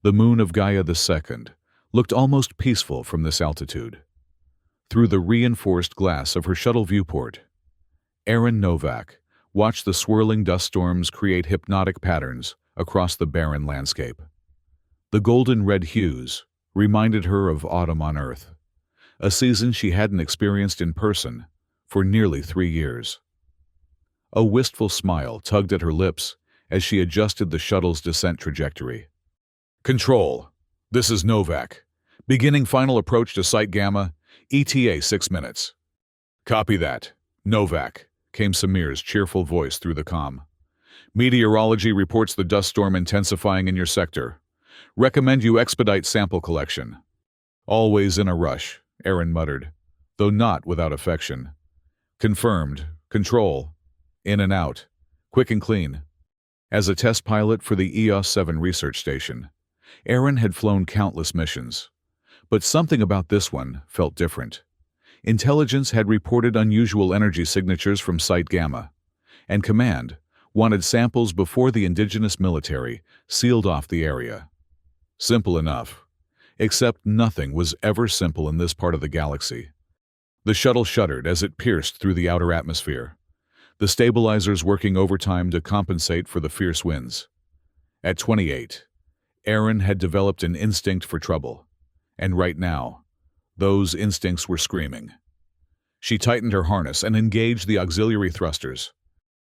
The moon of Gaia II looked almost peaceful from this altitude. Through the reinforced glass of her shuttle viewport, Aaron Novak watched the swirling dust storms create hypnotic patterns across the barren landscape. The golden-red hues reminded her of autumn on Earth, a season she hadn't experienced in person for nearly 3 years. A wistful smile tugged at her lips as she adjusted the shuttle's descent trajectory. "Control, this is Novak. Beginning final approach to Site Gamma, ETA 6 minutes. "Copy that, Novak," came Samir's cheerful voice through the comm. "Meteorology reports the dust storm intensifying in your sector. Recommend you expedite sample collection." "Always in a rush," Aaron muttered, though not without affection. "Confirmed. Control. In and out. Quick and clean." As a test pilot for the EOS-7 research station, Aaron had flown countless missions. But something about this one felt different. Intelligence had reported unusual energy signatures from Site Gamma, and Command wanted samples before the indigenous military sealed off the area. Simple enough. Except nothing was ever simple in this part of the galaxy. The shuttle shuddered as it pierced through the outer atmosphere, the stabilizers working overtime to compensate for the fierce winds. At 28, Aaron had developed an instinct for trouble, and right now, those instincts were screaming. She tightened her harness and engaged the auxiliary thrusters.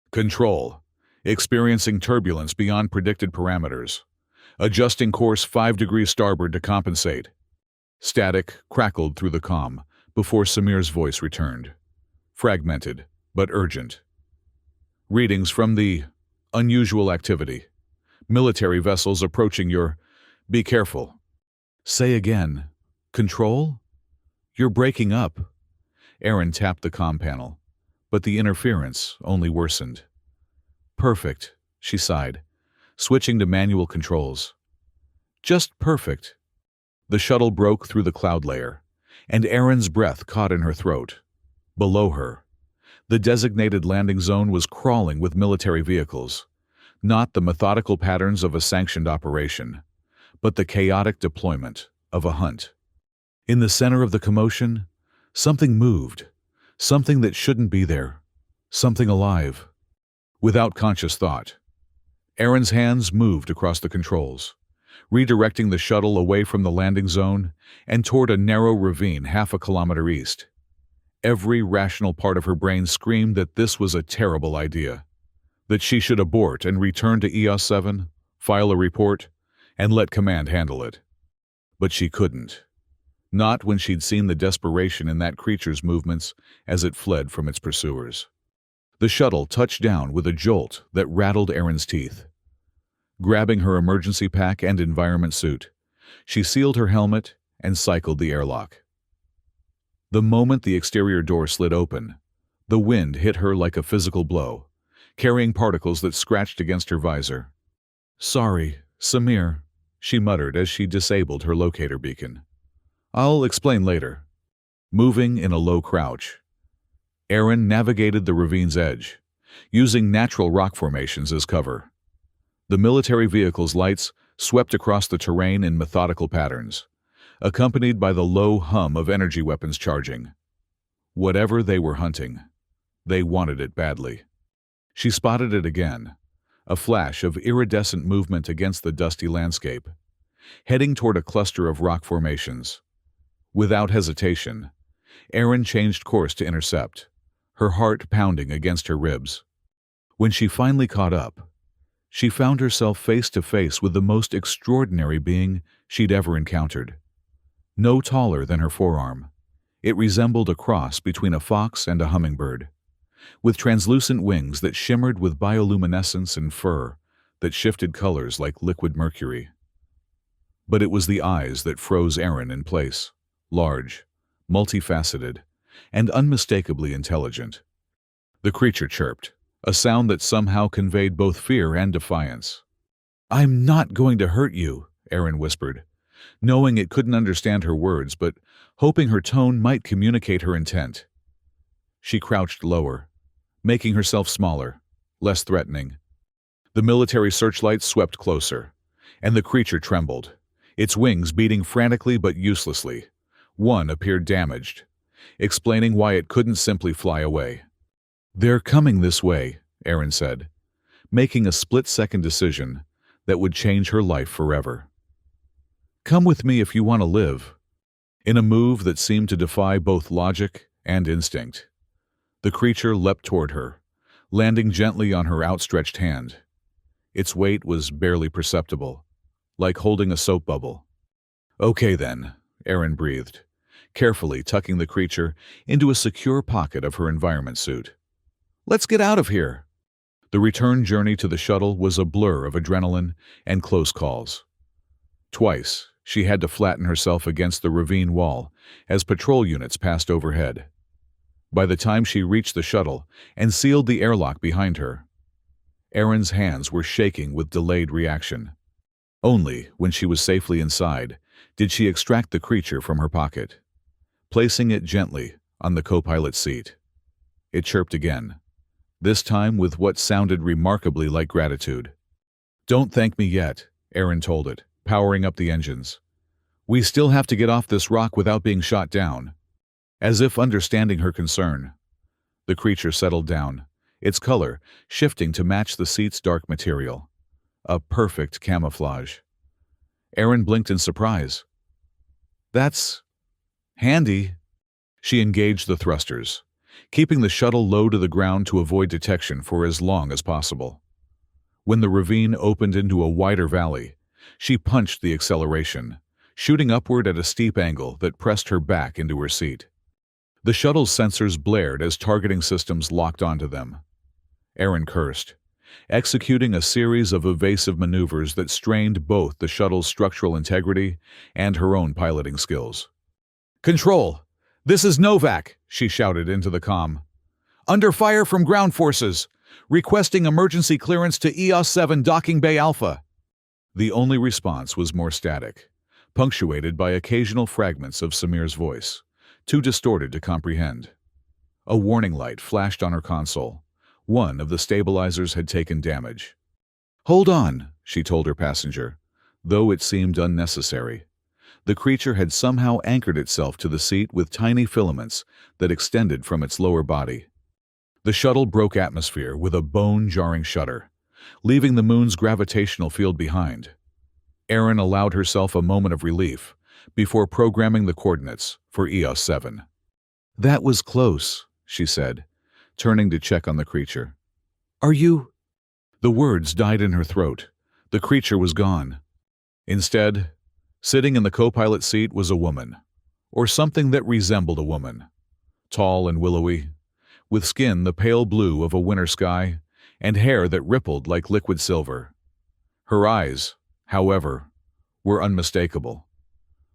"Control, experiencing turbulence beyond predicted parameters. Adjusting course 5 degrees starboard to compensate." Static crackled through the comm before Samir's voice returned. Fragmented, but urgent. "Readings from the unusual activity. Military vessels approaching your... Be careful." "Say again. Control? You're breaking up." Aaron tapped the comm panel, but the interference only worsened. "Perfect," she sighed, switching to manual controls. "Just perfect." The shuttle broke through the cloud layer, and Aaron's breath caught in her throat. Below her, the designated landing zone was crawling with military vehicles, not the methodical patterns of a sanctioned operation, but the chaotic deployment of a hunt. In the center of the commotion, something moved, something that shouldn't be there, something alive. Without conscious thought, Aaron's hands moved across the controls, redirecting the shuttle away from the landing zone and toward a narrow ravine half a kilometer east. Every rational part of her brain screamed that this was a terrible idea, that she should abort and return to EOS-7, file a report, and let Command handle it. But she couldn't. Not when she'd seen the desperation in that creature's movements as it fled from its pursuers. The shuttle touched down with a jolt that rattled Aaron's teeth. Grabbing her emergency pack and environment suit, she sealed her helmet and cycled the airlock. The moment the exterior door slid open, the wind hit her like a physical blow, carrying particles that scratched against her visor. "Sorry, Samir," she muttered as she disabled her locator beacon. "I'll explain later." Moving in a low crouch, Aaron navigated the ravine's edge, using natural rock formations as cover. The military vehicle's lights swept across the terrain in methodical patterns, accompanied by the low hum of energy weapons charging. Whatever they were hunting, they wanted it badly. She spotted it again, a flash of iridescent movement against the dusty landscape, heading toward a cluster of rock formations. Without hesitation, Aaron changed course to intercept, her heart pounding against her ribs. When she finally caught up, she found herself face to face with the most extraordinary being she'd ever encountered. No taller than her forearm, it resembled a cross between a fox and a hummingbird, with translucent wings that shimmered with bioluminescence and fur that shifted colors like liquid mercury. But it was the eyes that froze Aaron in place, large, multifaceted, and unmistakably intelligent. The creature chirped, a sound that somehow conveyed both fear and defiance. "I'm not going to hurt you," Aaron whispered, knowing it couldn't understand her words but hoping her tone might communicate her intent. She crouched lower, making herself smaller, less threatening. The military searchlights swept closer, and the creature trembled, its wings beating frantically but uselessly. One appeared damaged, explaining why it couldn't simply fly away. "They're coming this way," Erin said, making a split-second decision that would change her life forever. "Come with me if you want to live." In a move that seemed to defy both logic and instinct, the creature leapt toward her, landing gently on her outstretched hand. Its weight was barely perceptible, like holding a soap bubble. "Okay then," Erin breathed, carefully tucking the creature into a secure pocket of her environment suit. "Let's get out of here." The return journey to the shuttle was a blur of adrenaline and close calls. Twice, she had to flatten herself against the ravine wall as patrol units passed overhead. By the time she reached the shuttle and sealed the airlock behind her, Erin's hands were shaking with delayed reaction. Only when she was safely inside did she extract the creature from her pocket, placing it gently on the co-pilot's seat. It chirped again, this time with what sounded remarkably like gratitude. "Don't thank me yet," Erin told it, powering up the engines. "We still have to get off this rock without being shot down." As if understanding her concern, the creature settled down, its color shifting to match the seat's dark material. A perfect camouflage. Erin blinked in surprise. "That's handy." She engaged the thrusters, keeping the shuttle low to the ground to avoid detection for as long as possible. When the ravine opened into a wider valley, she punched the acceleration, shooting upward at a steep angle that pressed her back into her seat. The shuttle's sensors blared as targeting systems locked onto them. Erin cursed, executing a series of evasive maneuvers that strained both the shuttle's structural integrity and her own piloting skills. "Control! This is Novak!" she shouted into the comm. "Under fire from ground forces! Requesting emergency clearance to EOS-7 Docking Bay Alpha!" The only response was more static, punctuated by occasional fragments of Samir's voice, too distorted to comprehend. A warning light flashed on her console. One of the stabilizers had taken damage. "Hold on," she told her passenger, though it seemed unnecessary. The creature had somehow anchored itself to the seat with tiny filaments that extended from its lower body. The shuttle broke atmosphere with a bone-jarring shudder, leaving the moon's gravitational field behind. Erin allowed herself a moment of relief before programming the coordinates for EOS-7. "That was close," she said, turning to check on the creature. "Are you—" The words died in her throat. The creature was gone. Instead, sitting in the co-pilot seat was a woman, or something that resembled a woman. Tall and willowy, with skin the pale blue of a winter sky and hair that rippled like liquid silver. Her eyes, however, were unmistakable.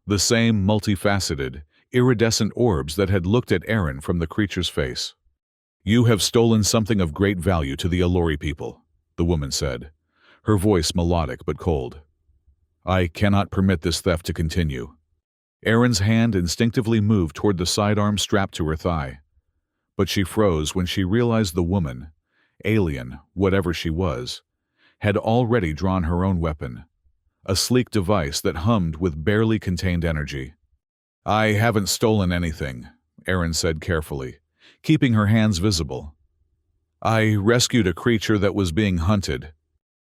The same multifaceted, iridescent orbs that had looked at Erin from the creature's face. "You have stolen something of great value to the Alori people," the woman said, her voice melodic but cold. "I cannot permit this theft to continue." Erin's hand instinctively moved toward the sidearm strapped to her thigh, but she froze when she realized the woman, alien, whatever she was, had already drawn her own weapon, a sleek device that hummed with barely contained energy. "I haven't stolen anything," Erin said carefully, keeping her hands visible. "I rescued a creature that was being hunted."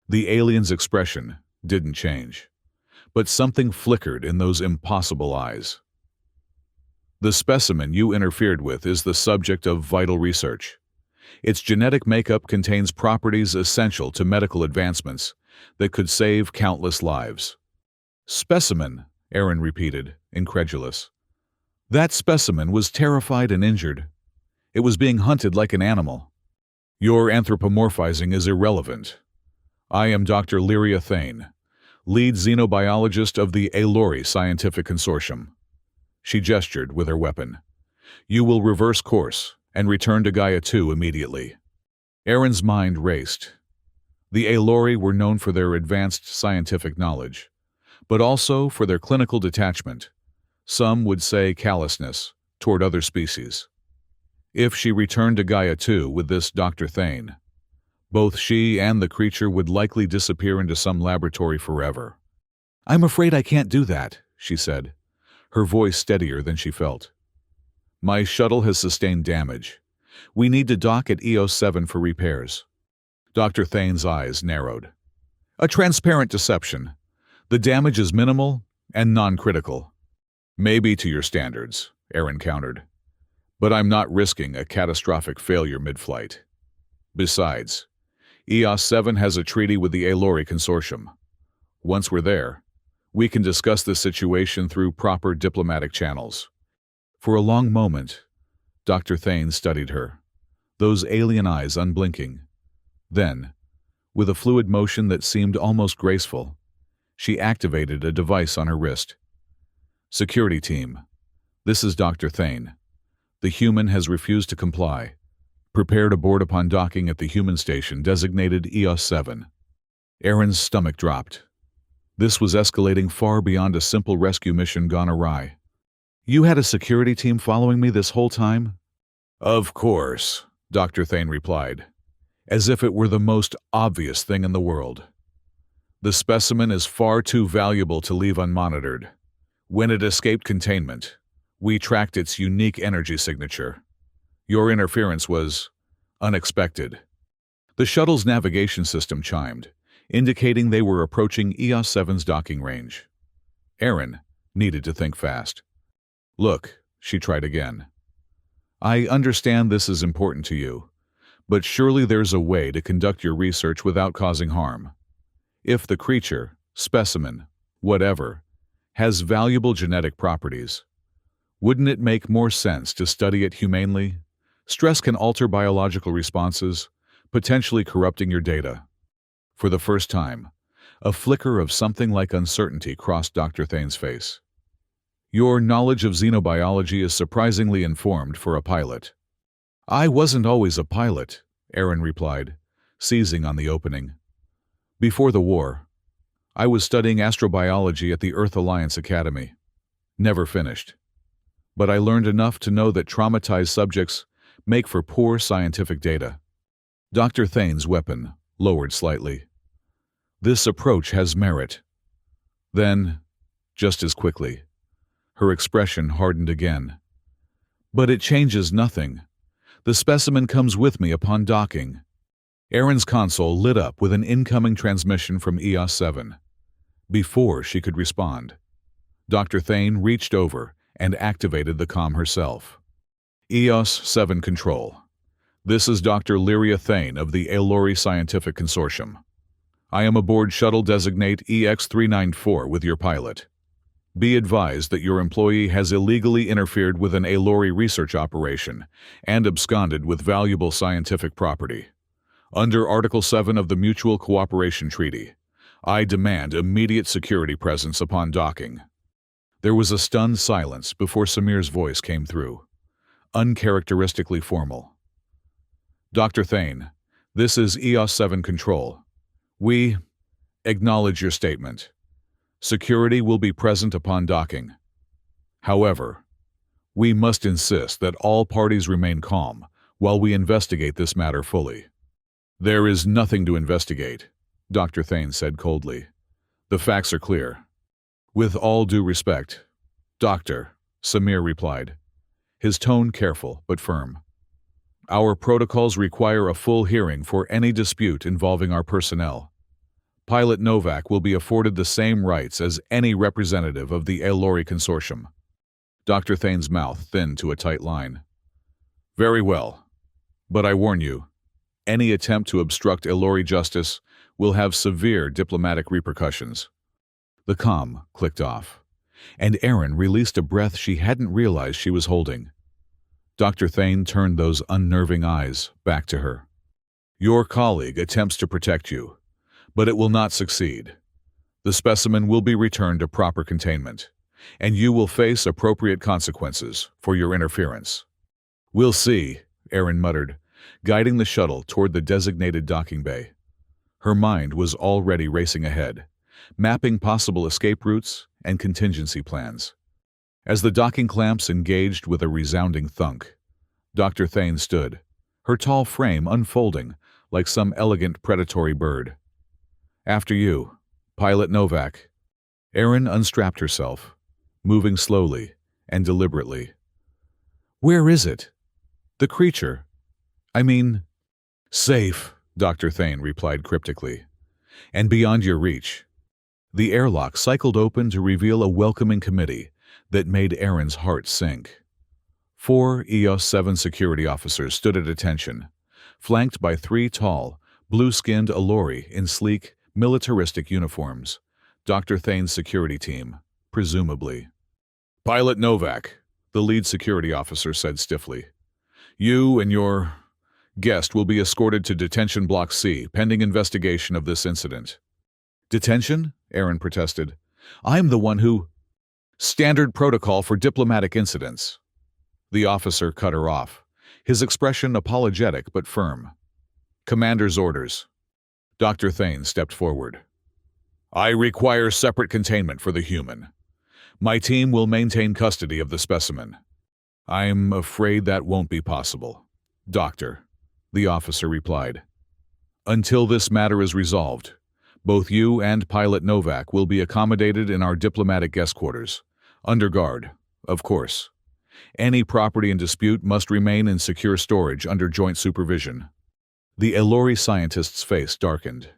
The alien's expression didn't change, but something flickered in those impossible eyes. "The specimen you interfered with is the subject of vital research. Its genetic makeup contains properties essential to medical advancements that could save countless lives." "Specimen," Erin repeated, incredulous. "That specimen was terrified and injured. It was being hunted like an animal." "Your anthropomorphizing is irrelevant. I am Dr. Lyria Thane, lead xenobiologist of the Alori Scientific Consortium." She gestured with her weapon. "You will reverse course and return to Gaia 2 immediately." Erin's mind raced. The Alori were known for their advanced scientific knowledge, but also for their clinical detachment, some would say callousness, toward other species. If she returned to Gaia 2 with this Dr. Thane, both she and the creature would likely disappear into some laboratory forever. I'm afraid I can't do that, she said, her voice steadier than she felt. My shuttle has sustained damage. We need to dock at EOS 7 for repairs. Dr. Thane's eyes narrowed. A transparent deception. The damage is minimal and non-critical. Maybe to your standards, Aaron countered. But I'm not risking a catastrophic failure mid-flight. Besides, EOS 7 has a treaty with the Aloy Consortium. Once we're there, we can discuss the situation through proper diplomatic channels. For a long moment, Dr. Thane studied her, those alien eyes unblinking. Then, with a fluid motion that seemed almost graceful, she activated a device on her wrist. Security team, this is Dr. Thane. The human has refused to comply. Prepare to board upon docking at the human station designated EOS 7. Aaron's stomach dropped. This was escalating far beyond a simple rescue mission gone awry. You had a security team following me this whole time? Of course, Dr. Thane replied, as if it were the most obvious thing in the world. The specimen is far too valuable to leave unmonitored. When it escaped containment, we tracked its unique energy signature. Your interference was unexpected. The shuttle's navigation system chimed, indicating they were approaching EOS 7's docking range. Aaron needed to think fast. Look, she tried again. I understand this is important to you, but surely there's a way to conduct your research without causing harm. If the creature, specimen, whatever, has valuable genetic properties, wouldn't it make more sense to study it humanely? Stress can alter biological responses, potentially corrupting your data. For the first time, a flicker of something like uncertainty crossed Dr. Thane's face. Your knowledge of xenobiology is surprisingly informed for a pilot. I wasn't always a pilot, Aaron replied, seizing on the opening. Before the war, I was studying astrobiology at the Earth Alliance Academy. Never finished. But I learned enough to know that traumatized subjects make for poor scientific data. Dr. Thane's weapon lowered slightly. This approach has merit. Then, just as quickly, her expression hardened again. But it changes nothing. The specimen comes with me upon docking. Aaron's console lit up with an incoming transmission from EOS 7. Before she could respond, Dr. Thane reached over and activated the comm herself. EOS 7 Control. This is Dr. Lyria Thane of the Aloy Scientific Consortium. I am aboard shuttle designate EX-394 with your pilot. Be advised that your employee has illegally interfered with an Aloy research operation and absconded with valuable scientific property. Under Article 7 of the Mutual Cooperation Treaty, I demand immediate security presence upon docking. There was a stunned silence before Samir's voice came through, uncharacteristically formal. Dr. Thane, this is EOS 7 Control. We acknowledge your statement. Security will be present upon docking. However, we must insist that all parties remain calm while we investigate this matter fully. There is nothing to investigate, Dr. Thane said coldly. The facts are clear. With all due respect, Doctor, Samir replied, his tone careful but firm. Our protocols require a full hearing for any dispute involving our personnel. Pilot Novak will be afforded the same rights as any representative of the Aloy Consortium. Dr. Thane's mouth thinned to a tight line. Very well, but I warn you, any attempt to obstruct Aloy justice will have severe diplomatic repercussions. The comm clicked off, and Aaron released a breath she hadn't realized she was holding. Dr. Thane turned those unnerving eyes back to her. Your colleague attempts to protect you, but it will not succeed. The specimen will be returned to proper containment, and you will face appropriate consequences for your interference. We'll see, Aaron muttered, guiding the shuttle toward the designated docking bay. Her mind was already racing ahead, mapping possible escape routes and contingency plans. As the docking clamps engaged with a resounding thunk, Dr. Thane stood, her tall frame unfolding like some elegant predatory bird. After you, Pilot Novak. Erin unstrapped herself, moving slowly and deliberately. Where is it? The creature. I mean, safe, Dr. Thane replied cryptically. And beyond your reach. The airlock cycled open to reveal a welcoming committee that made Erin's heart sink. 4 EOS-7 security officers stood at attention, flanked by 3 tall, blue-skinned Allori in sleek, militaristic uniforms. Dr. Thane's security team, presumably. Pilot Novak, the lead security officer said stiffly. You and your guest will be escorted to Detention Block C, pending investigation of this incident. Detention? Erin protested. I'm the one who… Standard protocol for diplomatic incidents. The officer cut her off, his expression apologetic but firm. Commander's orders. Dr. Thane stepped forward. I require separate containment for the human. My team will maintain custody of the specimen. I'm afraid that won't be possible, Doctor, the officer replied. Until this matter is resolved, both you and Pilot Novak will be accommodated in our diplomatic guest quarters, under guard, of course. Any property in dispute must remain in secure storage under joint supervision. The Allori scientist's face darkened,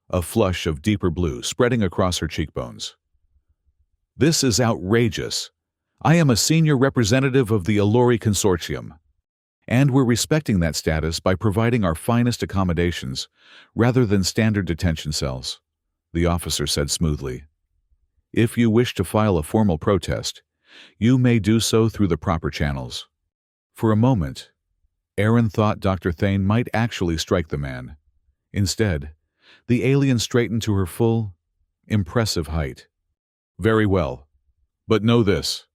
a flush of deeper blue spreading across her cheekbones. This is outrageous. I am a senior representative of the Allori Consortium, and we're respecting that status by providing our finest accommodations rather than standard detention cells, the officer said smoothly. If you wish to file a formal protest, you may do so through the proper channels. For a moment, Erin thought Dr. Thane might actually strike the man. Instead, the alien straightened to her full, impressive height. Very well. But know this,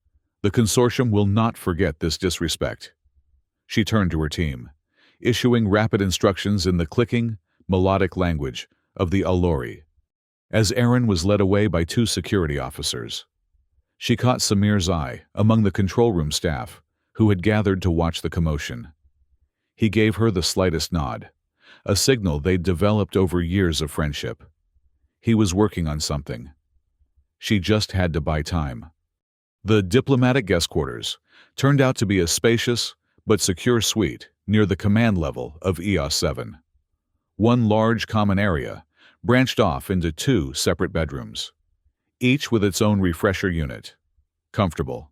the consortium will not forget this disrespect. She turned to her team, issuing rapid instructions in the clicking, melodic language of the Allori. As Erin was led away by 2 security officers, she caught Samir's eye among the control room staff, who had gathered to watch the commotion. He gave her the slightest nod, a signal they'd developed over years of friendship. He was working on something. She just had to buy time. The diplomatic guest quarters turned out to be a spacious but secure suite near the command level of EOS-7. One large common area branched off into 2 separate bedrooms, each with its own refresher unit. Comfortable.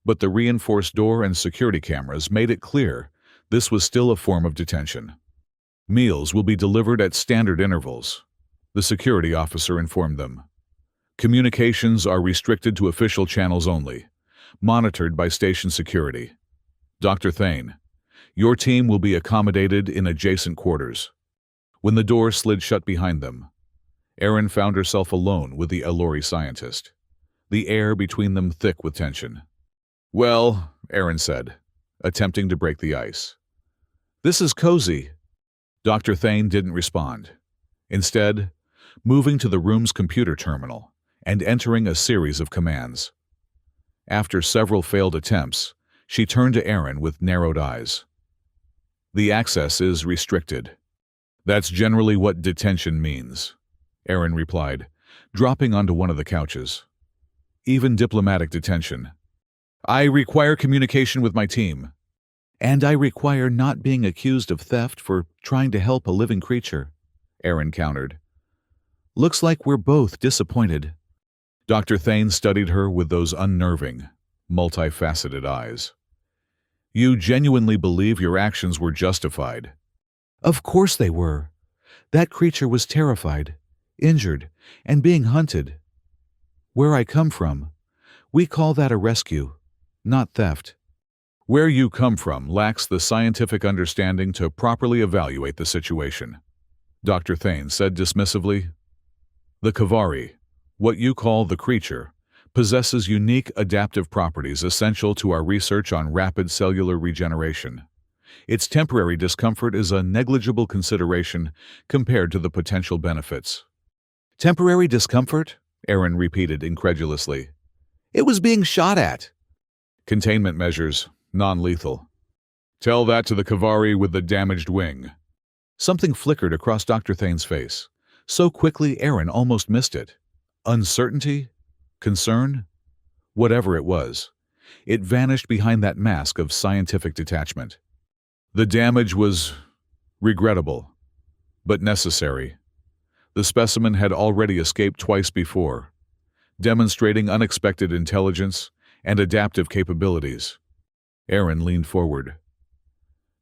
But the reinforced door and security cameras made it clear this was still a form of detention. Meals will be delivered at standard intervals, the security officer informed them. Communications are restricted to official channels only, monitored by station security. Dr. Thane, your team will be accommodated in adjacent quarters. When the door slid shut behind them, Erin found herself alone with the Allori scientist, the air between them thick with tension. Well, Erin said, attempting to break the ice. This is cozy. Dr. Thane didn't respond, instead, moving to the room's computer terminal and entering a series of commands. After several failed attempts, she turned to Erin with narrowed eyes. The access is restricted. That's generally what detention means, Erin replied, dropping onto one of the couches. Even diplomatic detention. I require communication with my team. And I require not being accused of theft for trying to help a living creature, Erin countered. Looks like we're both disappointed. Dr. Thane studied her with those unnerving, multifaceted eyes. You genuinely believe your actions were justified? Of course they were. That creature was terrified, injured, and being hunted. Where I come from, we call that a rescue, not theft. Where you come from lacks the scientific understanding to properly evaluate the situation, Dr. Thane said dismissively. The Kavari, what you call the creature, possesses unique adaptive properties essential to our research on rapid cellular regeneration. Its temporary discomfort is a negligible consideration compared to the potential benefits. Temporary discomfort? Erin repeated incredulously. It was being shot at. Containment measures, non-lethal. Tell that to the Kavari with the damaged wing. Something flickered across Dr. Thane's face, so quickly Erin almost missed it. Uncertainty? Concern? Whatever it was, it vanished behind that mask of scientific detachment. The damage was regrettable, but necessary. The specimen had already escaped twice before, demonstrating unexpected intelligence and adaptive capabilities. Aaron leaned forward.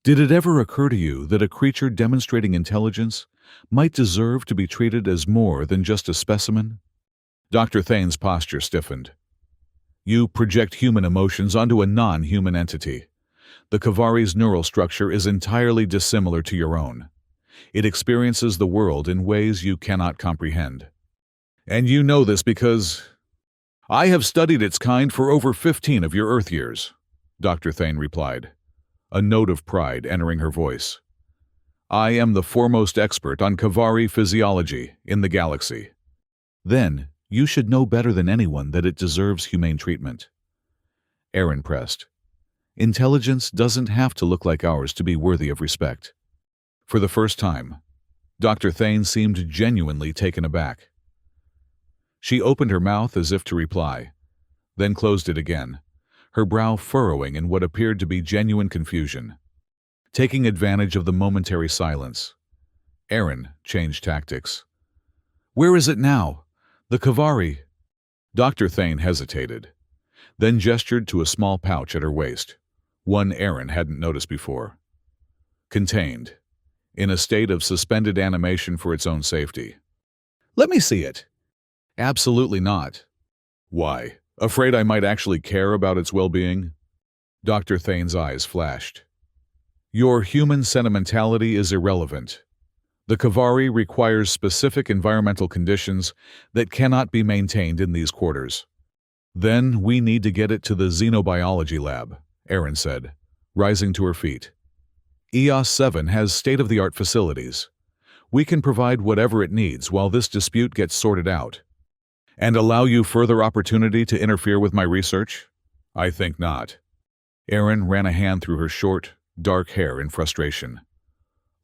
Did it ever occur to you that a creature demonstrating intelligence might deserve to be treated as more than just a specimen? Dr. Thane's posture stiffened. You project human emotions onto a non-human entity. The Kavari's neural structure is entirely dissimilar to your own. It experiences the world in ways you cannot comprehend. And you know this because I have studied its kind for over 15 of your Earth years, Dr. Thane replied, a note of pride entering her voice. I am the foremost expert on Kavari physiology in the galaxy. Then, you should know better than anyone that it deserves humane treatment. Aaron pressed. Intelligence doesn't have to look like ours to be worthy of respect. For the first time, Dr. Thane seemed genuinely taken aback. She opened her mouth as if to reply, then closed it again, her brow furrowing in what appeared to be genuine confusion. Taking advantage of the momentary silence, Aaron changed tactics. Where is it now? The Kavari. Dr. Thane hesitated, then gestured to a small pouch at her waist, one Aaron hadn't noticed before. Contained, in a state of suspended animation for its own safety. Let me see it. Absolutely not. Why? Afraid I might actually care about its well-being? Dr. Thane's eyes flashed. Your human sentimentality is irrelevant. The Kavari requires specific environmental conditions that cannot be maintained in these quarters. Then we need to get it to the xenobiology lab, Aaron said, rising to her feet. EOS 7 has state-of-the-art facilities. We can provide whatever it needs while this dispute gets sorted out. And allow you further opportunity to interfere with my research? I think not. Aaron ran a hand through her short, dark hair in frustration.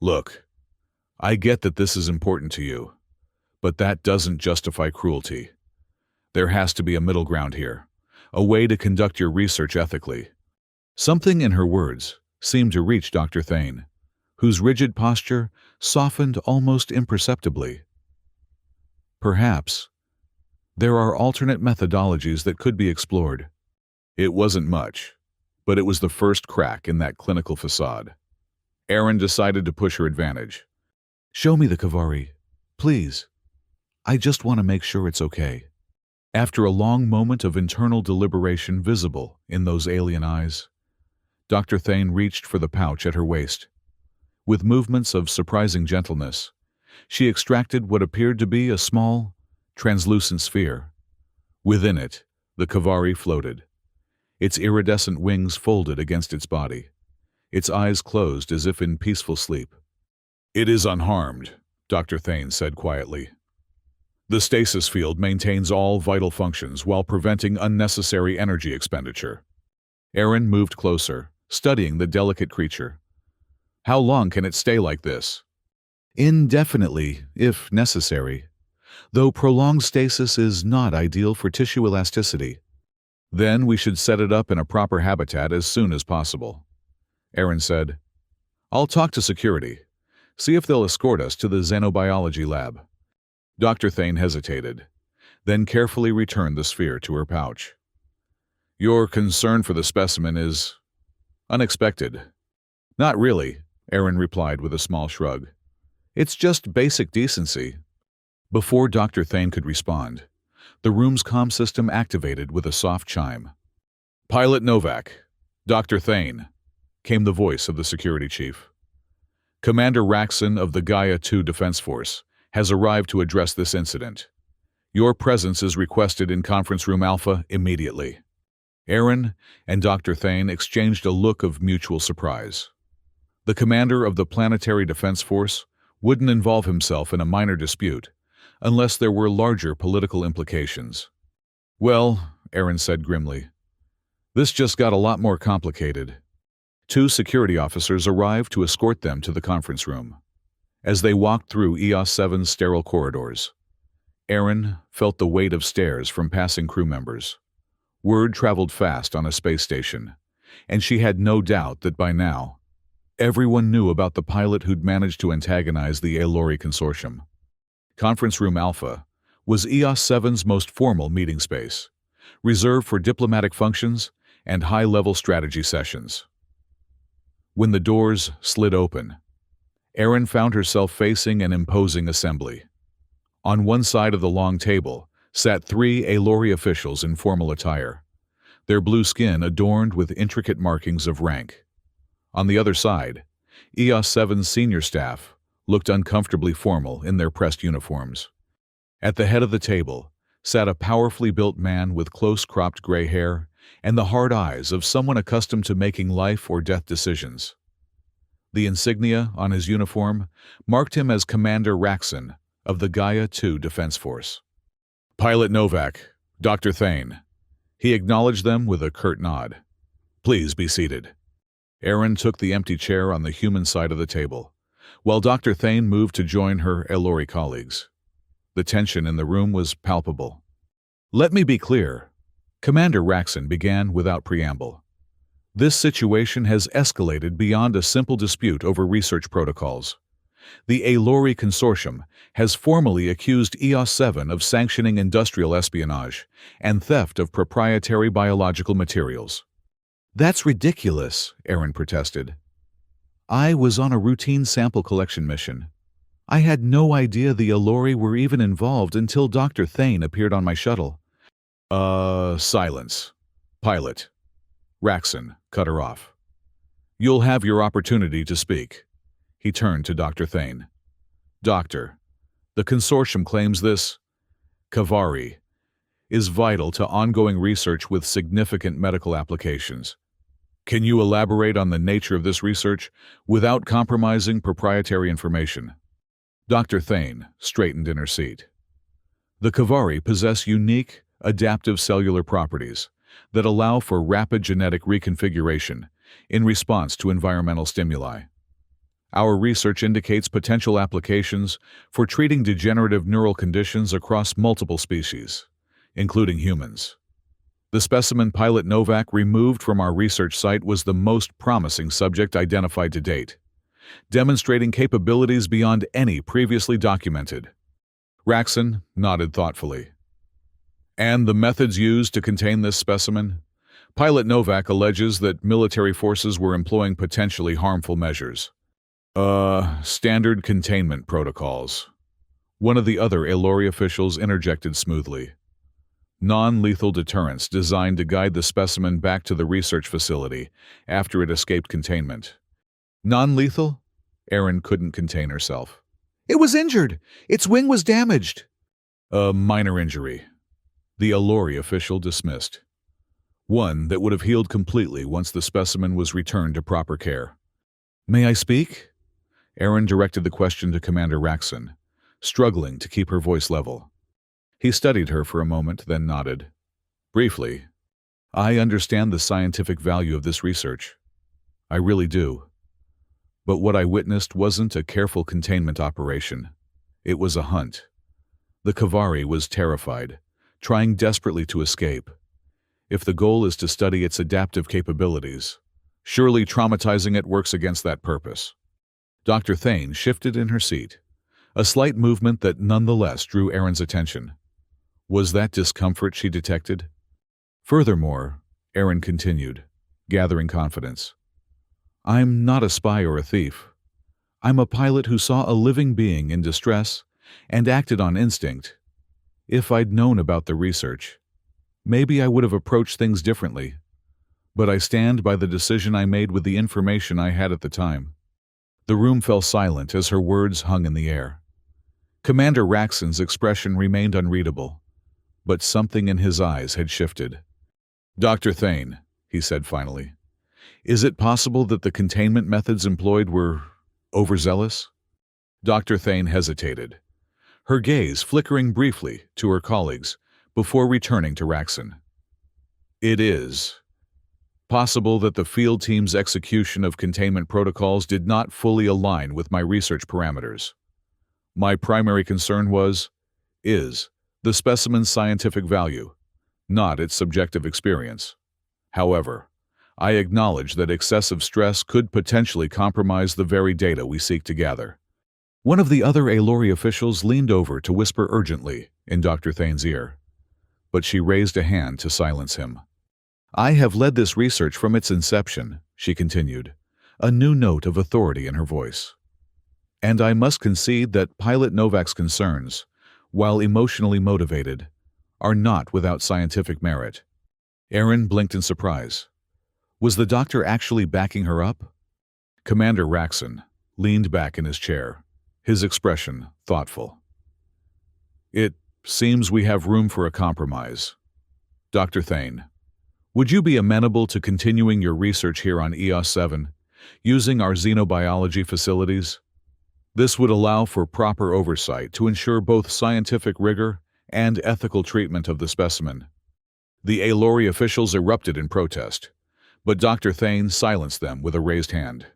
Look, I get that this is important to you, but that doesn't justify cruelty. There has to be a middle ground here, a way to conduct your research ethically. Something in her words seemed to reach Dr. Thane, whose rigid posture softened almost imperceptibly. Perhaps there are alternate methodologies that could be explored. It wasn't much, but it was the first crack in that clinical facade. Aaron decided to push her advantage. Show me the Kavari, please. I just want to make sure it's okay. After a long moment of internal deliberation visible in those alien eyes, Dr. Thane reached for the pouch at her waist. With movements of surprising gentleness, she extracted what appeared to be a small, translucent sphere. Within it, the Kavari floated, its iridescent wings folded against its body, its eyes closed as if in peaceful sleep. It is unharmed, Dr. Thane said quietly. The stasis field maintains all vital functions while preventing unnecessary energy expenditure. Aaron moved closer, studying the delicate creature. How long can it stay like this? Indefinitely, if necessary, though prolonged stasis is not ideal for tissue elasticity. Then we should set it up in a proper habitat as soon as possible. Aaron said, I'll talk to security. See if they'll escort us to the xenobiology lab. Dr. Thane hesitated, then carefully returned the sphere to her pouch. Your concern for the specimen is unexpected. Not really, Aaron replied with a small shrug. It's just basic decency. Before Dr. Thane could respond, the room's comm system activated with a soft chime. Pilot Novak, Dr. Thane, came the voice of the security chief. Commander Raxon of the Gaia 2 Defense Force has arrived to address this incident. Your presence is requested in Conference Room Alpha immediately. Aaron and Dr. Thane exchanged a look of mutual surprise. The commander of the Planetary Defense Force wouldn't involve himself in a minor dispute unless there were larger political implications. Well, Aaron said grimly, this just got a lot more complicated. 2 security officers arrived to escort them to the conference room. As they walked through EOS 7's sterile corridors, Aaron felt the weight of stares from passing crew members. Word traveled fast on a space station, and she had no doubt that by now, everyone knew about the pilot who'd managed to antagonize the Alory Consortium. Conference Room Alpha was EOS 7's most formal meeting space, reserved for diplomatic functions and high-level strategy sessions. When the doors slid open, Erin found herself facing an imposing assembly. On one side of the long table sat 3 Alory officials in formal attire, their blue skin adorned with intricate markings of rank. On the other side, EOS 7's senior staff looked uncomfortably formal in their pressed uniforms. At the head of the table sat a powerfully built man with close-cropped gray hair and the hard eyes of someone accustomed to making life or death decisions. The insignia on his uniform marked him as Commander Raxon of the Gaia 2 Defense Force. "Pilot Novak, Dr. Thane." He acknowledged them with a curt nod. "Please be seated." Erin took the empty chair on the human side of the table, while Dr. Thane moved to join her Alory colleagues. The tension in the room was palpable. "Let me be clear," Commander Raxon began without preamble. "This situation has escalated beyond a simple dispute over research protocols. The Alory Consortium has formally accused EOS 7 of sanctioning industrial espionage and theft of proprietary biological materials." "That's ridiculous," Erin protested. "I was on a routine sample collection mission. I had no idea the Alory were even involved until Dr. Thane appeared on my shuttle." Silence. Pilot. Raxon cut her off. "You'll have your opportunity to speak." He turned to Dr. Thane. "Doctor, the consortium claims this Kavari is vital to ongoing research with significant medical applications. Can you elaborate on the nature of this research without compromising proprietary information?" Dr. Thane straightened in her seat. "The Kavari possess unique, adaptive cellular properties that allow for rapid genetic reconfiguration in response to environmental stimuli. Our research indicates potential applications for treating degenerative neural conditions across multiple species, including humans. The specimen Pilot Novak removed from our research site was the most promising subject identified to date, demonstrating capabilities beyond any previously documented." Raxon nodded thoughtfully. "And the methods used to contain this specimen? Pilot Novak alleges that military forces were employing potentially harmful measures. Standard containment protocols." One of the other Alory officials interjected smoothly. "Non-lethal deterrents designed to guide the specimen back to the research facility after it escaped containment." "Non-lethal?" Erin couldn't contain herself. "It was injured! Its wing was damaged!" "A minor injury," the Alory official dismissed. "One that would have healed completely once the specimen was returned to proper care." "May I speak?" Erin directed the question to Commander Raxon, struggling to keep her voice level. He studied her for a moment, then nodded. "Briefly, I understand the scientific value of this research. I really do. But what I witnessed wasn't a careful containment operation. It was a hunt. The Kavari was terrified, trying desperately to escape. If the goal is to study its adaptive capabilities, surely traumatizing it works against that purpose." Dr. Thane shifted in her seat, a slight movement that nonetheless drew Erin's attention. Was that discomfort she detected? "Furthermore," Erin continued, gathering confidence, "I'm not a spy or a thief. I'm a pilot who saw a living being in distress and acted on instinct. If I'd known about the research, maybe I would have approached things differently. But I stand by the decision I made with the information I had at the time." The room fell silent as her words hung in the air. Commander Raxon's expression remained unreadable, but something in his eyes had shifted. "Dr. Thane," he said finally, "is it possible that the containment methods employed were overzealous?" Dr. Thane hesitated, her gaze flickering briefly to her colleagues before returning to Raxon. "It is possible that the field team's execution of containment protocols did not fully align with my research parameters. My primary concern is the specimen's scientific value, not its subjective experience. However, I acknowledge that excessive stress could potentially compromise the very data we seek to gather. One of the other Alory officials leaned over to whisper urgently in Dr. Thane's ear, but she raised a hand to silence him. I have led this research from its inception, she continued, a new note of authority in her voice. And I must concede that Pilot Novak's concerns, while emotionally motivated, are not without scientific merit. Aaron blinked in surprise. Was the doctor actually backing her up? Commander Raxon leaned back in his chair, his expression thoughtful. It seems we have room for a compromise. Dr. Thane, would you be amenable to continuing your research here on EOS 7, using our xenobiology facilities? This would allow for proper oversight to ensure both scientific rigor and ethical treatment of the specimen. The Alory officials erupted in protest, but Dr. Thane silenced them with a raised hand.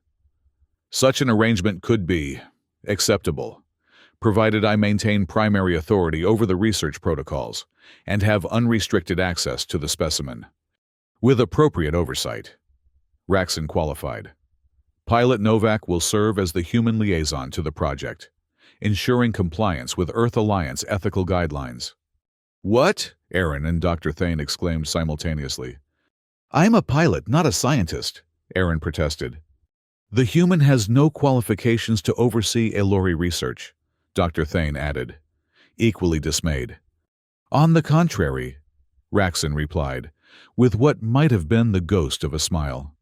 Such an arrangement could be acceptable, provided I maintain primary authority over the research protocols and have unrestricted access to the specimen. With appropriate oversight, Raxon qualified. Pilot Novak will serve as the human liaison to the project, ensuring compliance with Earth Alliance ethical guidelines. What? Aaron and Dr. Thane exclaimed simultaneously. I'm a pilot, not a scientist, Aaron protested. The human has no qualifications to oversee Alory research, Dr. Thane added, equally dismayed. On the contrary, Raxon replied, with what might have been the ghost of a smile.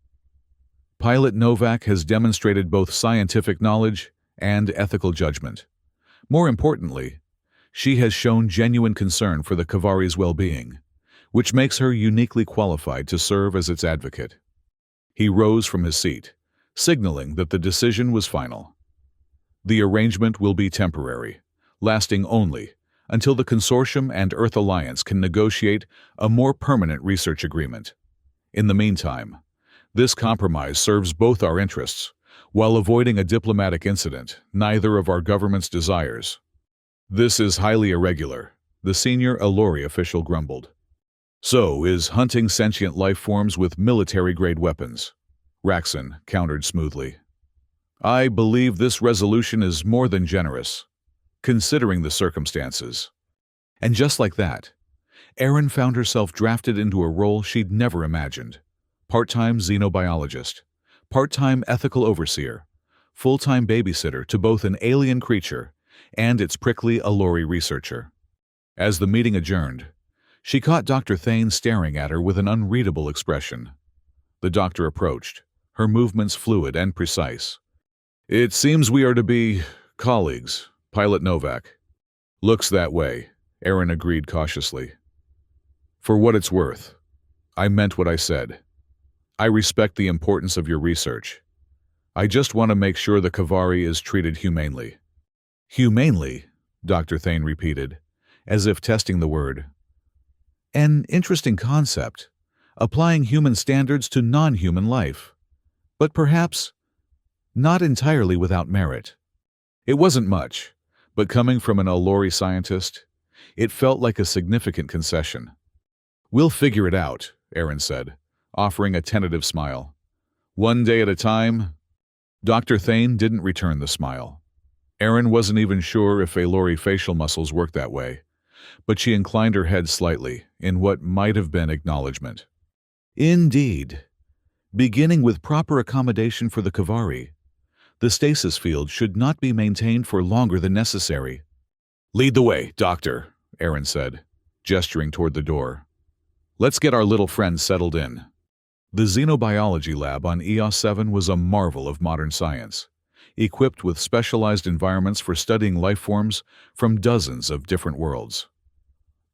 Pilot Novak has demonstrated both scientific knowledge and ethical judgment. More importantly, she has shown genuine concern for the Kavari's well-being, which makes her uniquely qualified to serve as its advocate. He rose from his seat, signaling that the decision was final. The arrangement will be temporary, lasting only until the Consortium and Earth Alliance can negotiate a more permanent research agreement. In the meantime, this compromise serves both our interests, while avoiding a diplomatic incident neither of our governments desires. This is highly irregular, the senior Alory official grumbled. So is hunting sentient life forms with military-grade weapons, Raxon countered smoothly. I believe this resolution is more than generous, considering the circumstances. And just like that, Erin found herself drafted into a role she'd never imagined. Part-time xenobiologist, part-time ethical overseer, full-time babysitter to both an alien creature and its prickly Alory researcher. As the meeting adjourned, she caught Dr. Thane staring at her with an unreadable expression. The doctor approached, her movements fluid and precise. It seems we are to be colleagues, Pilot Novak. Looks that way, Aaron agreed cautiously. For what it's worth, I meant what I said. I respect the importance of your research. I just want to make sure the Kavari is treated humanely. Humanely, Dr. Thane repeated, as if testing the word. An interesting concept, applying human standards to non-human life. But perhaps not entirely without merit. It wasn't much, but coming from an Alory scientist, it felt like a significant concession. We'll figure it out, Aaron said, offering a tentative smile. One day at a time. Dr. Thane didn't return the smile. Aaron wasn't even sure if Alory facial muscles worked that way, but she inclined her head slightly in what might have been acknowledgement. Indeed. Beginning with proper accommodation for the Kavari, the stasis field should not be maintained for longer than necessary. Lead the way, Doctor, Aaron said, gesturing toward the door. Let's get our little friend settled in. The xenobiology lab on EOS 7 was a marvel of modern science, equipped with specialized environments for studying life forms from dozens of different worlds.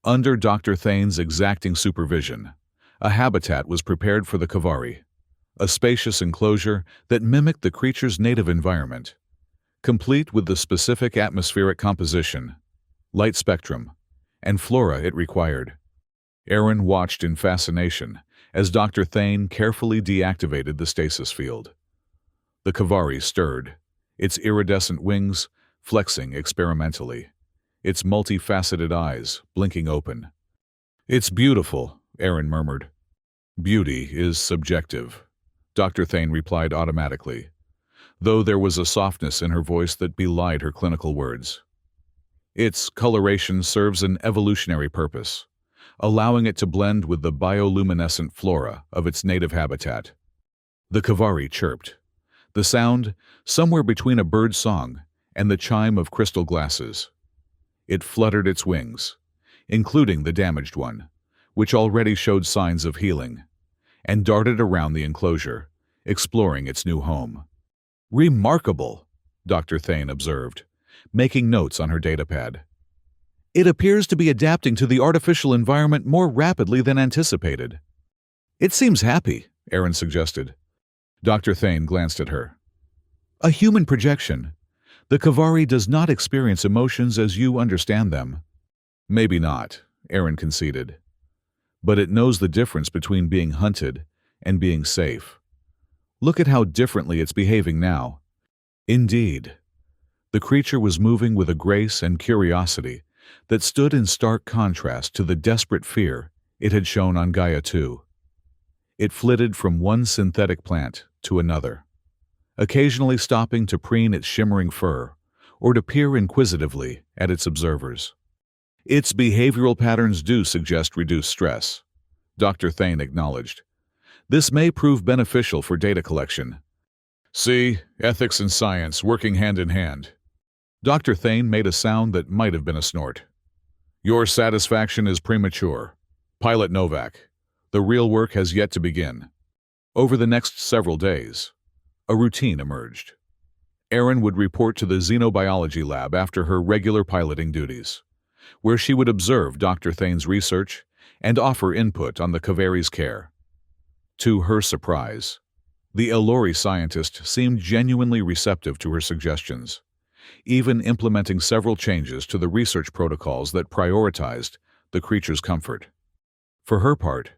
Under Dr. Thane's exacting supervision, a habitat was prepared for the Kavari, a spacious enclosure that mimicked the creature's native environment, complete with the specific atmospheric composition, light spectrum, and flora it required. Aaron watched in fascination as Dr. Thane carefully deactivated the stasis field. The Kavari stirred, its iridescent wings flexing experimentally, its multifaceted eyes blinking open. "It's beautiful," Aaron murmured. "Beauty is subjective," Dr. Thane replied automatically, though there was a softness in her voice that belied her clinical words. "Its coloration serves an evolutionary purpose, allowing it to blend with the bioluminescent flora of its native habitat." The Kavari chirped, the sound somewhere between a bird's song and the chime of crystal glasses. It fluttered its wings, including the damaged one, which already showed signs of healing, and darted around the enclosure, exploring its new home. "Remarkable," Dr. Thane observed, making notes on her datapad. "It appears to be adapting to the artificial environment more rapidly than anticipated." "It seems happy," Aaron suggested. Dr. Thane glanced at her. "A human projection. The Kavari does not experience emotions as you understand them." "Maybe not," Aaron conceded. "But it knows the difference between being hunted and being safe. Look at how differently it's behaving now." Indeed, the creature was moving with a grace and curiosity that stood in stark contrast to the desperate fear it had shown on Gaia 2. It flitted from one synthetic plant to another, occasionally stopping to preen its shimmering fur or to peer inquisitively at its observers. "Its behavioral patterns do suggest reduced stress," Dr. Thane acknowledged. "This may prove beneficial for data collection." "See, ethics and science working hand in hand." Dr. Thane made a sound that might have been a snort. "Your satisfaction is premature. Pilot Novak, the real work has yet to begin." Over the next several days, a routine emerged. Aaron would report to the xenobiology lab after her regular piloting duties, where she would observe Dr. Thane's research and offer input on the Kavari's care. To her surprise, the Elori scientist seemed genuinely receptive to her suggestions, even implementing several changes to the research protocols that prioritized the creature's comfort. For her part,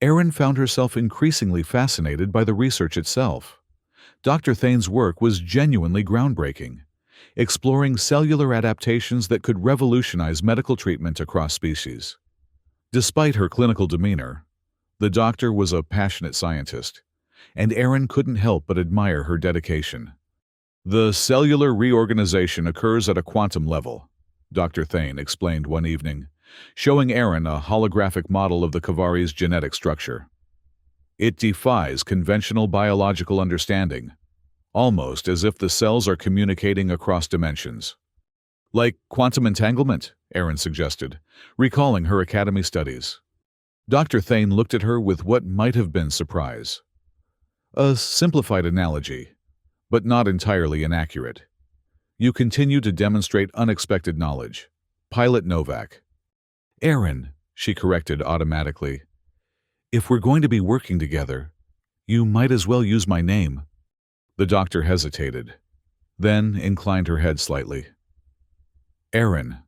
Aaron found herself increasingly fascinated by the research itself. Dr. Thane's work was genuinely groundbreaking, exploring cellular adaptations that could revolutionize medical treatment across species. Despite her clinical demeanor, the doctor was a passionate scientist, and Aaron couldn't help but admire her dedication. "The cellular reorganization occurs at a quantum level," Dr. Thane explained one evening, showing Aaron a holographic model of the Kavari's genetic structure. "It defies conventional biological understanding, almost as if the cells are communicating across dimensions." "Like quantum entanglement," Aaron suggested, recalling her academy studies. Dr. Thane looked at her with what might have been surprise. "A simplified analogy, but not entirely inaccurate. You continue to demonstrate unexpected knowledge. Pilot Novak." "Aaron," she corrected automatically. "If we're going to be working together, you might as well use my name." The doctor hesitated, then inclined her head slightly. "Aaron,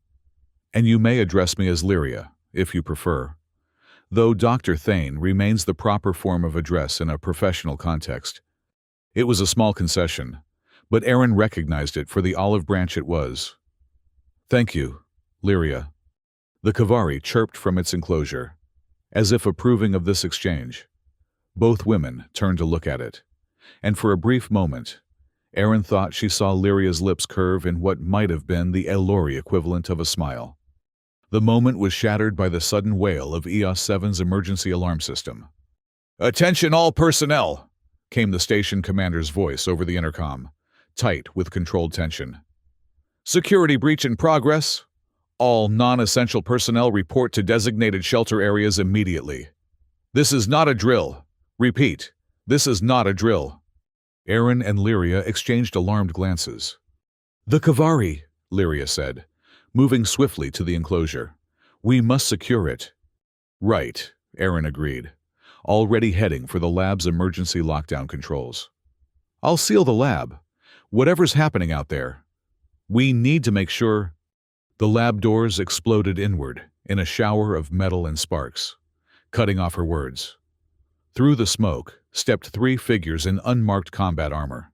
and you may address me as Lyria, if you prefer, though Dr. Thane remains the proper form of address in a professional context." It was a small concession, but Aaron recognized it for the olive branch it was. "Thank you, Lyria." The Kavari chirped from its enclosure, as if approving of this exchange. Both women turned to look at it, and for a brief moment, Aaron thought she saw Lyria's lips curve in what might have been the Elori equivalent of a smile. The moment was shattered by the sudden wail of EOS 7's emergency alarm system. "Attention all personnel!" came the station commander's voice over the intercom, tight with controlled tension. "Security breach in progress. All non-essential personnel report to designated shelter areas immediately. This is not a drill. Repeat, this is not a drill." Aaron and Lyria exchanged alarmed glances. "The Kavari," Lyria said, moving swiftly to the enclosure. "We must secure it." "Right," Aaron agreed, already heading for the lab's emergency lockdown controls. "I'll seal the lab. Whatever's happening out there, we need to make sure." The lab doors exploded inward in a shower of metal and sparks, cutting off her words. Through the smoke stepped three figures in unmarked combat armor,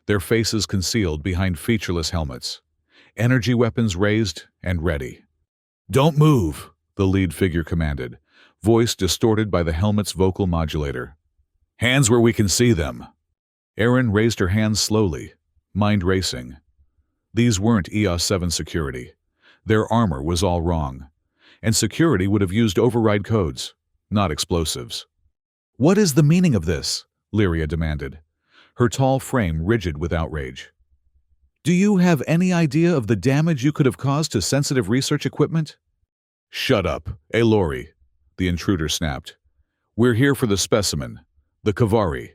their faces concealed behind featureless helmets. energy weapons raised and ready. "Don't move," the lead figure commanded, voice distorted by the helmet's vocal modulator. "Hands where we can see them." Erin raised her hands slowly, mind racing. These weren't EOS 7 security. Their armor was all wrong, and security would have used override codes, not explosives. "What is the meaning of this?" Lyria demanded, her tall frame rigid with outrage. "Do you have any idea of the damage you could have caused to sensitive research equipment?" "Shut up, Aloy," the intruder snapped. "We're here for the specimen, the Kavari.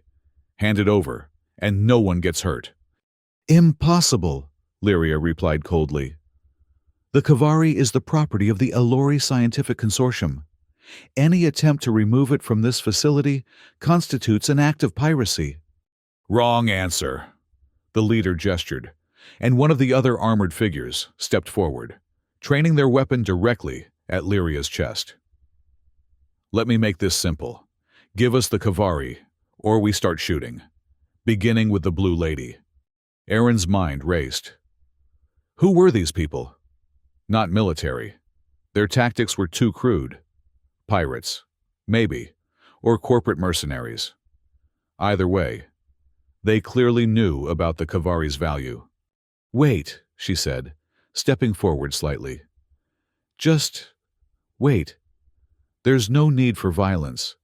Hand it over, and no one gets hurt." "Impossible," Lyria replied coldly. "The Kavari is the property of the Aloy Scientific Consortium. Any attempt to remove it from this facility constitutes an act of piracy." "Wrong answer," the leader gestured, and one of the other armored figures stepped forward, training their weapon directly at Lyria's chest. "Let me make this simple. Give us the Kavari, or we start shooting. Beginning with the Blue Lady." Erin's mind raced. Who were these people? Not military. Their tactics were too crude. Pirates, maybe, or corporate mercenaries. Either way, they clearly knew about the Kavari's value. "Wait," she said, stepping forward slightly. "Just wait. There's no need for violence.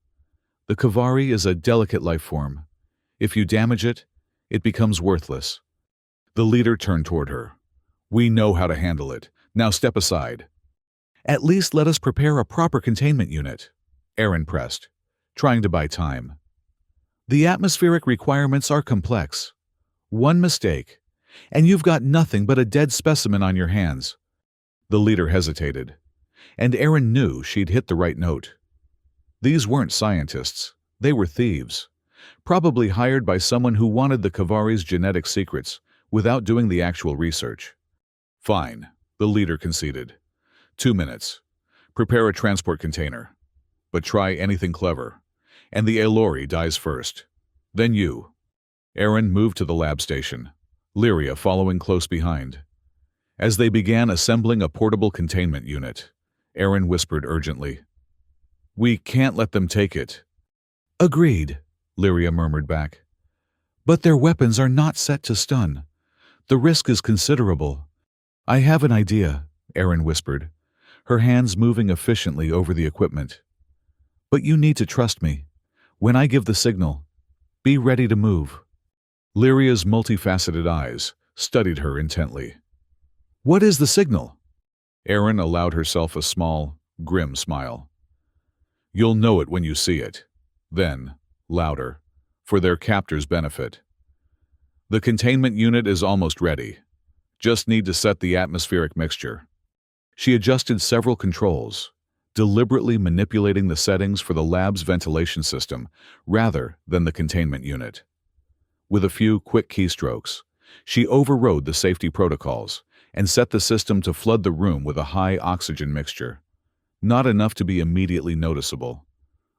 The Kavari is a delicate life form. If you damage it, it becomes worthless." The leader turned toward her. "We know how to handle it. Now step aside." "At least let us prepare a proper containment unit," Erin pressed, trying to buy time. "The atmospheric requirements are complex. One mistake, and you've got nothing but a dead specimen on your hands." The leader hesitated, and Erin knew she'd hit the right note. These weren't scientists. They were thieves, probably hired by someone who wanted the Kavari's genetic secrets without doing the actual research. "Fine," the leader conceded. 2 minutes. Prepare a transport container. But try anything clever, and the Aloy dies first. Then you." Erin moved to the lab station, Lyria following close behind. As they began assembling a portable containment unit, Erin whispered urgently, "We can't let them take it." "Agreed," Lyria murmured back. "But their weapons are not set to stun. The risk is considerable." "I have an idea," Erin whispered, her hands moving efficiently over the equipment. "But you need to trust me. When I give the signal, be ready to move." Lyria's multifaceted eyes studied her intently. "What is the signal?" Erin allowed herself a small, grim smile. "You'll know it when you see it." Then, louder, for their captor's benefit. "The containment unit is almost ready. Just need to set the atmospheric mixture." She adjusted several controls, deliberately manipulating the settings for the lab's ventilation system rather than the containment unit. With a few quick keystrokes, she overrode the safety protocols and set the system to flood the room with a high oxygen mixture. Not enough to be immediately noticeable,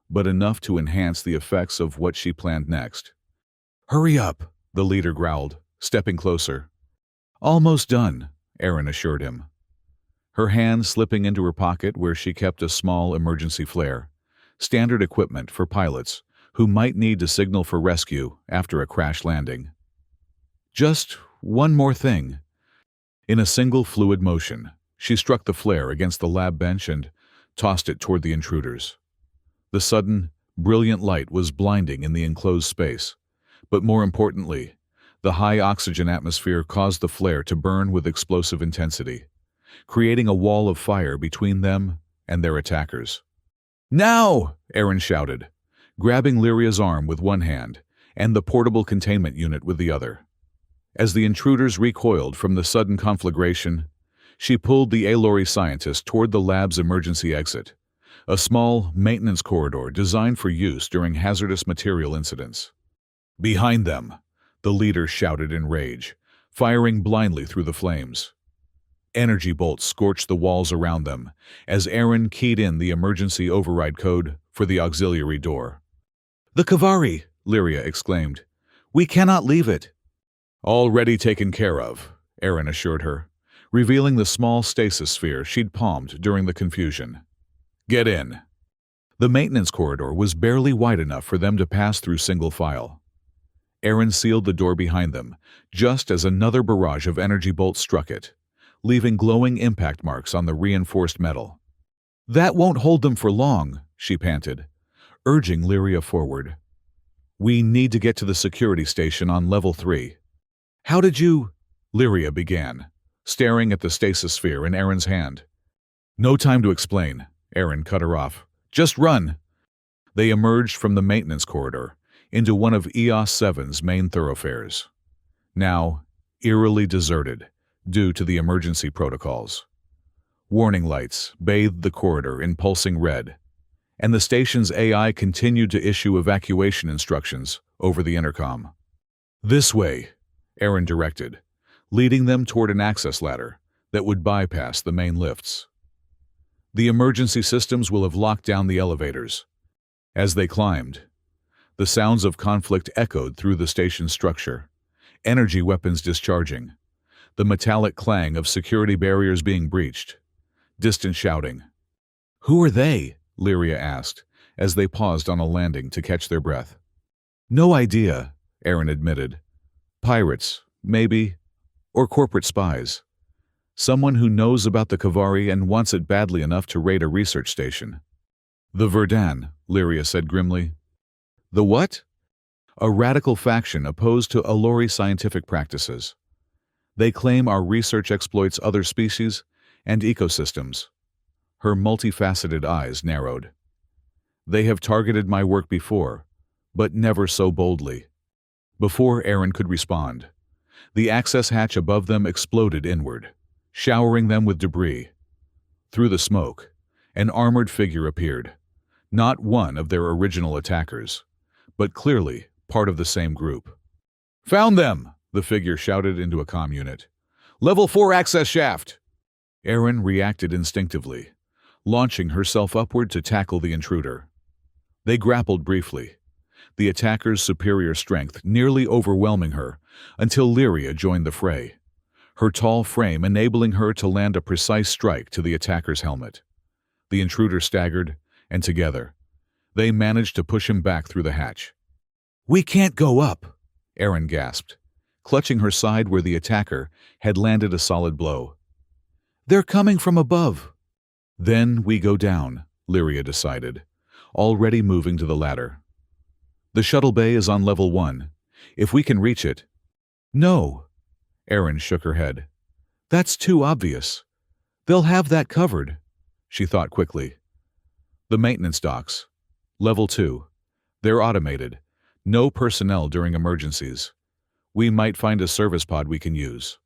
but enough to enhance the effects of what she planned next. "Hurry up," the leader growled, stepping closer. "Almost done," Erin assured him, her hand slipping into her pocket where she kept a small emergency flare, standard equipment for pilots who might need to signal for rescue after a crash landing. "Just one more thing." In a single fluid motion, she struck the flare against the lab bench and tossed it toward the intruders. The sudden, brilliant light was blinding in the enclosed space, but more importantly, the high oxygen atmosphere caused the flare to burn with explosive intensity, creating a wall of fire between them and their attackers. "Now!" Erin shouted, grabbing Lyria's arm with one hand and the portable containment unit with the other. As the intruders recoiled from the sudden conflagration, she pulled the Aloy scientist toward the lab's emergency exit, a small maintenance corridor designed for use during hazardous material incidents. "Behind them!" the leader shouted in rage, firing blindly through the flames. Energy bolts scorched the walls around them as Erin keyed in the emergency override code for the auxiliary door. "The Kavari!" Lyria exclaimed. "We cannot leave it." "Already taken care of," Erin assured her, revealing the small stasis sphere she'd palmed during the confusion. "Get in." The maintenance corridor was barely wide enough for them to pass through single file. Aaron sealed the door behind them, just as another barrage of energy bolts struck it, leaving glowing impact marks on the reinforced metal. "That won't hold them for long," she panted, urging Lyria forward. "We need to get to the security station on level 3. "How did you—" Lyria began, staring at the stasis sphere in Aaron's hand. "No time to explain," Aaron cut her off. "Just run." They emerged from the maintenance corridor into one of EOS 7's main thoroughfares, now eerily deserted due to the emergency protocols. Warning lights bathed the corridor in pulsing red, and the station's AI continued to issue evacuation instructions over the intercom. "This way," Aaron directed, leading them toward an access ladder that would bypass the main lifts. The emergency systems will have locked down the elevators. As they climbed, the sounds of conflict echoed through the station's structure, energy weapons discharging, the metallic clang of security barriers being breached, distant shouting. "Who are they?" Lyria asked, as they paused on a landing to catch their breath. "No idea," Aaron admitted. "Pirates, maybe, or corporate spies. Someone who knows about the Kavari and wants it badly enough to raid a research station." "The Verdan," Lyria said grimly. "The what?" "A radical faction opposed to Alori scientific practices. They claim our research exploits other species and ecosystems." Her multifaceted eyes narrowed. "They have targeted my work before, but never so boldly." Before Aaron could respond, the access hatch above them exploded inward, showering them with debris. Through the smoke, an armored figure appeared, not one of their original attackers, but clearly part of the same group. "Found them!" the figure shouted into a comm unit. "Level 4 access shaft!" Aaron reacted instinctively, launching herself upward to tackle the intruder. They grappled briefly, the attacker's superior strength nearly overwhelming her until Lyria joined the fray, her tall frame enabling her to land a precise strike to the attacker's helmet. The intruder staggered, and together, they managed to push him back through the hatch. "We can't go up," Aaron gasped, clutching her side where the attacker had landed a solid blow. "They're coming from above." "Then we go down," Lyria decided, already moving to the ladder. "The shuttle bay is on level 1. If we can reach it—" "No," Aaron shook her head. "That's too obvious. They'll have that covered," she thought quickly. "The maintenance docks. Level 2. They're automated. No personnel during emergencies. We might find a service pod we can use."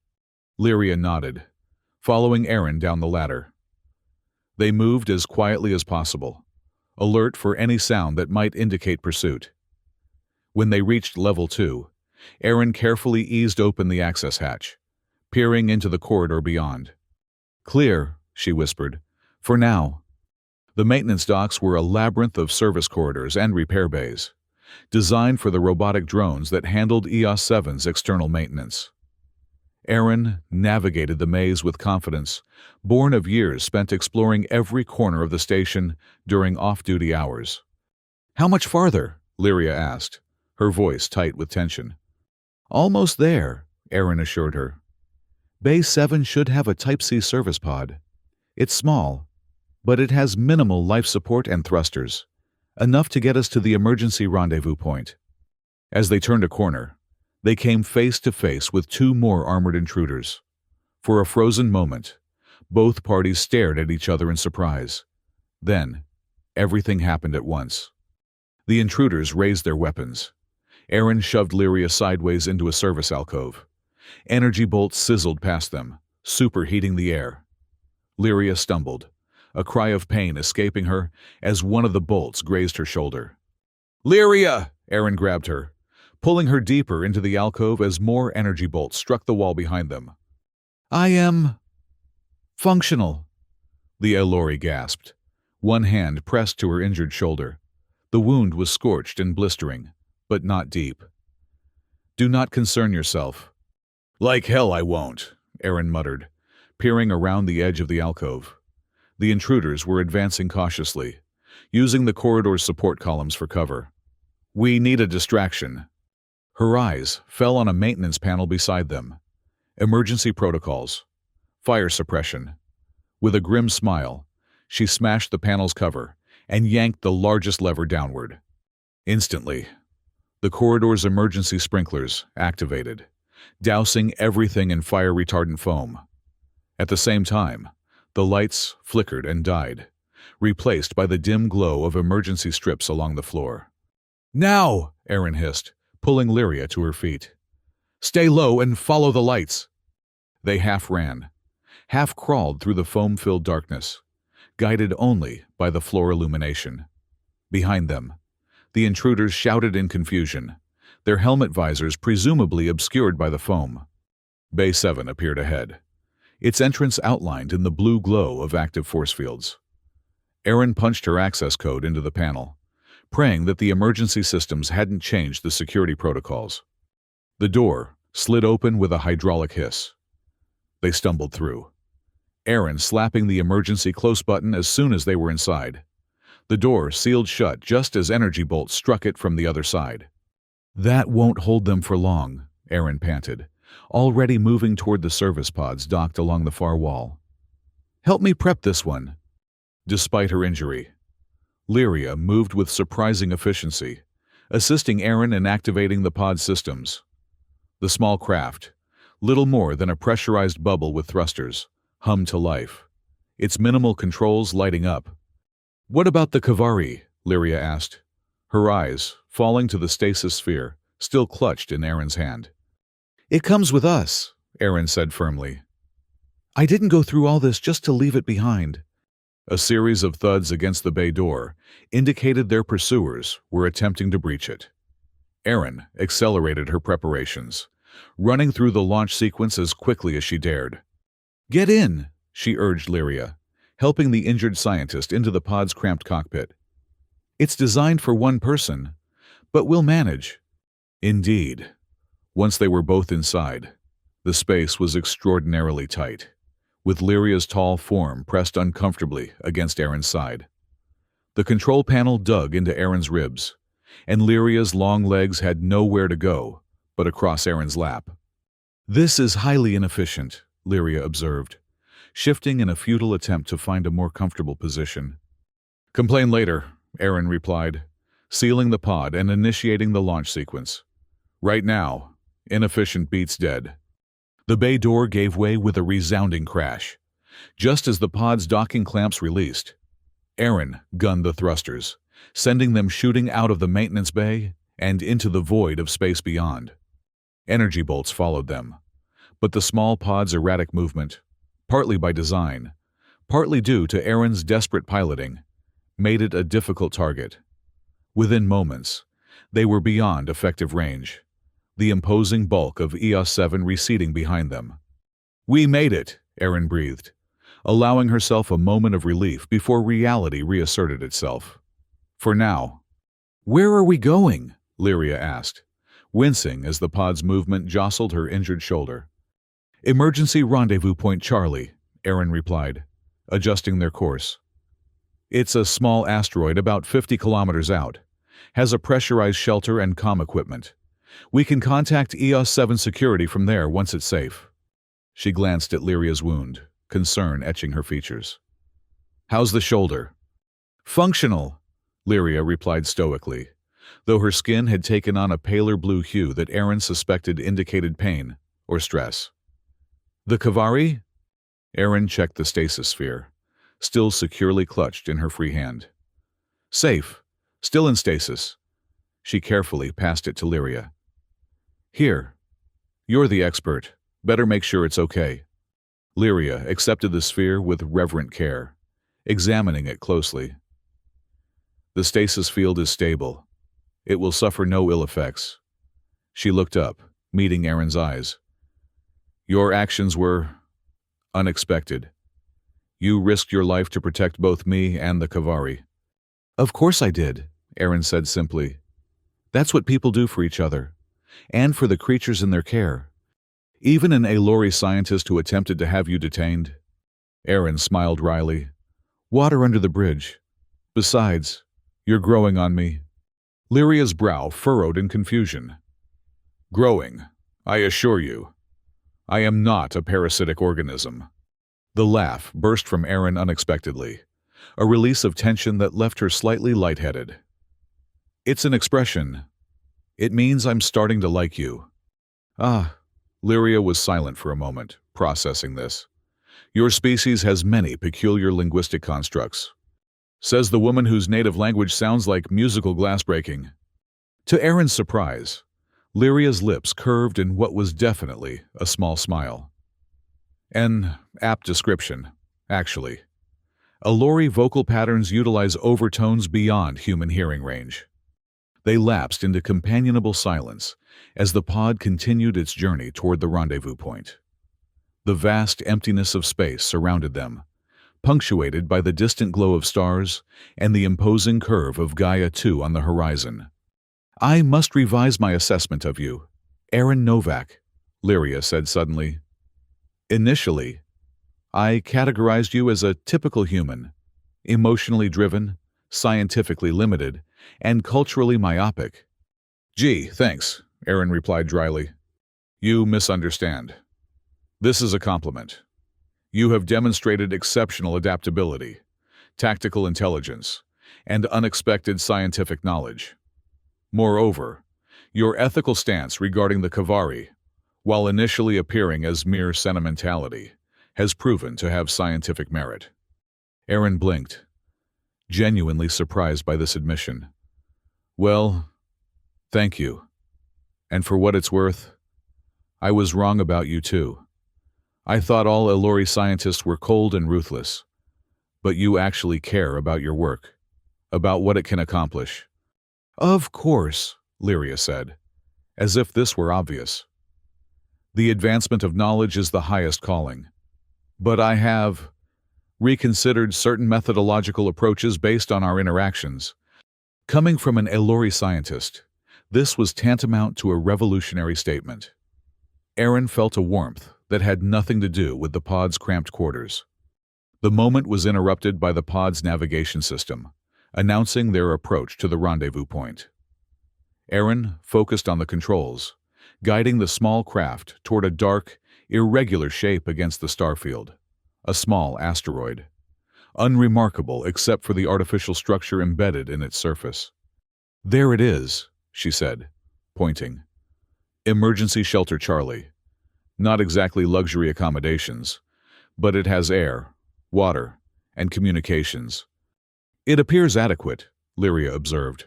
Lyria nodded, following Aaron down the ladder. They moved as quietly as possible, alert for any sound that might indicate pursuit. When they reached level 2, Aaron carefully eased open the access hatch, peering into the corridor beyond. "Clear," she whispered, "for now." The maintenance docks were a labyrinth of service corridors and repair bays, designed for the robotic drones that handled EOS 7's external maintenance. Aaron navigated the maze with confidence, born of years spent exploring every corner of the station during off-duty hours. "How much farther?" Lyria asked, her voice tight with tension. "Almost there," Aaron assured her. "Bay 7 should have a Type-C service pod. It's small, but it has minimal life support and thrusters, enough to get us to the emergency rendezvous point." As they turned a corner, they came face to face with 2 more armored intruders. For a frozen moment, both parties stared at each other in surprise. Then, everything happened at once. The intruders raised their weapons. Aaron shoved Lyria sideways into a service alcove. Energy bolts sizzled past them, superheating the air. Lyria stumbled, a cry of pain escaping her as one of the bolts grazed her shoulder. "Lyria!" Aaron grabbed her, pulling her deeper into the alcove as more energy bolts struck the wall behind them. "I am functional," the Elori gasped, one hand pressed to her injured shoulder. The wound was scorched and blistering, but not deep. "Do not concern yourself." "Like hell I won't," Aaron muttered, peering around the edge of the alcove. The intruders were advancing cautiously, using the corridor's support columns for cover. "We need a distraction." Her eyes fell on a maintenance panel beside them. Emergency protocols. Fire suppression. With a grim smile, she smashed the panel's cover and yanked the largest lever downward. Instantly, the corridor's emergency sprinklers activated, dousing everything in fire-retardant foam. At the same time, the lights flickered and died, replaced by the dim glow of emergency strips along the floor. "Now!" Aaron hissed, pulling Lyria to her feet. "Stay low and follow the lights." They half ran, half crawled through the foam-filled darkness, guided only by the floor illumination. Behind them, the intruders shouted in confusion, their helmet visors presumably obscured by the foam. Bay 7 appeared ahead, its entrance outlined in the blue glow of active force fields. Aaron punched her access code into the panel, praying that the emergency systems hadn't changed the security protocols. The door slid open with a hydraulic hiss. They stumbled through, Aaron slapping the emergency close button as soon as they were inside. The door sealed shut just as energy bolts struck it from the other side. "That won't hold them for long," Aaron panted, already moving toward the service pods docked along the far wall. "Help me prep this one." Despite her injury, Lyria moved with surprising efficiency, assisting Aaron in activating the pod systems. The small craft, little more than a pressurized bubble with thrusters, hummed to life, its minimal controls lighting up. "What about the Kavari?" Lyria asked, her eyes falling to the stasis sphere, still clutched in Aaron's hand. "It comes with us," Aaron said firmly. "I didn't go through all this just to leave it behind." A series of thuds against the bay door indicated their pursuers were attempting to breach it. Aaron accelerated her preparations, running through the launch sequence as quickly as she dared. "Get in," she urged Lyria, helping the injured scientist into the pod's cramped cockpit. "It's designed for one person, but we'll manage." Indeed, once they were both inside, the space was extraordinarily tight, with Lyria's tall form pressed uncomfortably against Aaron's side. The control panel dug into Aaron's ribs, and Lyria's long legs had nowhere to go but across Aaron's lap. "This is highly inefficient," Lyria observed, shifting in a futile attempt to find a more comfortable position. "Complain later," Aaron replied, sealing the pod and initiating the launch sequence. "Right now, inefficient beats dead." The bay door gave way with a resounding crash. Just as the pod's docking clamps released, Aaron gunned the thrusters, sending them shooting out of the maintenance bay and into the void of space beyond. Energy bolts followed them, but the small pod's erratic movement, partly by design, partly due to Aaron's desperate piloting, made it a difficult target. Within moments, they were beyond effective range, the imposing bulk of EOS 7 receding behind them. "We made it," Aaron breathed, allowing herself a moment of relief before reality reasserted itself. "For now." "Where are we going?" Lyria asked, wincing as the pod's movement jostled her injured shoulder. "Emergency rendezvous point Charlie," Aaron replied, adjusting their course. "It's a small asteroid about 50 kilometers out, has a pressurized shelter and comm equipment. We can contact EOS 7 security from there once it's safe." She glanced at Lyria's wound, concern etching her features. "How's the shoulder?" "Functional," Lyria replied stoically, though her skin had taken on a paler blue hue that Aaron suspected indicated pain or stress. "The Kavari?" Aaron checked the stasis sphere, still securely clutched in her free hand. "Safe. Still in stasis." She carefully passed it to Lyria. "Here. You're the expert. Better make sure it's okay." Lyria accepted the sphere with reverent care, examining it closely. "The stasis field is stable. It will suffer no ill effects." She looked up, meeting Aaron's eyes. "Your actions were unexpected. You risked your life to protect both me and the Kavari." "Of course I did," Aaron said simply. "That's what people do for each other, and for the creatures in their care. Even an Alori scientist who attempted to have you detained? Aaron smiled wryly. Water under the bridge. Besides, you're growing on me. Lyria's brow furrowed in confusion. Growing, I assure you. I am not a parasitic organism. The laugh burst from Aaron unexpectedly, a release of tension that left her slightly lightheaded. It's an expression. It means I'm starting to like you. Ah, Lyria was silent for a moment, processing this. Your species has many peculiar linguistic constructs. Says the woman whose native language sounds like musical glass-breaking. To Aaron's surprise, Lyria's lips curved in what was definitely a small smile. An apt description, actually. Alori vocal patterns utilize overtones beyond human hearing range. They lapsed into companionable silence as the pod continued its journey toward the rendezvous point. The vast emptiness of space surrounded them, punctuated by the distant glow of stars and the imposing curve of Gaia 2 on the horizon. I must revise my assessment of you, Aaron Novak, Lyria said suddenly. Initially, I categorized you as a typical human, emotionally driven, scientifically limited, and culturally myopic. Gee, thanks, Aaron replied dryly. You misunderstand. This is a compliment. You have demonstrated exceptional adaptability, tactical intelligence, and unexpected scientific knowledge. Moreover, your ethical stance regarding the Kavari, while initially appearing as mere sentimentality, has proven to have scientific merit. Aaron blinked, genuinely surprised by this admission. Well, thank you. And for what it's worth, I was wrong about you too. I thought all Alori scientists were cold and ruthless, but you actually care about your work, about what it can accomplish. Of course, Lyria said, as if this were obvious. The advancement of knowledge is the highest calling. But I have reconsidered certain methodological approaches based on our interactions. Coming from an Alori scientist, this was tantamount to a revolutionary statement. Aaron felt a warmth that had nothing to do with the pod's cramped quarters. The moment was interrupted by the pod's navigation system, announcing their approach to the rendezvous point. Aaron focused on the controls, guiding the small craft toward a dark, irregular shape against the starfield, a small asteroid, unremarkable except for the artificial structure embedded in its surface. There it is, she said, pointing. Emergency Shelter Charlie. Not exactly luxury accommodations, but it has air, water, and communications. It appears adequate, Lyria observed.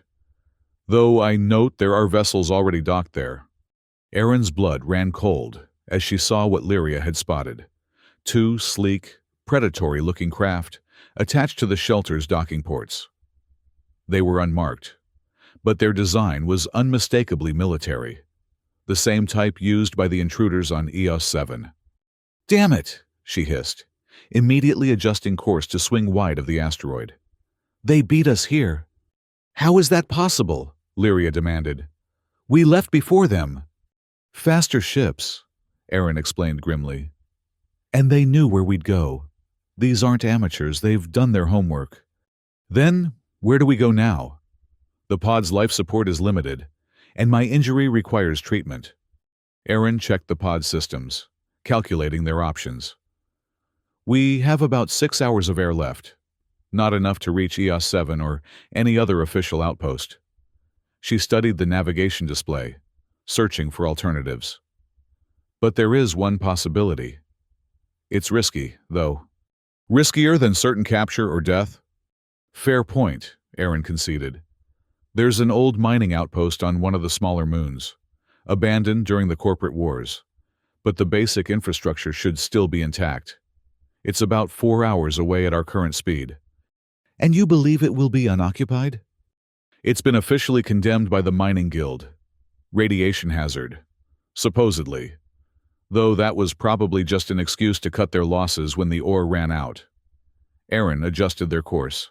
Though I note there are vessels already docked there. Aaron's blood ran cold as she saw what Lyria had spotted. Two sleek, predatory-looking craft attached to the shelter's docking ports. They were unmarked, but their design was unmistakably military, the same type used by the intruders on EOS 7. Damn it, she hissed, immediately adjusting course to swing wide of the asteroid. They beat us here. How is that possible? Lyria demanded. We left before them. Faster ships, Aaron explained grimly. And they knew where we'd go. These aren't amateurs, they've done their homework. Then, where do we go now? The pod's life support is limited, and my injury requires treatment. Aaron checked the pod systems, calculating their options. We have about 6 hours of air left, not enough to reach EOS 7 or any other official outpost. She studied the navigation display, searching for alternatives. But there is one possibility. It's risky, though. Riskier than certain capture or death? Fair point, Aaron conceded. There's an old mining outpost on one of the smaller moons, abandoned during the corporate wars, but the basic infrastructure should still be intact. It's about 4 hours away at our current speed. And you believe it will be unoccupied? It's been officially condemned by the Mining Guild. Radiation hazard. Supposedly. Though that was probably just an excuse to cut their losses when the ore ran out. Aaron adjusted their course.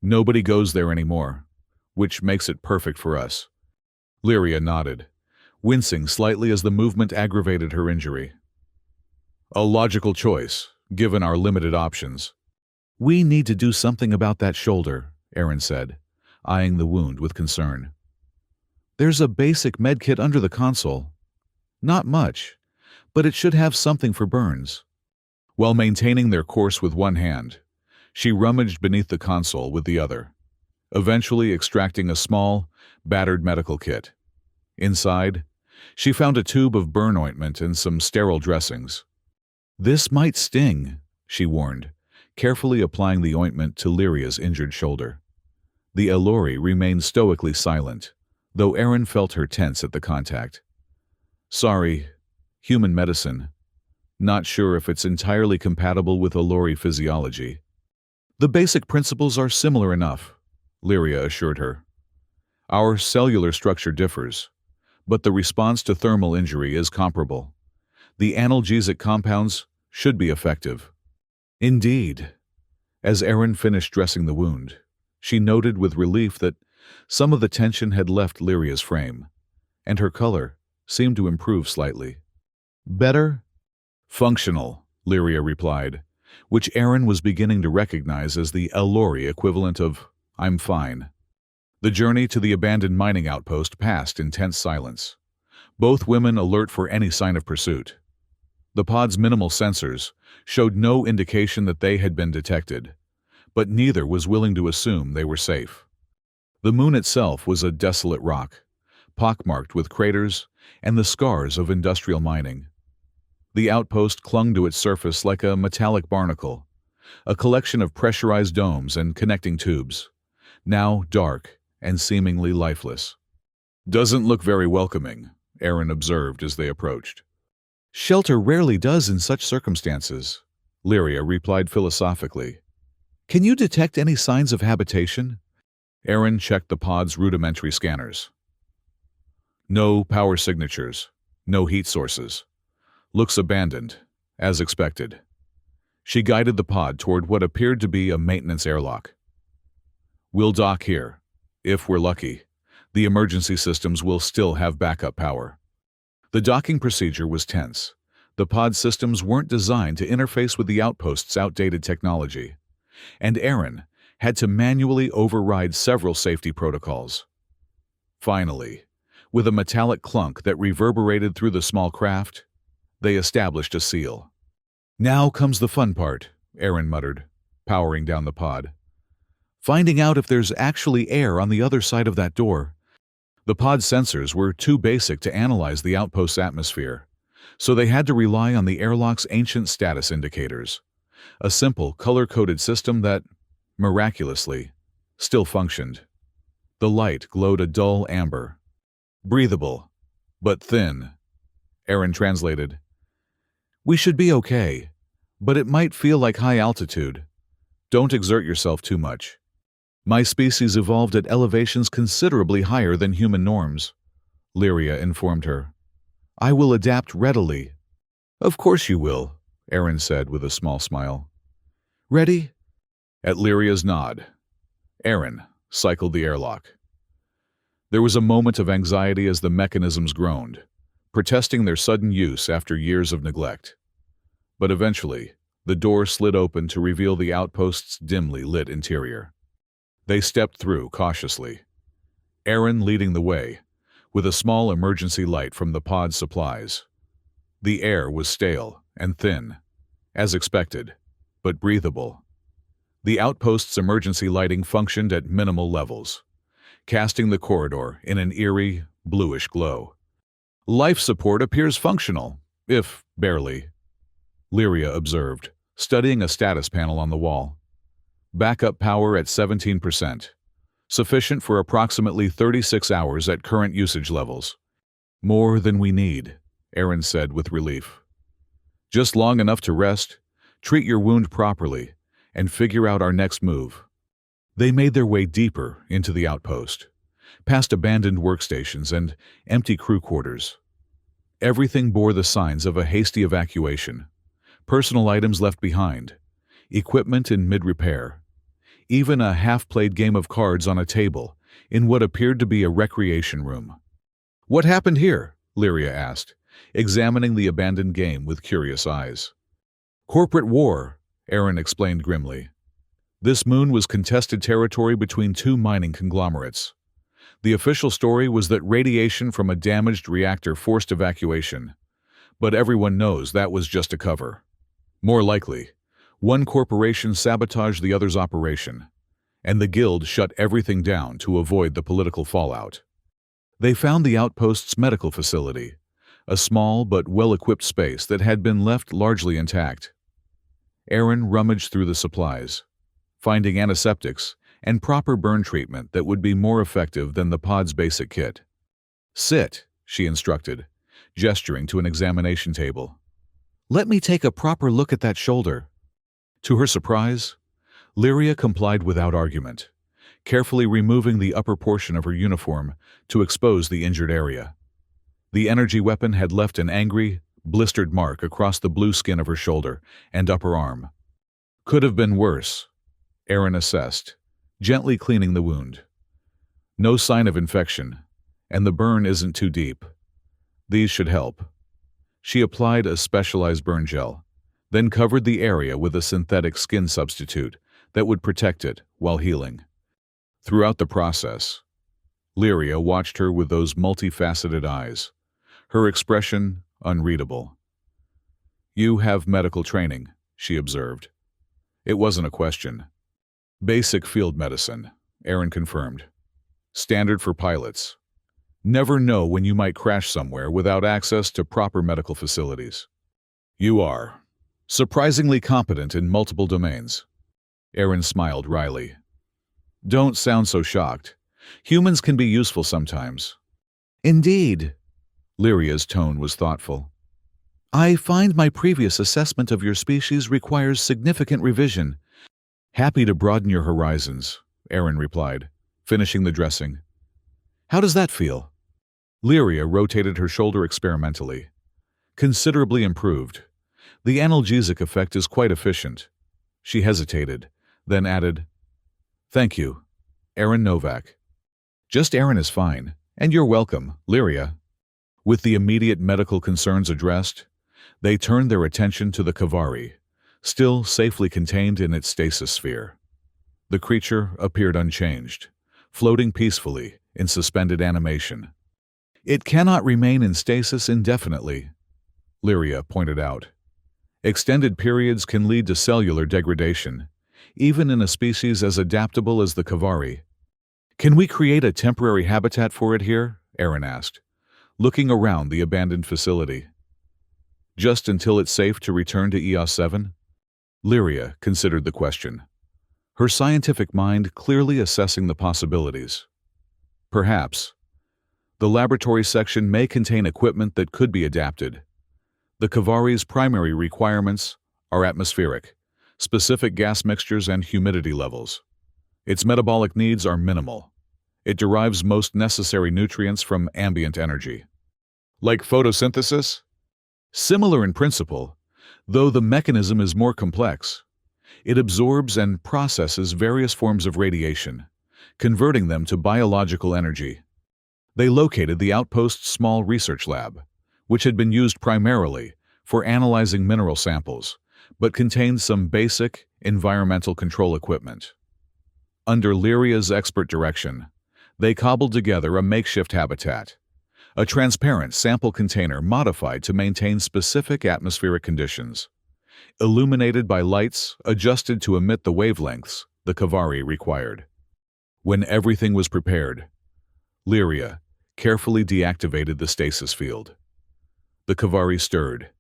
Nobody goes there anymore, which makes it perfect for us. Lyria nodded. wincing slightly as the movement aggravated her injury. A logical choice, given our limited options. We need to do something about that shoulder, Aaron said, eyeing the wound with concern. There's a basic medkit under the console. Not much, but it should have something for burns. While maintaining their course with one hand, she rummaged beneath the console with the other, eventually extracting a small, battered medical kit. Inside, she found a tube of burn ointment and some sterile dressings. This might sting, she warned, carefully applying the ointment to Lyria's injured shoulder. The Elori remained stoically silent, though Aaron felt her tense at the contact. Sorry, human medicine. Not sure if it's entirely compatible with Elori physiology. The basic principles are similar enough, Lyria assured her. Our cellular structure differs, but the response to thermal injury is comparable. The analgesic compounds should be effective. Indeed. As Aaron finished dressing the wound, she noted with relief that some of the tension had left Lyria's frame, and her color seemed to improve slightly. Better? Functional, Lyria replied, which Aaron was beginning to recognize as the Elori equivalent of, I'm fine. The journey to the abandoned mining outpost passed in tense silence, both women alert for any sign of pursuit. The pod's minimal sensors showed no indication that they had been detected, but neither was willing to assume they were safe. The moon itself was a desolate rock, pockmarked with craters and the scars of industrial mining. The outpost clung to its surface like a metallic barnacle, a collection of pressurized domes and connecting tubes, now dark and seemingly lifeless. Doesn't look very welcoming, Aaron observed as they approached. Shelter rarely does in such circumstances, Lyria replied philosophically. Can you detect any signs of habitation? Aaron checked the pod's rudimentary scanners. No power signatures, no heat sources. Looks abandoned, as expected. She guided the pod toward what appeared to be a maintenance airlock. We'll dock here. If we're lucky, the emergency systems will still have backup power. The docking procedure was tense. The pod systems weren't designed to interface with the outpost's outdated technology, and Aaron had to manually override several safety protocols. Finally, with a metallic clunk that reverberated through the small craft, they established a seal. Now comes the fun part, Aaron muttered, powering down the pod. Finding out if there's actually air on the other side of that door. The pod sensors were too basic to analyze the outpost's atmosphere, so they had to rely on the airlock's ancient status indicators, a simple, color-coded system that, miraculously, still functioned. The light glowed a dull amber. Breathable, but thin, Aaron translated. We should be okay, but it might feel like high altitude. Don't exert yourself too much. My species evolved at elevations considerably higher than human norms, Lyria informed her. I will adapt readily. Of course you will, Aaron said with a small smile. Ready? At Lyria's nod, Aaron cycled the airlock. There was a moment of anxiety as the mechanisms groaned, protesting their sudden use after years of neglect. But eventually, the door slid open to reveal the outpost's dimly lit interior. They stepped through cautiously, Aaron leading the way, with a small emergency light from the pod's supplies. The air was stale and thin, as expected, but breathable. The outpost's emergency lighting functioned at minimal levels, casting the corridor in an eerie, bluish glow. Life support appears functional, if barely, Lyria observed, studying a status panel on the wall. Backup power at 17%, sufficient for approximately 36 hours at current usage levels. More than we need, Aaron said with relief. Just long enough to rest, treat your wound properly, and figure out our next move. They made their way deeper into the outpost, past abandoned workstations and empty crew quarters. Everything bore the signs of a hasty evacuation. Personal items left behind, equipment in mid-repair, even a half-played game of cards on a table in what appeared to be a recreation room. What happened here? Lyria asked, examining the abandoned game with curious eyes. Corporate war, Aaron explained grimly. This moon was contested territory between two mining conglomerates. The official story was that radiation from a damaged reactor forced evacuation, but everyone knows that was just a cover. More likely, one corporation sabotaged the other's operation, and the guild shut everything down to avoid the political fallout. They found the outpost's medical facility, a small but well-equipped space that had been left largely intact. Aaron rummaged through the supplies, finding antiseptics and proper burn treatment that would be more effective than the pod's basic kit. Sit, she instructed, gesturing to an examination table. Let me take a proper look at that shoulder. To her surprise, Lyria complied without argument, carefully removing the upper portion of her uniform to expose the injured area. The energy weapon had left an angry, blistered mark across the blue skin of her shoulder and upper arm. Could have been worse, Aaron assessed, gently cleaning the wound. No sign of infection, and the burn isn't too deep. These should help. She applied a specialized burn gel, then covered the area with a synthetic skin substitute that would protect it while healing. Throughout the process, Lyria watched her with those multifaceted eyes, her expression unreadable. You have medical training, she observed. It wasn't a question. Basic field medicine, Aaron confirmed. Standard for pilots. Never know when you might crash somewhere without access to proper medical facilities. You are surprisingly competent in multiple domains. Aaron smiled wryly. Don't sound so shocked. Humans can be useful sometimes. Indeed. Lyria's tone was thoughtful. I find my previous assessment of your species requires significant revision. Happy to broaden your horizons, Aaron replied, finishing the dressing. How does that feel? Lyria rotated her shoulder experimentally. Considerably improved. The analgesic effect is quite efficient. She hesitated, then added, Thank you, Aaron Novak. Just Aaron is fine, and you're welcome, Lyria. With the immediate medical concerns addressed, they turned their attention to the Kavari, still safely contained in its stasis sphere. The creature appeared unchanged, floating peacefully in suspended animation. It cannot remain in stasis indefinitely, Lyria pointed out. Extended periods can lead to cellular degradation, even in a species as adaptable as the Kavari. Can we create a temporary habitat for it here? Aaron asked, looking around the abandoned facility. Just until it's safe to return to EOS 7? Lyria considered the question, her scientific mind clearly assessing the possibilities. Perhaps. The laboratory section may contain equipment that could be adapted. The Kavari's primary requirements are atmospheric, specific gas mixtures and humidity levels. Its metabolic needs are minimal. It derives most necessary nutrients from ambient energy. Like photosynthesis? Similar in principle, though the mechanism is more complex. It absorbs and processes various forms of radiation, converting them to biological energy. They located the outpost's small research lab, which had been used primarily for analyzing mineral samples, but contained some basic environmental control equipment. Under Lyria's expert direction, they cobbled together a makeshift habitat, a transparent sample container modified to maintain specific atmospheric conditions, illuminated by lights adjusted to emit the wavelengths the Kavari required. When everything was prepared, Lyria carefully deactivated the stasis field. The Kavari stirred,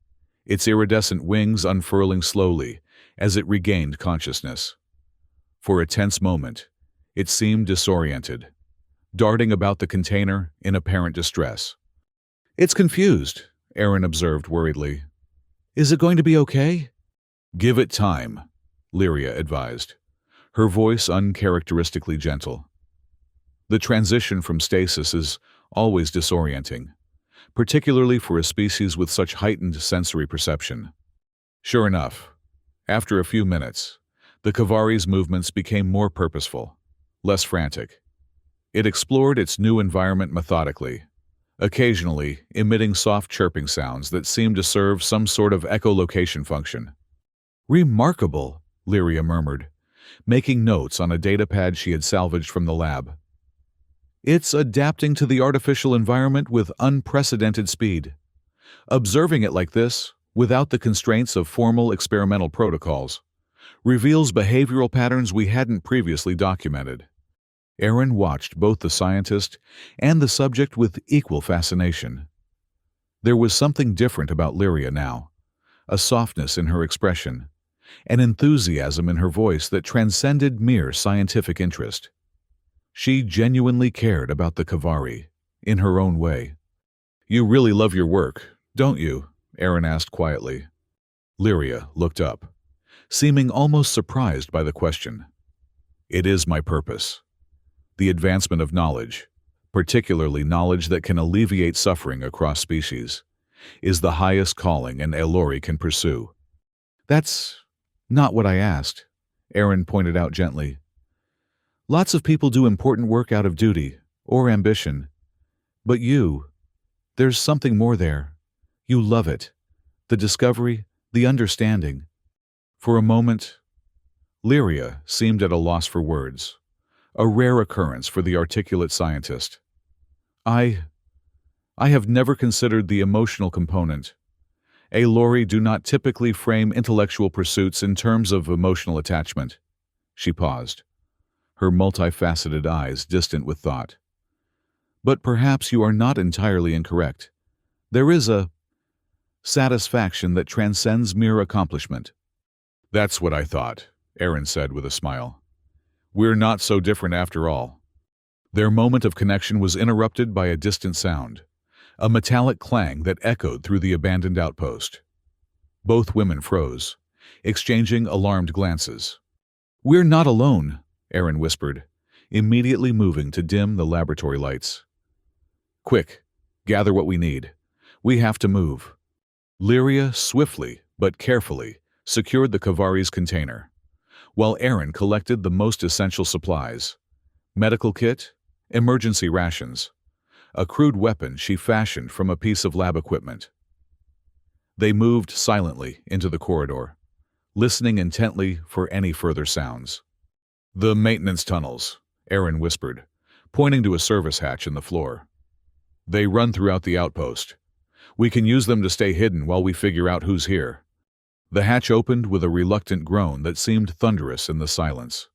its iridescent wings unfurling slowly as it regained consciousness. For a tense moment, it seemed disoriented, darting about the container in apparent distress. It's confused, Aaron observed worriedly. Is it going to be okay? Give it time, Lyria advised, her voice uncharacteristically gentle. The transition from stasis is always disorienting, particularly for a species with such heightened sensory perception. Sure enough, after a few minutes, the Kavari's movements became more purposeful, less frantic. It explored its new environment methodically, occasionally emitting soft chirping sounds that seemed to serve some sort of echolocation function. "Remarkable," Lyria murmured, making notes on a datapad she had salvaged from the lab. "It's adapting to the artificial environment with unprecedented speed. Observing it like this, without the constraints of formal experimental protocols, reveals behavioral patterns we hadn't previously documented." Aaron watched both the scientist and the subject with equal fascination. There was something different about Lyria now, a softness in her expression, an enthusiasm in her voice that transcended mere scientific interest. She genuinely cared about the Kavari, in her own way. "You really love your work, don't you?" Aaron asked quietly. Lyria looked up, seeming almost surprised by the question. "It is my purpose. The advancement of knowledge, particularly knowledge that can alleviate suffering across species, is the highest calling an Elori can pursue." "That's not what I asked," Aaron pointed out gently. "Lots of people do important work out of duty or ambition. But there's something more there. You love it. The discovery, the understanding." For a moment, Lyria seemed at a loss for words, a rare occurrence for the articulate scientist. I have never considered the emotional component. Elori do not typically frame intellectual pursuits in terms of emotional attachment." She paused, her multifaceted eyes distant with thought. "But perhaps you are not entirely incorrect. There is a satisfaction that transcends mere accomplishment." "That's what I thought," Aaron said with a smile. "We're not so different after all." Their moment of connection was interrupted by a distant sound, a metallic clang that echoed through the abandoned outpost. Both women froze, exchanging alarmed glances. "We're not alone," Aaron whispered, immediately moving to dim the laboratory lights. "Quick, gather what we need. We have to move." Lyria swiftly but carefully secured the Kavari's container, while Aaron collected the most essential supplies: medical kit, emergency rations, a crude weapon she fashioned from a piece of lab equipment. They moved silently into the corridor, listening intently for any further sounds. "The maintenance tunnels," Aaron whispered, pointing to a service hatch in the floor. "They run throughout the outpost. We can use them to stay hidden while we figure out who's here." The hatch opened with a reluctant groan that seemed thunderous in the silence,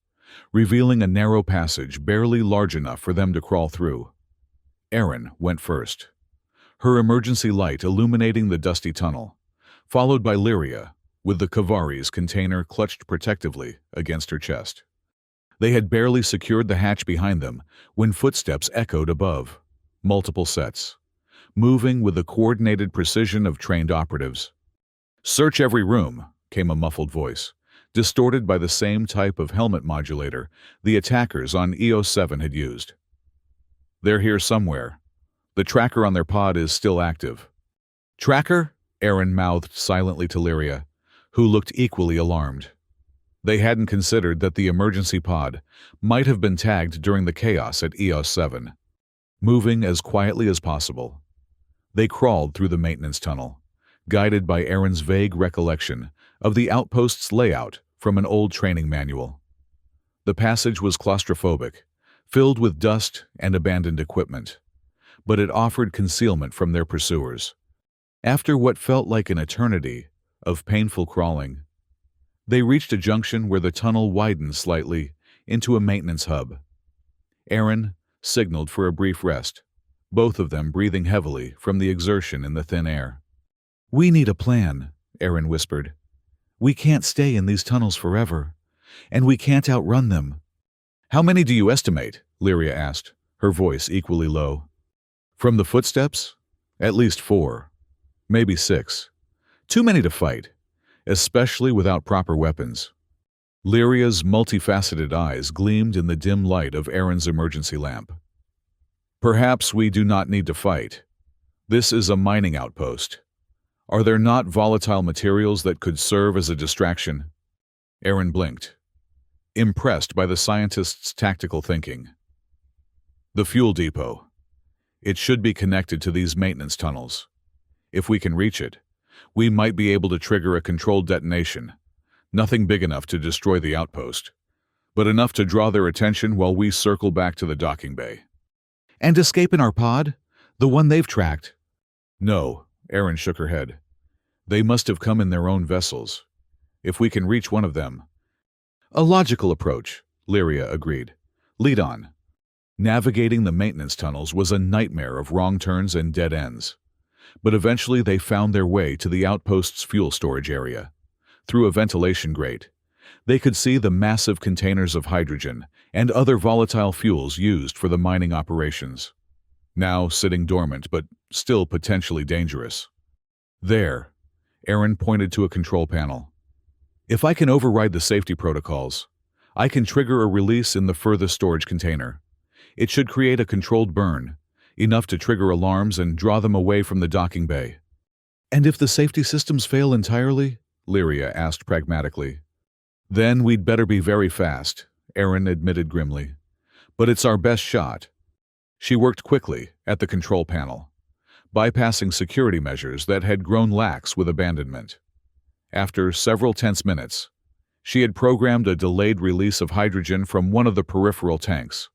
revealing a narrow passage barely large enough for them to crawl through. Aaron went first, her emergency light illuminating the dusty tunnel, followed by Lyria, with the Kavari's container clutched protectively against her chest. They had barely secured the hatch behind them when footsteps echoed above, multiple sets, moving with the coordinated precision of trained operatives. "Search every room," came a muffled voice, distorted by the same type of helmet modulator the attackers on EO7 had used. "They're here somewhere. The tracker on their pod is still active." "Tracker?" Aaron mouthed silently to Lyria, who looked equally alarmed. They hadn't considered that the emergency pod might have been tagged during the chaos at EO7. Moving as quietly as possible, they crawled through the maintenance tunnel, guided by Aaron's vague recollection of the outpost's layout from an old training manual. The passage was claustrophobic, filled with dust and abandoned equipment, but it offered concealment from their pursuers. After what felt like an eternity of painful crawling, they reached a junction where the tunnel widened slightly into a maintenance hub. Aaron signaled for a brief rest, both of them breathing heavily from the exertion in the thin air. "We need a plan," Aaron whispered. "We can't stay in these tunnels forever, and we can't outrun them." "How many do you estimate?" Lyria asked, her voice equally low. "From the footsteps? At least 4. Maybe 6. Too many to fight, especially without proper weapons." Lyria's multifaceted eyes gleamed in the dim light of Aaron's emergency lamp. "Perhaps we do not need to fight. This is a mining outpost. Are there not volatile materials that could serve as a distraction?" Aaron blinked, impressed by the scientist's tactical thinking. "The fuel depot. It should be connected to these maintenance tunnels. If we can reach it, we might be able to trigger a controlled detonation. Nothing big enough to destroy the outpost, but enough to draw their attention while we circle back to the docking bay. And escape in our pod? The one they've tracked? No, Erin shook her head. They must have come in their own vessels. If we can reach one of them. A logical approach, Lyria agreed. Lead on. Navigating the maintenance tunnels was a nightmare of wrong turns and dead ends. But eventually they found their way to the outpost's fuel storage area. Through a ventilation grate, they could see the massive containers of hydrogen and other volatile fuels used for the mining operations. Now sitting dormant, but still potentially dangerous. There, Erin pointed to a control panel. If I can override the safety protocols, I can trigger a release in the furthest storage container. It should create a controlled burn, enough to trigger alarms and draw them away from the docking bay. And if the safety systems fail entirely? Lyria asked pragmatically. Then we'd better be very fast, Erin admitted grimly. But it's our best shot. She worked quickly at the control panel, bypassing security measures that had grown lax with abandonment. After several tense minutes, she had programmed a delayed release of hydrogen from one of the peripheral tanks,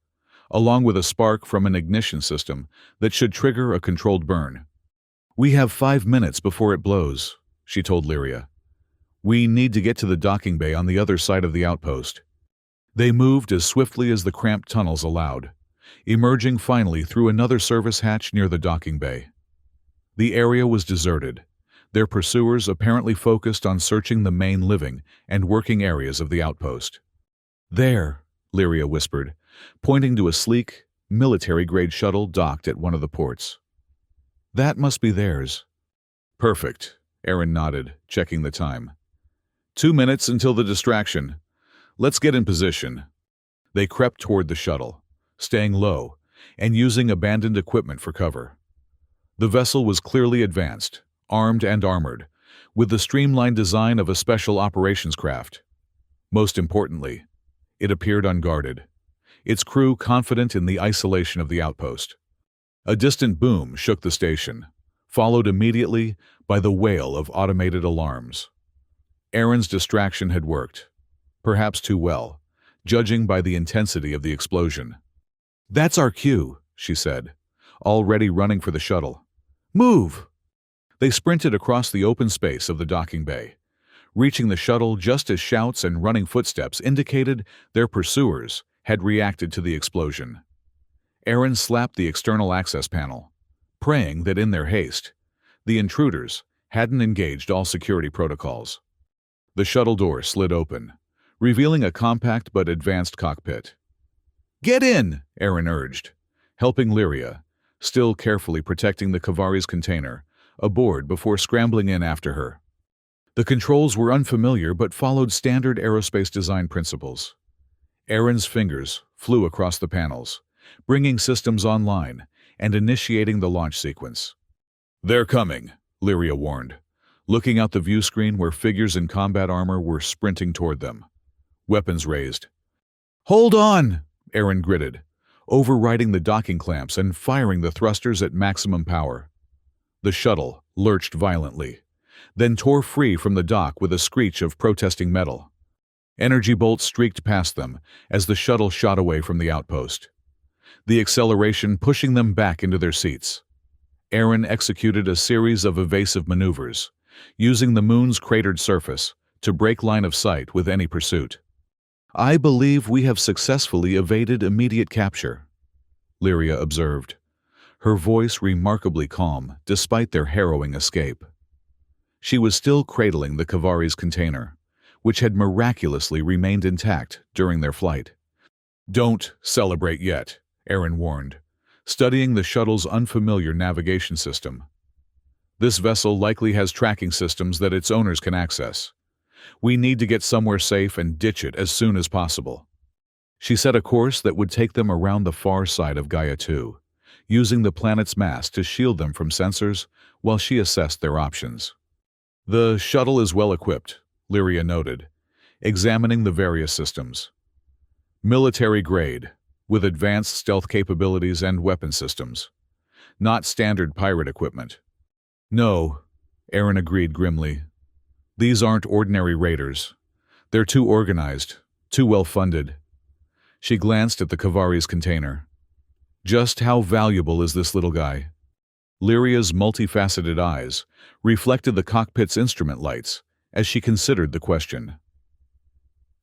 along with a spark from an ignition system that should trigger a controlled burn. We have 5 minutes before it blows, she told Lyria. We need to get to the docking bay on the other side of the outpost. They moved as swiftly as the cramped tunnels allowed, emerging finally through another service hatch near the docking bay. The area was deserted, their pursuers apparently focused on searching the main living and working areas of the outpost. There, Lyria whispered, pointing to a sleek, military-grade shuttle docked at one of the ports. That must be theirs. Perfect, Erin nodded, checking the time. 2 minutes until the distraction. Let's get in position. They crept toward the shuttle, staying low and using abandoned equipment for cover. The vessel was clearly advanced, armed and armored, with the streamlined design of a special operations craft. Most importantly, it appeared unguarded, its crew confident in the isolation of the outpost. A distant boom shook the station, followed immediately by the wail of automated alarms. Erin's distraction had worked, perhaps too well, judging by the intensity of the explosion. That's our cue, she said, already running for the shuttle. Move! They sprinted across the open space of the docking bay, reaching the shuttle just as shouts and running footsteps indicated their pursuers had reacted to the explosion. Erin slapped the external access panel, praying that in their haste, the intruders hadn't engaged all security protocols. The shuttle door slid open, revealing a compact but advanced cockpit. Get in, Erin urged, helping Lyria, still carefully protecting the Kavari's container, aboard before scrambling in after her. The controls were unfamiliar but followed standard aerospace design principles. Erin's fingers flew across the panels, bringing systems online and initiating the launch sequence. They're coming, Lyria warned, looking out the view screen where figures in combat armor were sprinting toward them, weapons raised. Hold on, Erin gritted, overriding the docking clamps and firing the thrusters at maximum power. The shuttle lurched violently, then tore free from the dock with a screech of protesting metal. Energy bolts streaked past them as the shuttle shot away from the outpost, the acceleration pushing them back into their seats. Erin executed a series of evasive maneuvers, using the moon's cratered surface to break line of sight with any pursuit. I believe we have successfully evaded immediate capture, Lyria observed, her voice remarkably calm despite their harrowing escape. She was still cradling the Kavari's container, which had miraculously remained intact during their flight. Don't celebrate yet, Erin warned, studying the shuttle's unfamiliar navigation system. This vessel likely has tracking systems that its owners can access. We need to get somewhere safe and ditch it as soon as possible. She set a course that would take them around the far side of Gaia 2, using the planet's mass to shield them from sensors while she assessed their options. The shuttle is well equipped, Lyria noted, examining the various systems. Military grade, with advanced stealth capabilities and weapon systems. not standard pirate equipment. No, Aaron agreed grimly. These aren't ordinary raiders. They're too organized, too well-funded. She glanced at the Kavari's container. Just how valuable is this little guy? Lyria's multifaceted eyes reflected the cockpit's instrument lights as she considered the question.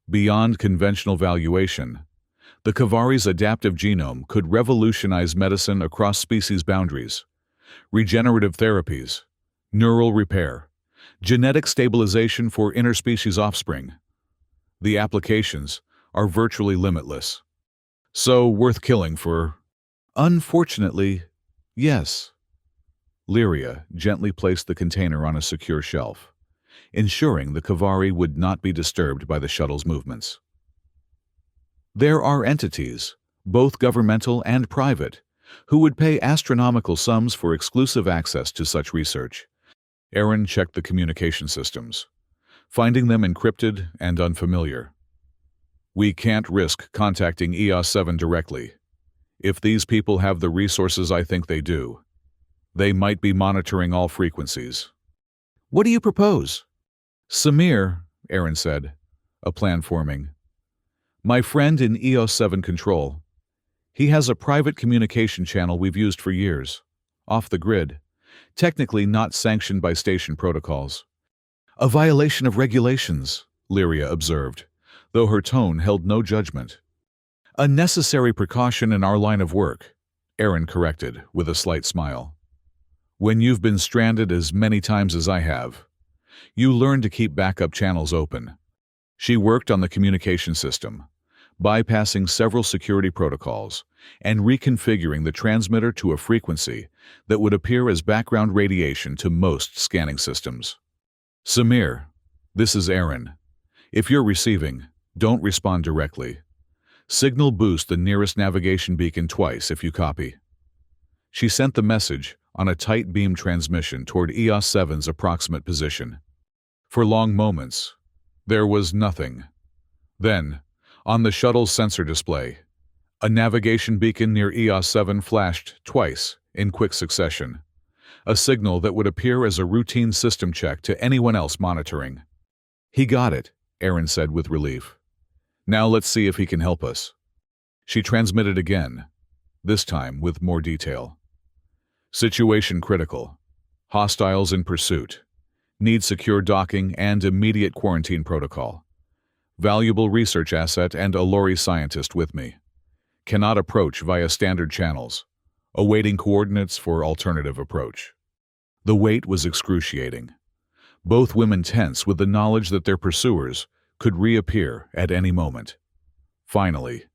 Beyond conventional valuation, the Kavari's adaptive genome could revolutionize medicine across species boundaries. Regenerative therapies, neural repair, genetic stabilization for interspecies offspring. The applications are virtually limitless. So worth killing for... Unfortunately, yes. Lyria gently placed the container on a secure shelf, ensuring the Kavari would not be disturbed by the shuttle's movements. There are entities, both governmental and private, who would pay astronomical sums for exclusive access to such research. Aaron checked the communication systems, finding them encrypted and unfamiliar. We can't risk contacting EOS-7 directly. If these people have the resources I think they do, they might be monitoring all frequencies. What do you propose? Samir, Aaron said, a plan forming. My friend in EOS-7 control. He has a private communication channel we've used for years, off the grid, technically not sanctioned by station protocols. A violation of regulations, Lyria observed, though her tone held no judgment. A necessary precaution in our line of work, Aaron corrected with a slight smile. When you've been stranded as many times as I have, you learn to keep backup channels open. She worked on the communication system, bypassing several security protocols and reconfiguring the transmitter to a frequency that would appear as background radiation to most scanning systems. Samir, this is Aaron. If you're receiving, don't respond directly. Signal boost the nearest navigation beacon twice if you copy. She sent the message on a tight beam transmission toward EOS-7's approximate position. For long moments, there was nothing. Then, on the shuttle's sensor display, a navigation beacon near EOS-7 flashed twice in quick succession, a signal that would appear as a routine system check to anyone else monitoring. He got it, Aaron said with relief. Now let's see if he can help us. She transmitted again, this time with more detail. Situation critical. Hostiles in pursuit. Need secure docking and immediate quarantine protocol. Valuable research asset and a Lori scientist with me. Cannot approach via standard channels. Awaiting coordinates for alternative approach. The wait was excruciating. Both women tense with the knowledge that their pursuers could reappear at any moment. Finally,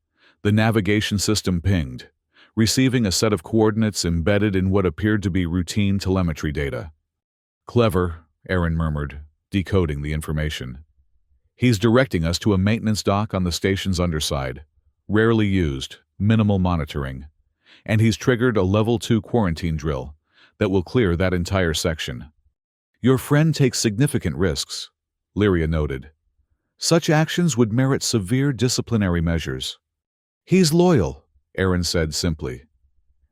the navigation system pinged, receiving a set of coordinates embedded in what appeared to be routine telemetry data. Clever, Aaron murmured, decoding the information. He's directing us to a maintenance dock on the station's underside, rarely used, minimal monitoring, and he's triggered a level 2 quarantine drill that will clear that entire section. Your friend takes significant risks, Lyria noted. Such actions would merit severe disciplinary measures. He's loyal, Aaron said simply.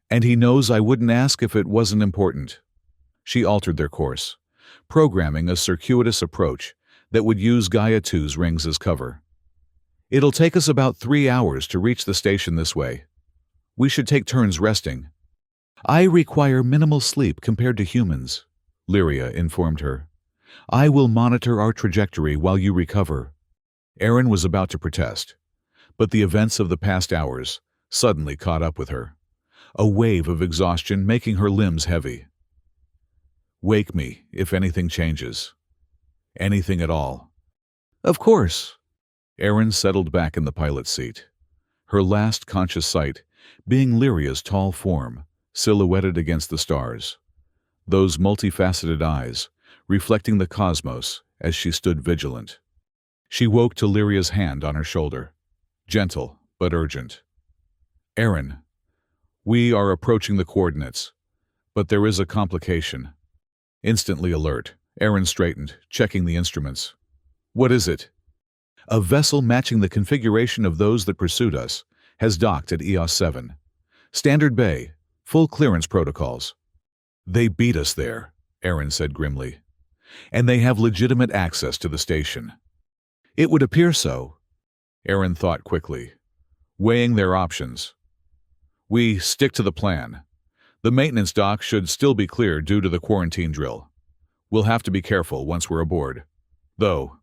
And he knows I wouldn't ask if it wasn't important. She altered their course, programming a circuitous approach that would use Gaia 2's rings as cover. It'll take us about 3 hours to reach the station this way. We should take turns resting. I require minimal sleep compared to humans, Lyria informed her. I will monitor our trajectory while you recover. Aaron was about to protest, but the events of the past hours suddenly caught up with her, a wave of exhaustion making her limbs heavy. Wake me if anything changes. Anything at all. Of course. Aaron settled back in the pilot's seat, her last conscious sight being Lyria's tall form, silhouetted against the stars, those multifaceted eyes reflecting the cosmos as she stood vigilant. She woke to Lyria's hand on her shoulder, gentle but urgent. Aaron, we are approaching the coordinates, but there is a complication. Instantly alert, Aaron straightened, checking the instruments. What is it? A vessel matching the configuration of those that pursued us has docked at EOS-7. Standard Bay, Full clearance protocols. They beat us there, Aaron said grimly. And they have legitimate access to the station. It would appear so, Aaron thought quickly, weighing their options. We stick to the plan. The maintenance dock should still be clear due to the quarantine drill. We'll have to be careful once we're aboard. Though,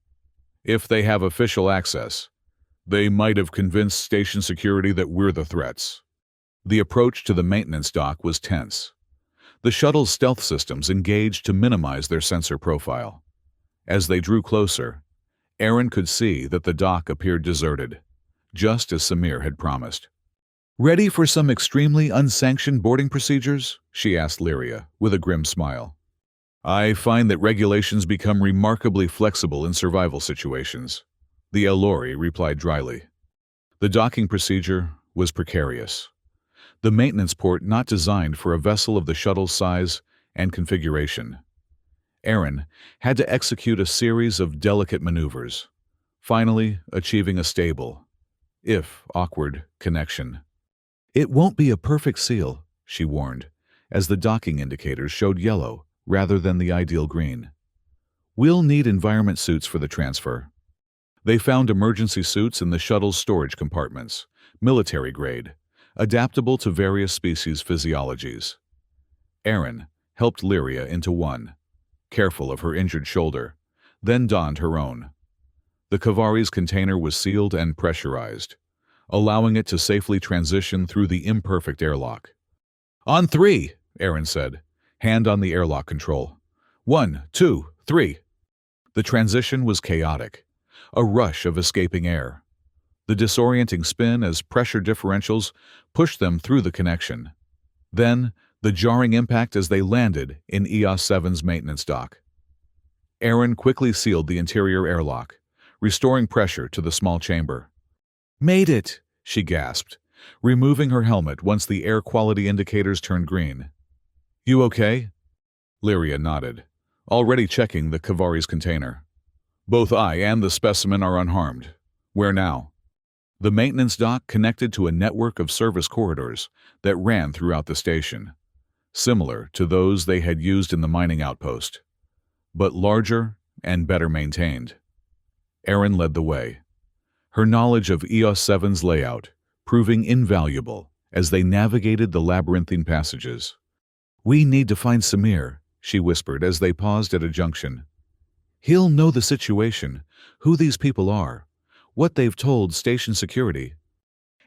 if they have official access, they might have convinced station security that we're the threats. The approach to the maintenance dock was tense. The shuttle's stealth systems engaged to minimize their sensor profile. As they drew closer, Aaron could see that the dock appeared deserted, just as Samir had promised. "Ready for some extremely unsanctioned boarding procedures?" she asked Lyria, with a grim smile. "I find that regulations become remarkably flexible in survival situations," the Elori replied dryly. The docking procedure was precarious. The maintenance port not designed for a vessel of the shuttle's size and configuration. Aaron had to execute a series of delicate maneuvers, finally achieving a stable, if awkward, connection. "It won't be a perfect seal," she warned, as the docking indicators showed yellow rather than the ideal green. "We'll need environment suits for the transfer." They found emergency suits in the shuttle's storage compartments, military grade, adaptable to various species' physiologies. Aaron helped Lyria into one, careful of her injured shoulder, then donned her own. The Kavari's container was sealed and pressurized, allowing it to safely transition through the imperfect airlock. "On three," Aaron said, hand on the airlock control. 1, 2, 3. The transition was chaotic, a rush of escaping air. The disorienting spin as pressure differentials pushed them through the connection. Then, the jarring impact as they landed in EOS 7's maintenance dock. Aaron quickly sealed the interior airlock, restoring pressure to the small chamber. "Made it," she gasped, removing her helmet once the air quality indicators turned green. "You okay?" Lyria nodded, already checking the Kavari's container. "Both I and the specimen are unharmed. Where now?" The maintenance dock connected to a network of service corridors that ran throughout the station, similar to those they had used in the mining outpost, but larger and better maintained. Aaron led the way, her knowledge of EOS 7's layout proving invaluable as they navigated the labyrinthine passages. "We need to find Samir," she whispered as they paused at a junction. "He'll know the situation, who these people are, what they've told station security.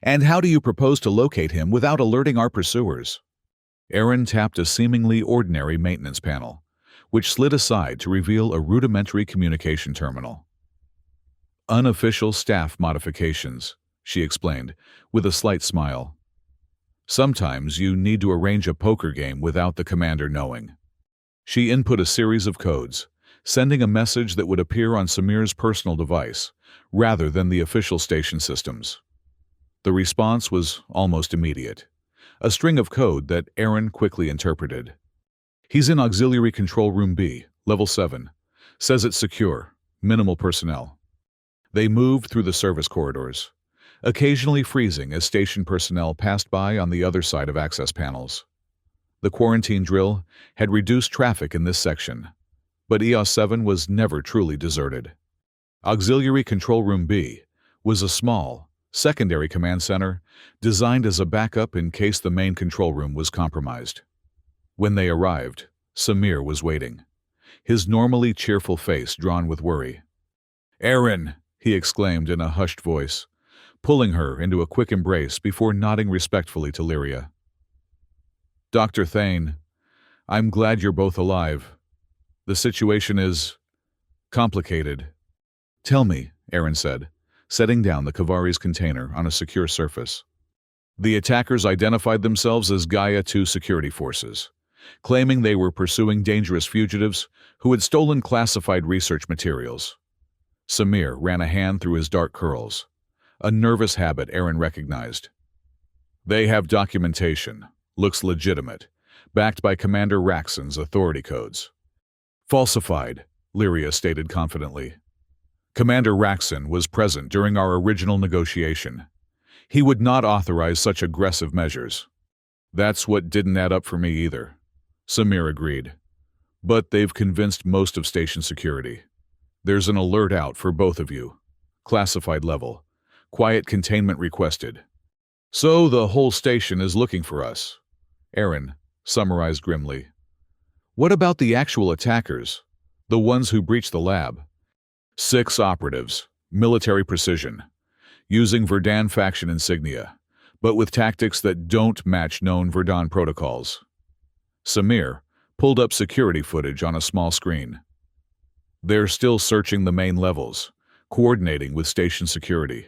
And how do you propose to locate him without alerting our pursuers?" Aaron tapped a seemingly ordinary maintenance panel, which slid aside to reveal a rudimentary communication terminal. "Unofficial staff modifications," she explained, with a slight smile. "Sometimes you need to arrange a poker game without the commander knowing." She input a series of codes, sending a message that would appear on Samir's personal device, rather than the official station systems. The response was almost immediate, a string of code that Aaron quickly interpreted. "He's in Auxiliary Control Room B, Level 7. Says it's secure, minimal personnel." They moved through the service corridors, occasionally freezing as station personnel passed by on the other side of access panels. The quarantine drill had reduced traffic in this section, but EOS 7 was never truly deserted. Auxiliary Control Room B was a small, secondary command center designed as a backup in case the main control room was compromised. When they arrived, Samir was waiting, his normally cheerful face drawn with worry. "Aaron!" he exclaimed in a hushed voice, pulling her into a quick embrace before nodding respectfully to Lyria. "Dr. Thane, I'm glad you're both alive. The situation is complicated." "Tell me," Aaron said, setting down the Kavari's container on a secure surface. "The attackers identified themselves as Gaia 2 security forces, claiming they were pursuing dangerous fugitives who had stolen classified research materials." Samir ran a hand through his dark curls, a nervous habit Aaron recognized. "They have documentation, looks legitimate, backed by Commander Raxon's authority codes." "Falsified," Lyria stated confidently. "Commander Raxon was present during our original negotiation. He would not authorize such aggressive measures." That's what didn't add up for me either. Samir agreed. But they've convinced most of station security. There's an alert out for both of you. Classified level. Quiet containment requested. So the whole station is looking for us. Aaron summarized grimly. What about the actual attackers? The ones who breached the lab? 6 operatives. Military precision. Using Verdan faction insignia, but with tactics that don't match known Verdan protocols. Samir pulled up security footage on a small screen. They're still searching the main levels, coordinating with station security.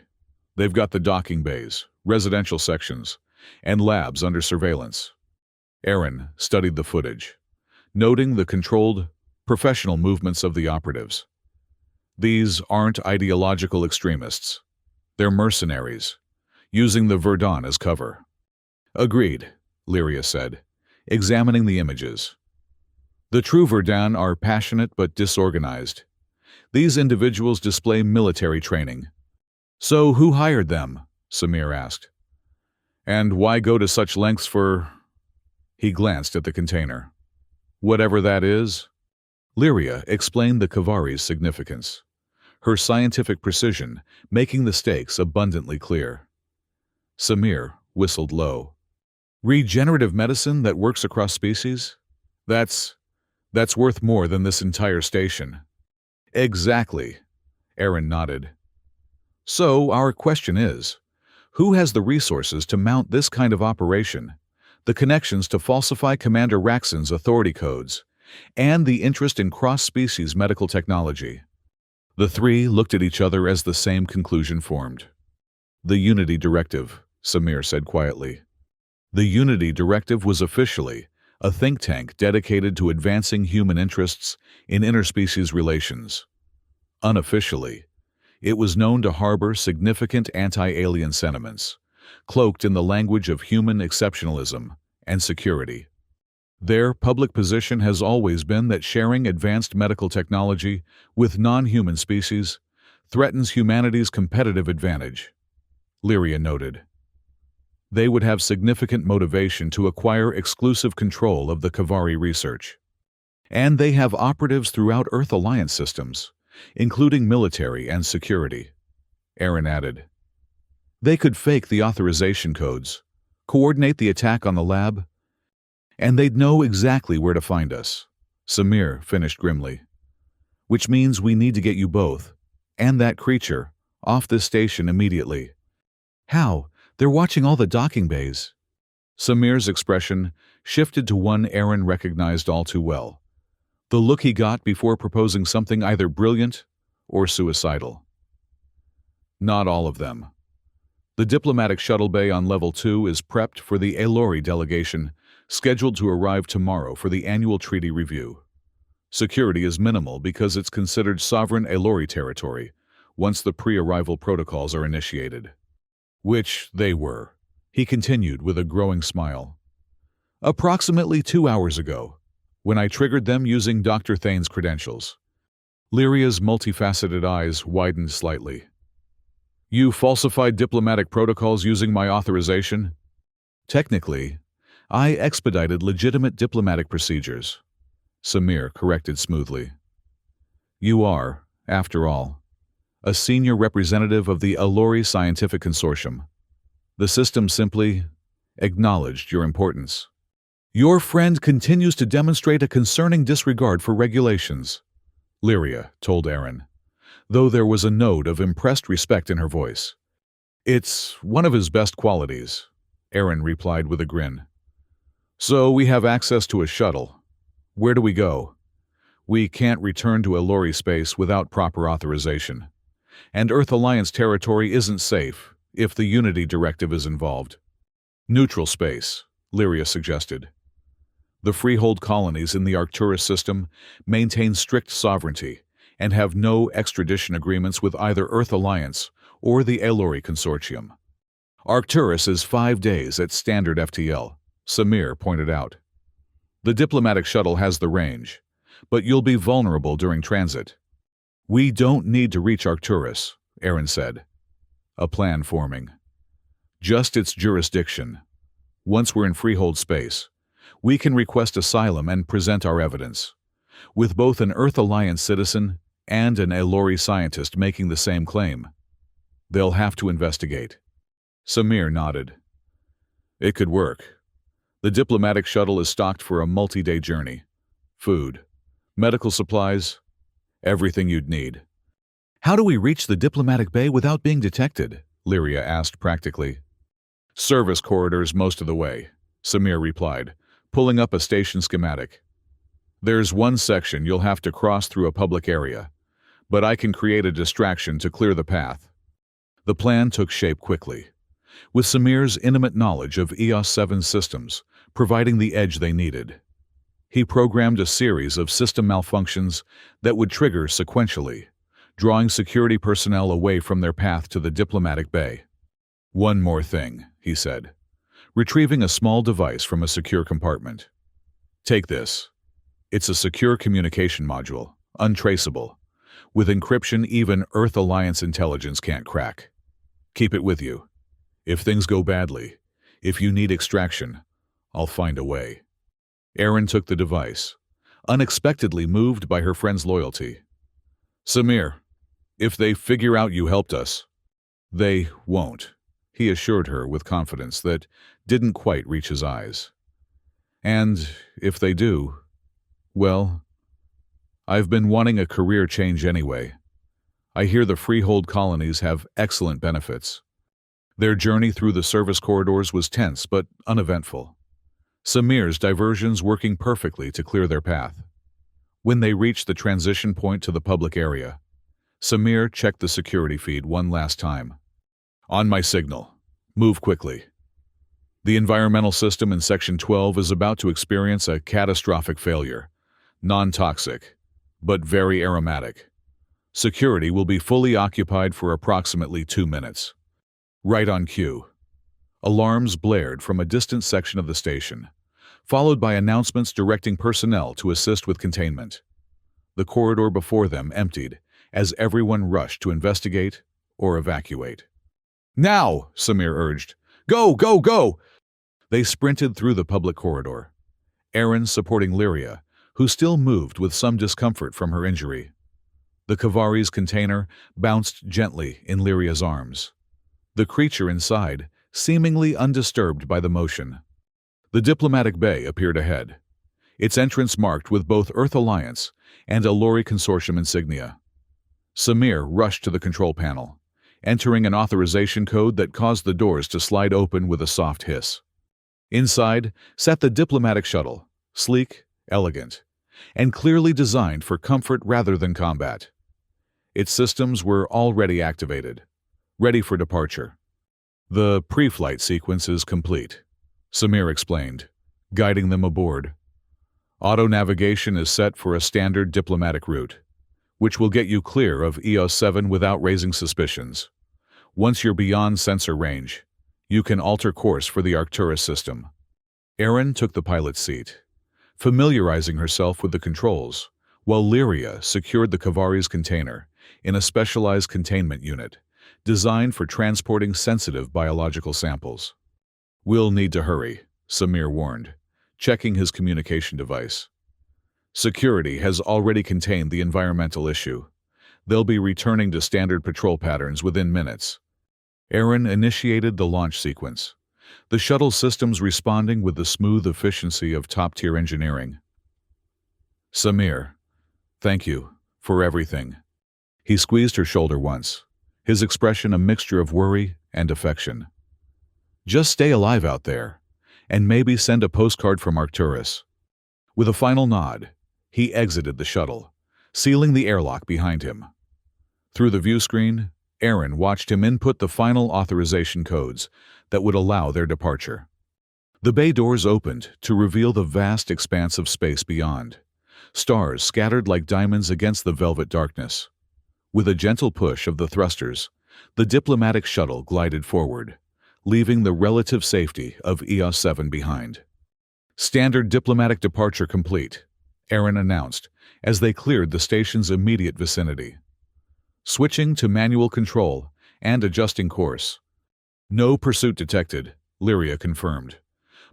They've got the docking bays, residential sections, and labs under surveillance. Aaron studied the footage, noting the controlled, professional movements of the operatives. These aren't ideological extremists. They're mercenaries, using the Verdan as cover. Agreed, Lyria said, examining the images. The true Verdan are passionate but disorganized. These individuals display military training. So who hired them? Samir asked. And why go to such lengths for... He glanced at the container. Whatever that is. Lyria explained the Kavari's significance, her scientific precision making the stakes abundantly clear. Samir whistled low. Regenerative medicine that works across species? That's worth more than this entire station. Exactly, Aaron nodded. So our question is, who has the resources to mount this kind of operation, the connections to falsify Commander Raxon's authority codes, and the interest in cross-species medical technology? The three looked at each other as the same conclusion formed. The Unity Directive, Samir said quietly. The Unity Directive was officially a think tank dedicated to advancing human interests in interspecies relations. Unofficially, it was known to harbor significant anti-alien sentiments, cloaked in the language of human exceptionalism and security. Their public position has always been that sharing advanced medical technology with non-human species threatens humanity's competitive advantage, Lyria noted. They would have significant motivation to acquire exclusive control of the Kavari research. And they have operatives throughout Earth Alliance systems, including military and security, Aaron added. They could fake the authorization codes, coordinate the attack on the lab, and they'd know exactly where to find us, Samir finished grimly. Which means we need to get you both, and that creature, off this station immediately. How? They're watching all the docking bays. Samir's expression shifted to one Aaron recognized all too well. The look he got before proposing something either brilliant or suicidal. Not all of them. The diplomatic shuttle bay on Level 2 is prepped for the Elori delegation, scheduled to arrive tomorrow for the annual treaty review. Security is minimal because it's considered sovereign Elori territory once the pre-arrival protocols are initiated. Which they were, he continued with a growing smile. Approximately 2 hours ago, when I triggered them using Dr. Thane's credentials. Lyria's multifaceted eyes widened slightly. You falsified diplomatic protocols using my authorization? Technically, I expedited legitimate diplomatic procedures, Samir corrected smoothly. You are, after all, a senior representative of the Elori Scientific Consortium. The system simply acknowledged your importance. Your friend continues to demonstrate a concerning disregard for regulations, Lyria told Aaron, though there was a note of impressed respect in her voice. It's one of his best qualities, Aaron replied with a grin. So we have access to a shuttle. Where do we go? We can't return to Elori space without proper authorization. And Earth Alliance territory isn't safe if the Unity Directive is involved. Neutral space, Lyria suggested. The freehold colonies in the Arcturus system maintain strict sovereignty and have no extradition agreements with either Earth Alliance or the Elori Consortium. Arcturus is 5 days at standard FTL, Samir pointed out. The diplomatic shuttle has the range, but you'll be vulnerable during transit. We don't need to reach Arcturus, Aaron said, a plan forming. Just its jurisdiction. Once we're in freehold space, we can request asylum and present our evidence. With both an Earth Alliance citizen and an Elori scientist making the same claim, they'll have to investigate. Samir nodded. It could work. The diplomatic shuttle is stocked for a multi-day journey. Food, medical supplies, everything you'd need. How do we reach the diplomatic bay without being detected? Lyria asked practically. Service corridors most of the way, Samir replied, pulling up a station schematic. There's one section you'll have to cross through a public area, but I can create a distraction to clear the path. The plan took shape quickly, with Samir's intimate knowledge of EOS 7's systems providing the edge they needed. He programmed a series of system malfunctions that would trigger sequentially, drawing security personnel away from their path to the diplomatic bay. One more thing, he said, retrieving a small device from a secure compartment. Take this. It's a secure communication module, untraceable, with encryption even Earth Alliance intelligence can't crack. Keep it with you. If things go badly, if you need extraction, I'll find a way. Erin took the device, unexpectedly moved by her friend's loyalty. Samir, if they figure out you helped us, they won't, he assured her with confidence that didn't quite reach his eyes. And if they do, well, I've been wanting a career change anyway. I hear the freehold colonies have excellent benefits. Their journey through the service corridors was tense but uneventful. Samir's diversions working perfectly to clear their path. When they reached the transition point to the public area, Samir checked the security feed one last time. On my signal. Move quickly. The environmental system in Section 12 is about to experience a catastrophic failure. Non-toxic, but very aromatic. Security will be fully occupied for approximately 2 minutes. Right on cue. Alarms blared from a distant section of the station, followed by announcements directing personnel to assist with containment. The corridor before them emptied as everyone rushed to investigate or evacuate. Now, Samir urged. Go, go, go! They sprinted through the public corridor, Erin supporting Lyria, who still moved with some discomfort from her injury. The Kavari's container bounced gently in Lyria's arms, the creature inside seemingly undisturbed by the motion. The diplomatic bay appeared ahead, its entrance marked with both Earth Alliance and Elori Consortium insignia. Samir rushed to the control panel, entering an authorization code that caused the doors to slide open with a soft hiss. Inside sat the diplomatic shuttle, sleek, elegant, and clearly designed for comfort rather than combat. Its systems were already activated, ready for departure. The pre-flight sequence is complete, Samir explained, guiding them aboard. Auto-navigation is set for a standard diplomatic route, which will get you clear of EOS 7 without raising suspicions. Once you're beyond sensor range, you can alter course for the Arcturus system. Erin took the pilot's seat, familiarizing herself with the controls, while Lyria secured the Kavari's container in a specialized containment unit designed for transporting sensitive biological samples. We'll need to hurry, Samir warned, checking his communication device. Security has already contained the environmental issue. They'll be returning to standard patrol patterns within minutes. Erin initiated the launch sequence, the shuttle systems responding with the smooth efficiency of top-tier engineering. Samir, thank you for everything. He squeezed her shoulder once, his expression a mixture of worry and affection. Just stay alive out there, and maybe send a postcard from Arcturus. With a final nod, he exited the shuttle, sealing the airlock behind him. Through the view screen, Erin watched him input the final authorization codes that would allow their departure. The bay doors opened to reveal the vast expanse of space beyond, stars scattered like diamonds against the velvet darkness. With a gentle push of the thrusters, the diplomatic shuttle glided forward, leaving the relative safety of EOS 7 behind. Standard diplomatic departure complete, Erin announced as they cleared the station's immediate vicinity. Switching to manual control and adjusting course. No pursuit detected, Lyria confirmed,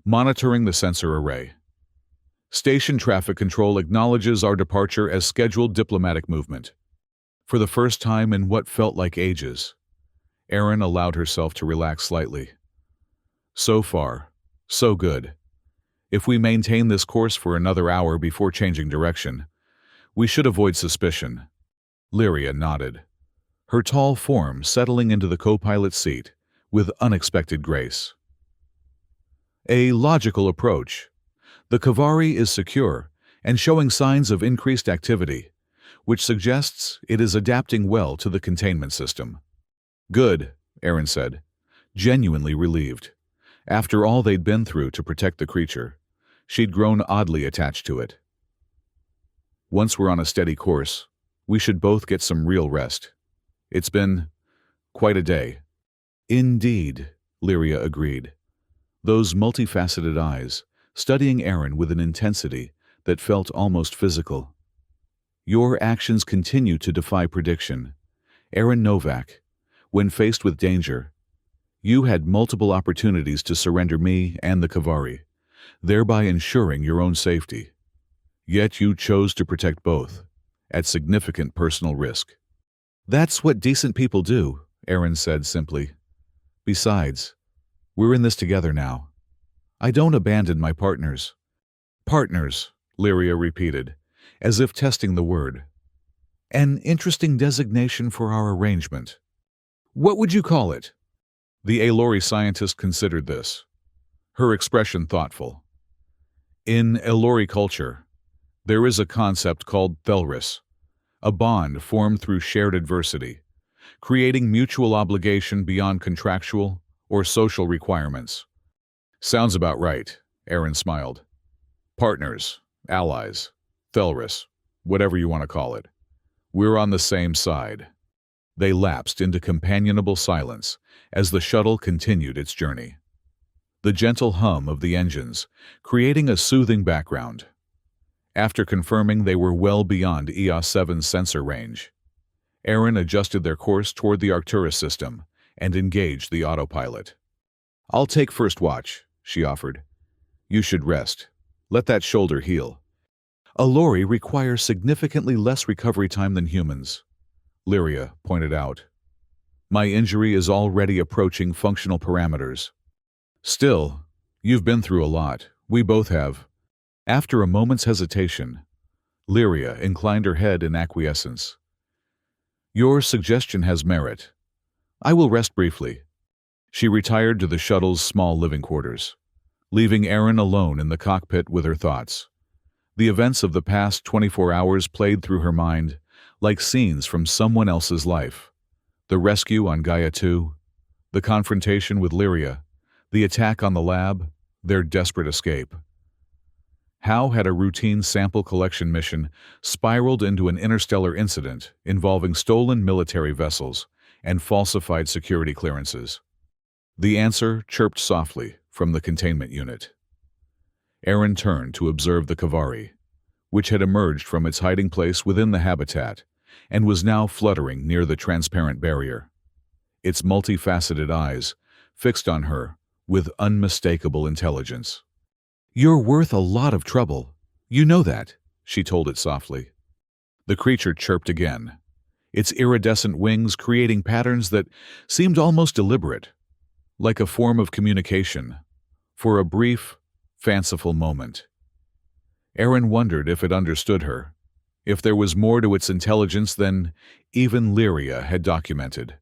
monitoring the sensor array. Station traffic control acknowledges our departure as scheduled diplomatic movement. For the first time in what felt like ages, Erin allowed herself to relax slightly. So far, so good. If we maintain this course for another hour before changing direction, we should avoid suspicion. Lyria nodded, her tall form settling into the co-pilot seat with unexpected grace. A logical approach. The Kavari is secure and showing signs of increased activity, which suggests it is adapting well to the containment system. Good, Erin said, genuinely relieved. After all they'd been through to protect the creature, she'd grown oddly attached to it. Once we're on a steady course, we should both get some real rest. It's been quite a day. Indeed, Lyria agreed, those multifaceted eyes studying Erin with an intensity that felt almost physical. Your actions continue to defy prediction. Erin Novak, when faced with danger, you had multiple opportunities to surrender me and the Kavari, thereby ensuring your own safety. Yet you chose to protect both, at significant personal risk. That's what decent people do, Erin said simply. Besides, we're in this together now. I don't abandon my partners. Partners, Lyria repeated, as if testing the word. An interesting designation for our arrangement. What would you call it? The Elori scientist considered this, her expression thoughtful. In Elori culture, there is a concept called Thelris, a bond formed through shared adversity, creating mutual obligation beyond contractual or social requirements. Sounds about right, Erin smiled. Partners, allies, Thelris, whatever you want to call it. We're on the same side. They lapsed into companionable silence as the shuttle continued its journey. The gentle hum of the engines, creating a soothing background. After confirming they were well beyond EOS 7's sensor range, Erin adjusted their course toward the Arcturus system and engaged the autopilot. I'll take first watch, she offered. You should rest. Let that shoulder heal. Elori requires significantly less recovery time than humans, Lyria pointed out. My injury is already approaching functional parameters. Still, you've been through a lot. We both have. After a moment's hesitation, Lyria inclined her head in acquiescence. Your suggestion has merit. I will rest briefly. She retired to the shuttle's small living quarters, leaving Erin alone in the cockpit with her thoughts. The events of the past 24 hours played through her mind like scenes from someone else's life. The rescue on Gaia 2, the confrontation with Lyria, the attack on the lab, their desperate escape. How had a routine sample collection mission spiraled into an interstellar incident involving stolen military vessels and falsified security clearances? The answer chirped softly from the containment unit. Erin turned to observe the Kavari, which had emerged from its hiding place within the habitat and was now fluttering near the transparent barrier. Its multifaceted eyes fixed on her with unmistakable intelligence. You're worth a lot of trouble. You know that, she told it softly. The creature chirped again, its iridescent wings creating patterns that seemed almost deliberate, like a form of communication, for a brief, fanciful moment. Erin wondered if it understood her, if there was more to its intelligence than even Lyria had documented.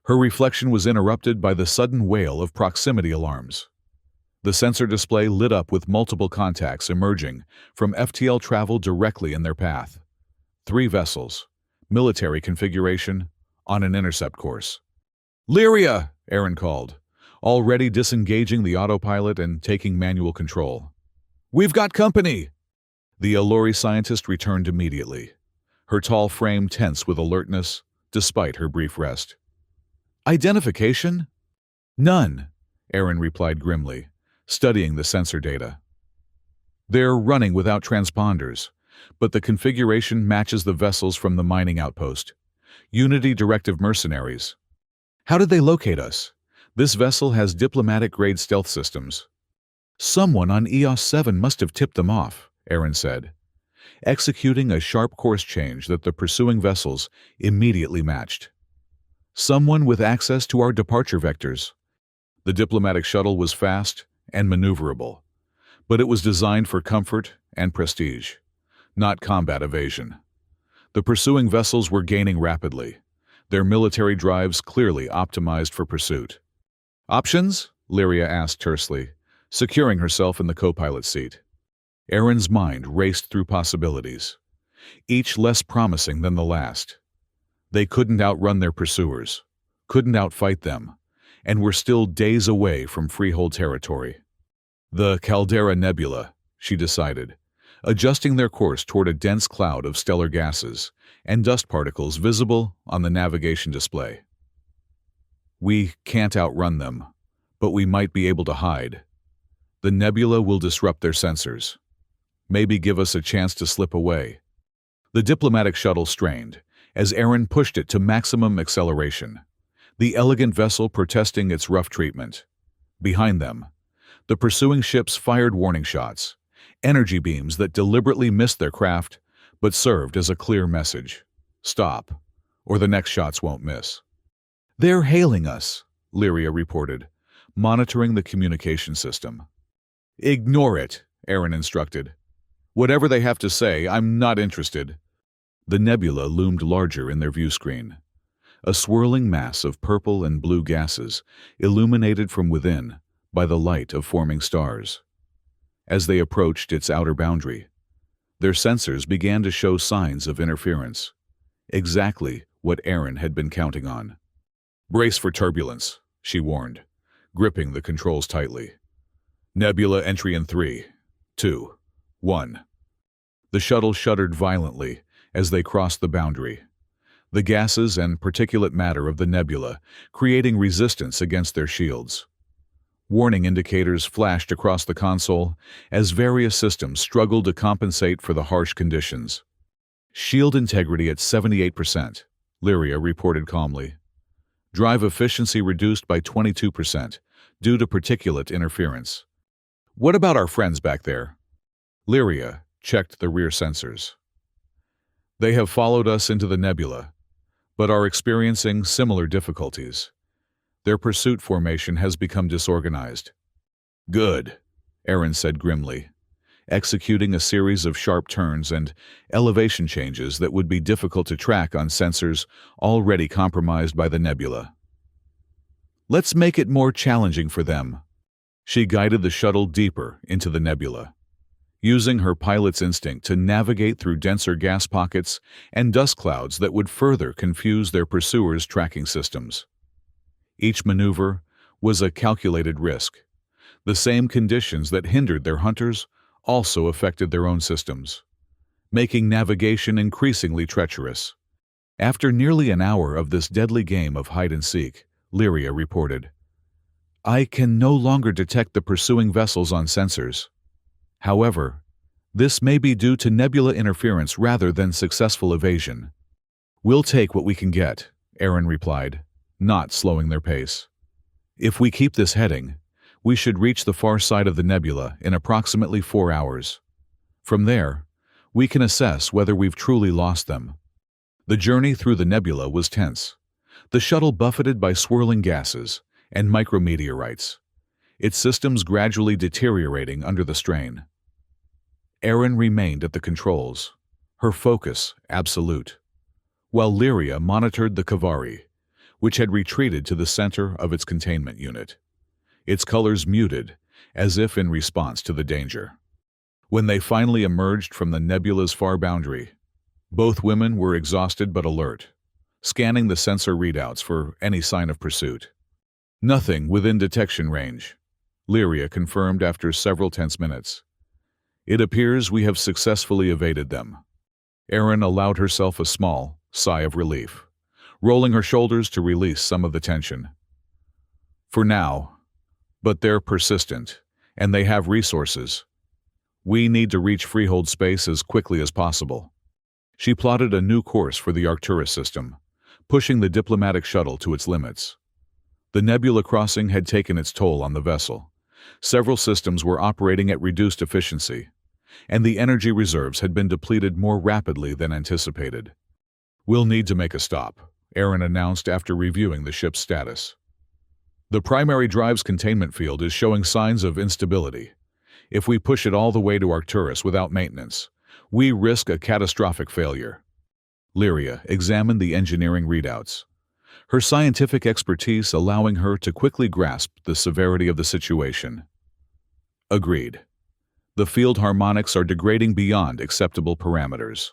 Her reflection was interrupted by the sudden wail of proximity alarms. The sensor display lit up with multiple contacts emerging from FTL travel directly in their path. 3 vessels, military configuration, on an intercept course. Lyria, Erin called, already disengaging the autopilot and taking manual control. We've got company! The Elori scientist returned immediately, her tall frame tense with alertness despite her brief rest. Identification? None, Erin replied grimly, studying the sensor data. They're running without transponders, but the configuration matches the vessels from the mining outpost. Unity Directive mercenaries. How did they locate us? This vessel has diplomatic-grade stealth systems. Someone on EOS 7 must have tipped them off, Aaron said, executing a sharp course change that the pursuing vessels immediately matched. Someone with access to our departure vectors. The diplomatic shuttle was fast and maneuverable, but it was designed for comfort and prestige, not combat evasion. The pursuing vessels were gaining rapidly, their military drives clearly optimized for pursuit. Options? Lyria asked tersely, securing herself in the co-pilot seat. Aaron's mind raced through possibilities, each less promising than the last. They couldn't outrun their pursuers, couldn't outfight them, and were still days away from Freehold territory. The Caldera Nebula, she decided, adjusting their course toward a dense cloud of stellar gases and dust particles visible on the navigation display. We can't outrun them, but we might be able to hide. The nebula will disrupt their sensors. Maybe give us a chance to slip away. The diplomatic shuttle strained as Aaron pushed it to maximum acceleration, the elegant vessel protesting its rough treatment. Behind them, the pursuing ships fired warning shots, energy beams that deliberately missed their craft but served as a clear message. Stop, or the next shots won't miss. They're hailing us, Lyria reported, monitoring the communication system. Ignore it, Aaron instructed. Whatever they have to say, I'm not interested. The nebula loomed larger in their view screen, a swirling mass of purple and blue gases illuminated from within by the light of forming stars. As they approached its outer boundary, their sensors began to show signs of interference, exactly what Aaron had been counting on. Brace for turbulence, she warned, gripping the controls tightly. Nebula entry in 3, 2, 1. The shuttle shuddered violently as they crossed the boundary, the gases and particulate matter of the nebula creating resistance against their shields. Warning indicators flashed across the console as various systems struggled to compensate for the harsh conditions. Shield integrity at 78%, Lyria reported calmly. Drive efficiency reduced by 22% due to particulate interference. What about our friends back there? Lyria checked the rear sensors. They have followed us into the nebula, but are experiencing similar difficulties. Their pursuit formation has become disorganized. Good, Aaron said grimly, executing a series of sharp turns and elevation changes that would be difficult to track on sensors already compromised by the nebula. Let's make it more challenging for them. She guided the shuttle deeper into the nebula, using her pilot's instinct to navigate through denser gas pockets and dust clouds that would further confuse their pursuers' tracking systems. Each maneuver was a calculated risk. The same conditions that hindered their hunters also affected their own systems, making navigation increasingly treacherous. After nearly an hour of this deadly game of hide-and-seek, Lyria reported, I can no longer detect the pursuing vessels on sensors. However, this may be due to nebula interference rather than successful evasion. We'll take what we can get, Aaron replied, not slowing their pace. If we keep this heading, we should reach the far side of the nebula in approximately 4 hours. From there, we can assess whether we've truly lost them. The journey through the nebula was tense, the shuttle buffeted by swirling gases and micrometeorites, its systems gradually deteriorating under the strain. Aaron remained at the controls, her focus absolute, while Lyria monitored the Kavari, which had retreated to the center of its containment unit, its colors muted, as if in response to the danger. When they finally emerged from the nebula's far boundary, both women were exhausted but alert, scanning the sensor readouts for any sign of pursuit. Nothing within detection range, Lyria confirmed after several tense minutes. It appears we have successfully evaded them. Aaron allowed herself a small sigh of relief, rolling her shoulders to release some of the tension. For now, but they're persistent, and they have resources. We need to reach Freehold space as quickly as possible. She plotted a new course for the Arcturus system, pushing the diplomatic shuttle to its limits. The nebula crossing had taken its toll on the vessel, Several systems were operating at reduced efficiency, and the energy reserves had been depleted more rapidly than anticipated. "We'll need to make a stop," Aaron announced after reviewing the ship's status. "The primary drive's containment field is showing signs of instability. If we push it all the way to Arcturus without maintenance, we risk a catastrophic failure." Lyria examined the engineering readouts, her scientific expertise allowing her to quickly grasp the severity of the situation. "Agreed. The field harmonics are degrading beyond acceptable parameters.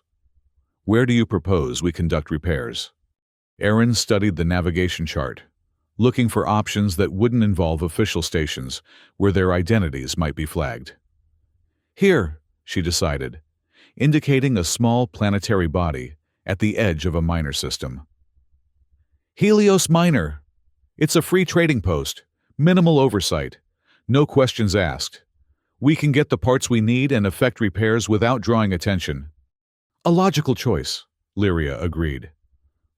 Where do you propose we conduct repairs?" Aaron studied the navigation chart, looking for options that wouldn't involve official stations where their identities might be flagged. "Here," she decided, indicating a small planetary body at the edge of a minor system. "Helios Minor. It's a free trading post, minimal oversight, no questions asked. We can get the parts we need and effect repairs without drawing attention." "A logical choice," Lyria agreed,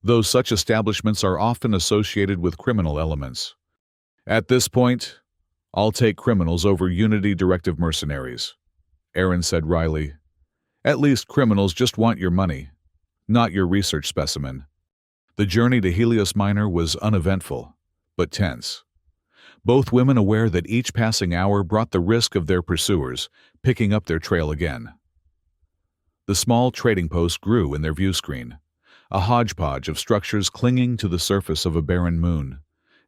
though such establishments are often associated with criminal elements. "At this point, I'll take criminals over Unity Directive mercenaries," Aaron said wryly. "At least criminals just want your money, not your research specimen." The journey to Helios Minor was uneventful, but tense. Both women aware that each passing hour brought the risk of their pursuers picking up their trail again. The small trading post grew in their view screen, a hodgepodge of structures clinging to the surface of a barren moon,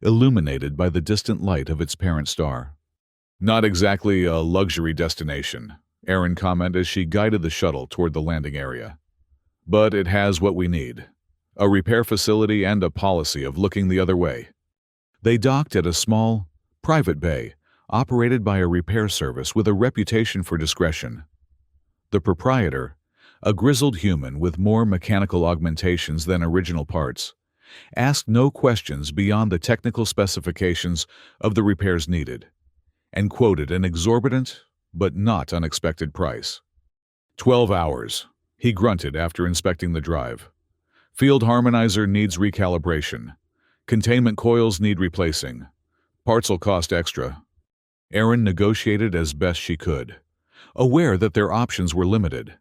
illuminated by the distant light of its parent star. "Not exactly a luxury destination," Aaron commented as she guided the shuttle toward the landing area. "But it has what we need: a repair facility and a policy of looking the other way." They docked at a small, private bay operated by a repair service with a reputation for discretion. The proprietor, a grizzled human with more mechanical augmentations than original parts, asked no questions beyond the technical specifications of the repairs needed, and quoted an exorbitant but not unexpected price. 12 hours, he grunted after inspecting the drive. "Field harmonizer needs recalibration. Containment coils need replacing. Parts'll cost extra." Aaron negotiated as best she could, aware that their options were limited.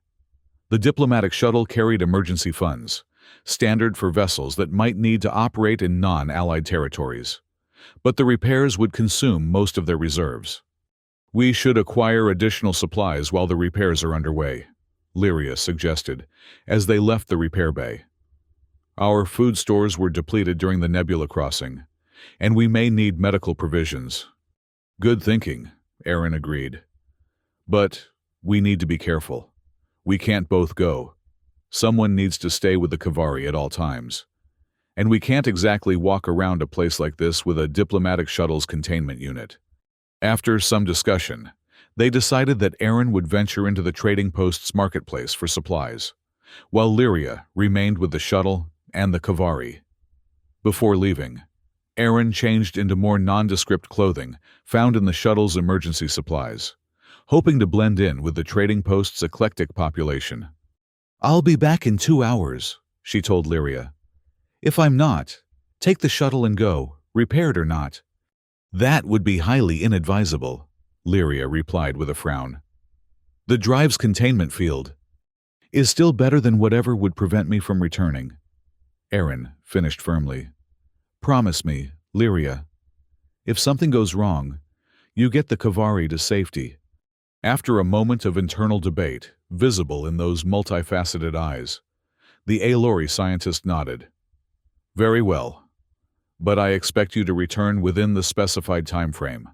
The diplomatic shuttle carried emergency funds, standard for vessels that might need to operate in non-allied territories. But the repairs would consume most of their reserves. "We should acquire additional supplies while the repairs are underway," Lyria suggested, as they left the repair bay. "Our food stores were depleted during the nebula crossing, and we may need medical provisions." "Good thinking," Aaron agreed. "But we need to be careful. We can't both go. Someone needs to stay with the Kavari at all times. And we can't exactly walk around a place like this with a diplomatic shuttle's containment unit." After some discussion, they decided that Aaron would venture into the trading post's marketplace for supplies, while Lyria remained with the shuttle and the Kavari. Before leaving, Aaron changed into more nondescript clothing found in the shuttle's emergency supplies, hoping to blend in with the trading post's eclectic population. "I'll be back in 2 hours," she told Lyria. "If I'm not, take the shuttle and go, repaired or not." "That would be highly inadvisable," Lyria replied with a frown. "The drive's containment field is still better than whatever would prevent me from returning." Aaron finished firmly. "Promise me, Lyria. If something goes wrong, you get the Kavari to safety." After a moment of internal debate, visible in those multifaceted eyes, the Aelori scientist nodded. "Very well. But I expect you to return within the specified time frame."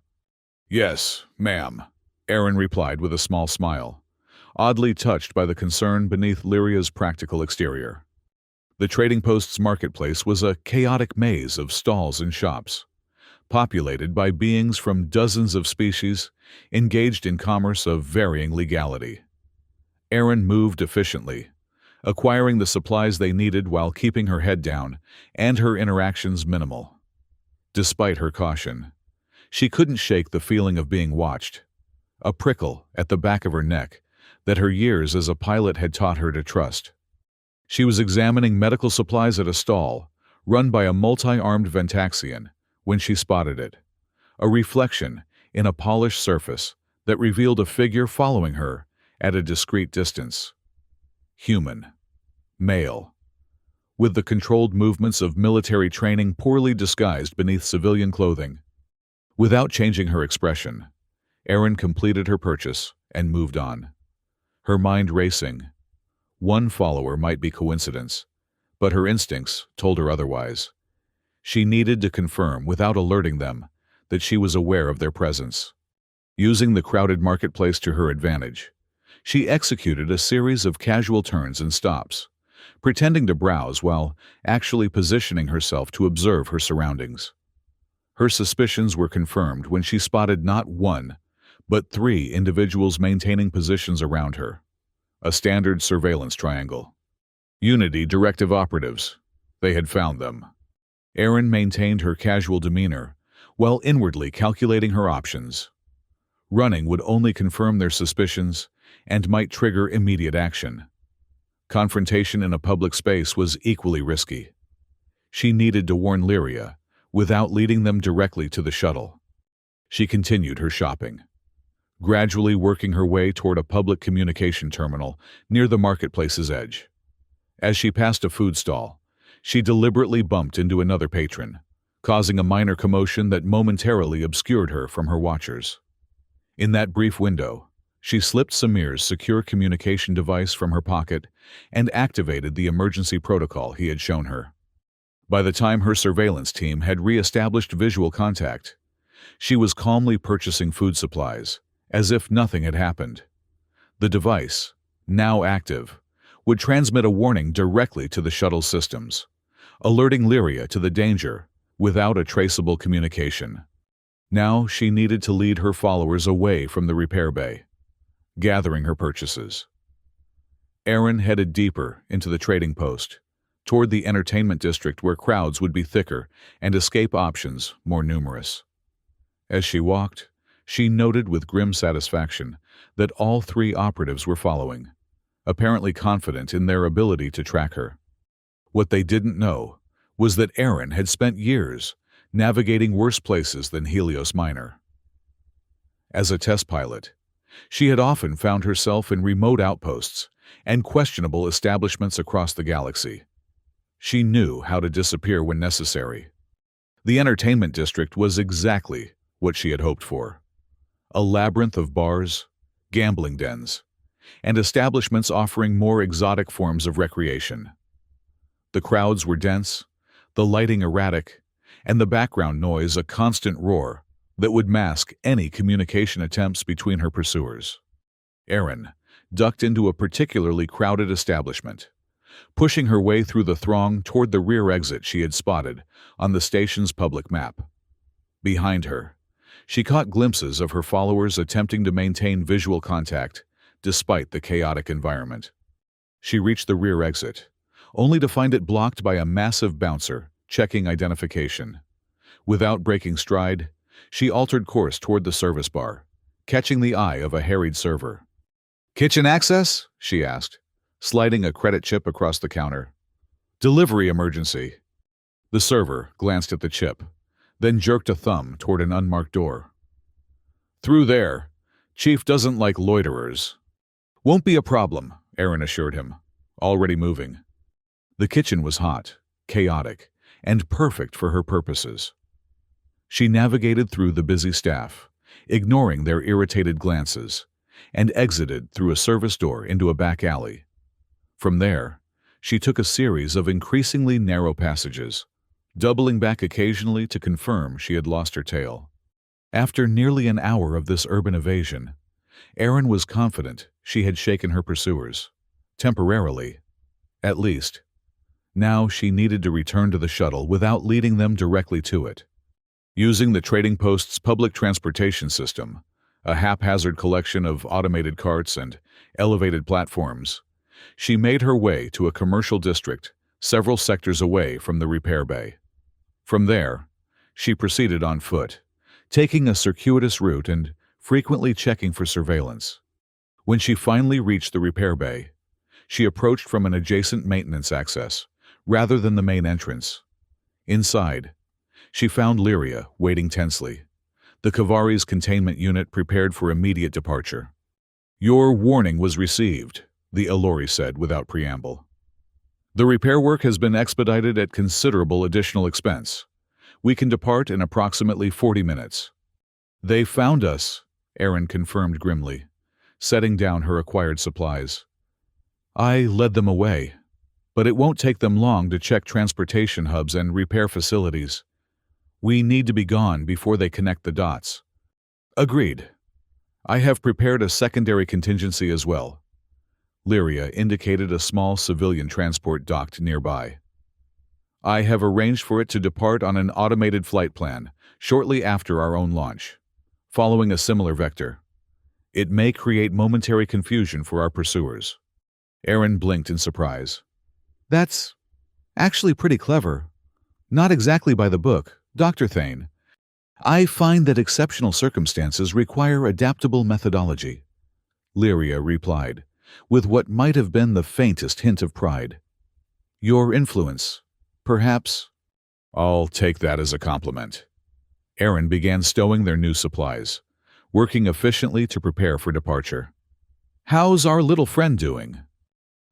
"Yes, ma'am," Aaron replied with a small smile, oddly touched by the concern beneath Lyria's practical exterior. The trading post's marketplace was a chaotic maze of stalls and shops, populated by beings from dozens of species engaged in commerce of varying legality. Aaron moved efficiently, acquiring the supplies they needed while keeping her head down and her interactions minimal. Despite her caution, she couldn't shake the feeling of being watched, a prickle at the back of her neck that her years as a pilot had taught her to trust. She was examining medical supplies at a stall run by a multi-armed Ventaxian when she spotted it, a reflection in a polished surface that revealed a figure following her at a discreet distance. Human. Male. With the controlled movements of military training poorly disguised beneath civilian clothing. Without changing her expression, Erin completed her purchase and moved on. Her mind racing. One follower might be coincidence, but her instincts told her otherwise. She needed to confirm without alerting them that she was aware of their presence. Using the crowded marketplace to her advantage, she executed a series of casual turns and stops, pretending to browse while actually positioning herself to observe her surroundings. Her suspicions were confirmed when she spotted not one, but 3 individuals maintaining positions around her. A standard surveillance triangle. Unity directive operatives. They had found them. Erin maintained her casual demeanor, while inwardly calculating her options. Running would only confirm their suspicions and might trigger immediate action. Confrontation in a public space was equally risky. She needed to warn Lyria without leading them directly to the shuttle. She continued her shopping, gradually working her way toward a public communication terminal near the marketplace's edge. As she passed a food stall, she deliberately bumped into another patron, causing a minor commotion that momentarily obscured her from her watchers. In that brief window, she slipped Samir's secure communication device from her pocket and activated the emergency protocol he had shown her. By the time her surveillance team had re-established visual contact, she was calmly purchasing food supplies, as if nothing had happened. The device, now active, would transmit a warning directly to the shuttle's systems, alerting Lyria to the danger without a traceable communication. Now she needed to lead her followers away from the repair bay, gathering her purchases. Erin headed deeper into the trading post, toward the entertainment district where crowds would be thicker and escape options more numerous. As she walked, she noted with grim satisfaction that all 3 operatives were following, apparently confident in their ability to track her. What they didn't know was that Erin had spent years navigating worse places than Helios Minor. As a test pilot, she had often found herself in remote outposts and questionable establishments across the galaxy. She knew how to disappear when necessary. The entertainment district was exactly what she had hoped for. A labyrinth of bars, gambling dens, and establishments offering more exotic forms of recreation. The crowds were dense, the lighting erratic, and the background noise a constant roar that would mask any communication attempts between her pursuers. Erin ducked into a particularly crowded establishment, pushing her way through the throng toward the rear exit she had spotted on the station's public map. Behind her, she caught glimpses of her followers attempting to maintain visual contact despite the chaotic environment. She reached the rear exit, only to find it blocked by a massive bouncer checking identification. Without breaking stride, she altered course toward the service bar, catching the eye of a harried server. "Kitchen access?" she asked, sliding a credit chip across the counter. "Delivery emergency." The server glanced at the chip, then jerked a thumb toward an unmarked door. "Through there. Chief doesn't like loiterers." "Won't be a problem," Erin assured him, already moving. The kitchen was hot, chaotic, and perfect for her purposes. She navigated through the busy staff, ignoring their irritated glances, and exited through a service door into a back alley. From there, she took a series of increasingly narrow passages, doubling back occasionally to confirm she had lost her tail. After nearly an hour of this urban evasion, Erin was confident she had shaken her pursuers, temporarily, at least. Now she needed to return to the shuttle without leading them directly to it. Using the trading post's public transportation system, a haphazard collection of automated carts and elevated platforms, she made her way to a commercial district several sectors away from the repair bay. From there, she proceeded on foot, taking a circuitous route and frequently checking for surveillance. When she finally reached the repair bay, she approached from an adjacent maintenance access, rather than the main entrance. Inside, she found Lyria waiting tensely, The Kavari's containment unit prepared for immediate departure. "Your warning was received," the Elori said without preamble. "The repair work has been expedited at considerable additional expense. We can depart in approximately 40 minutes. "They found us," Erin confirmed grimly, setting down her acquired supplies. "I led them away, but it won't take them long to check transportation hubs and repair facilities. We need to be gone before they connect the dots." "Agreed. I have prepared a secondary contingency as well." Lyria indicated a small civilian transport docked nearby. "I have arranged for it to depart on an automated flight plan shortly after our own launch, following a similar vector. It may create momentary confusion for our pursuers." Erin blinked in surprise. "That's actually pretty clever. Not exactly by the book, Dr. Thane. I find that exceptional circumstances require adaptable methodology," Lyria replied, with what might have been the faintest hint of pride. "Your influence, perhaps—" "I'll take that as a compliment." Erin began stowing their new supplies, working efficiently to prepare for departure. "How's our little friend doing?"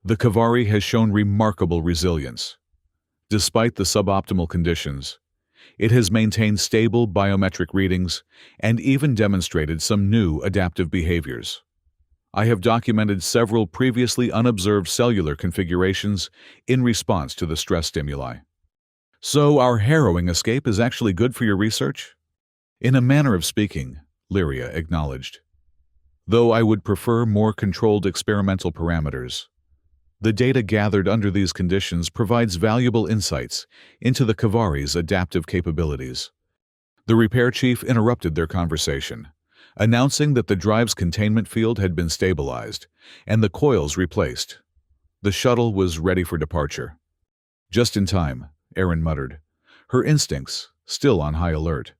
"The Kavari has shown remarkable resilience. Despite the suboptimal conditions, it has maintained stable biometric readings and even demonstrated some new adaptive behaviors. I have documented several previously unobserved cellular configurations in response to the stress stimuli." "So our harrowing escape is actually good for your research?" "In a manner of speaking," Lyria acknowledged. "Though I would prefer more controlled experimental parameters. The data gathered under these conditions provides valuable insights into the Kavari's adaptive capabilities." The repair chief interrupted their conversation, announcing that the drive's containment field had been stabilized and the coils replaced. The shuttle was ready for departure. "Just in time," Erin muttered, her instincts still on high alert.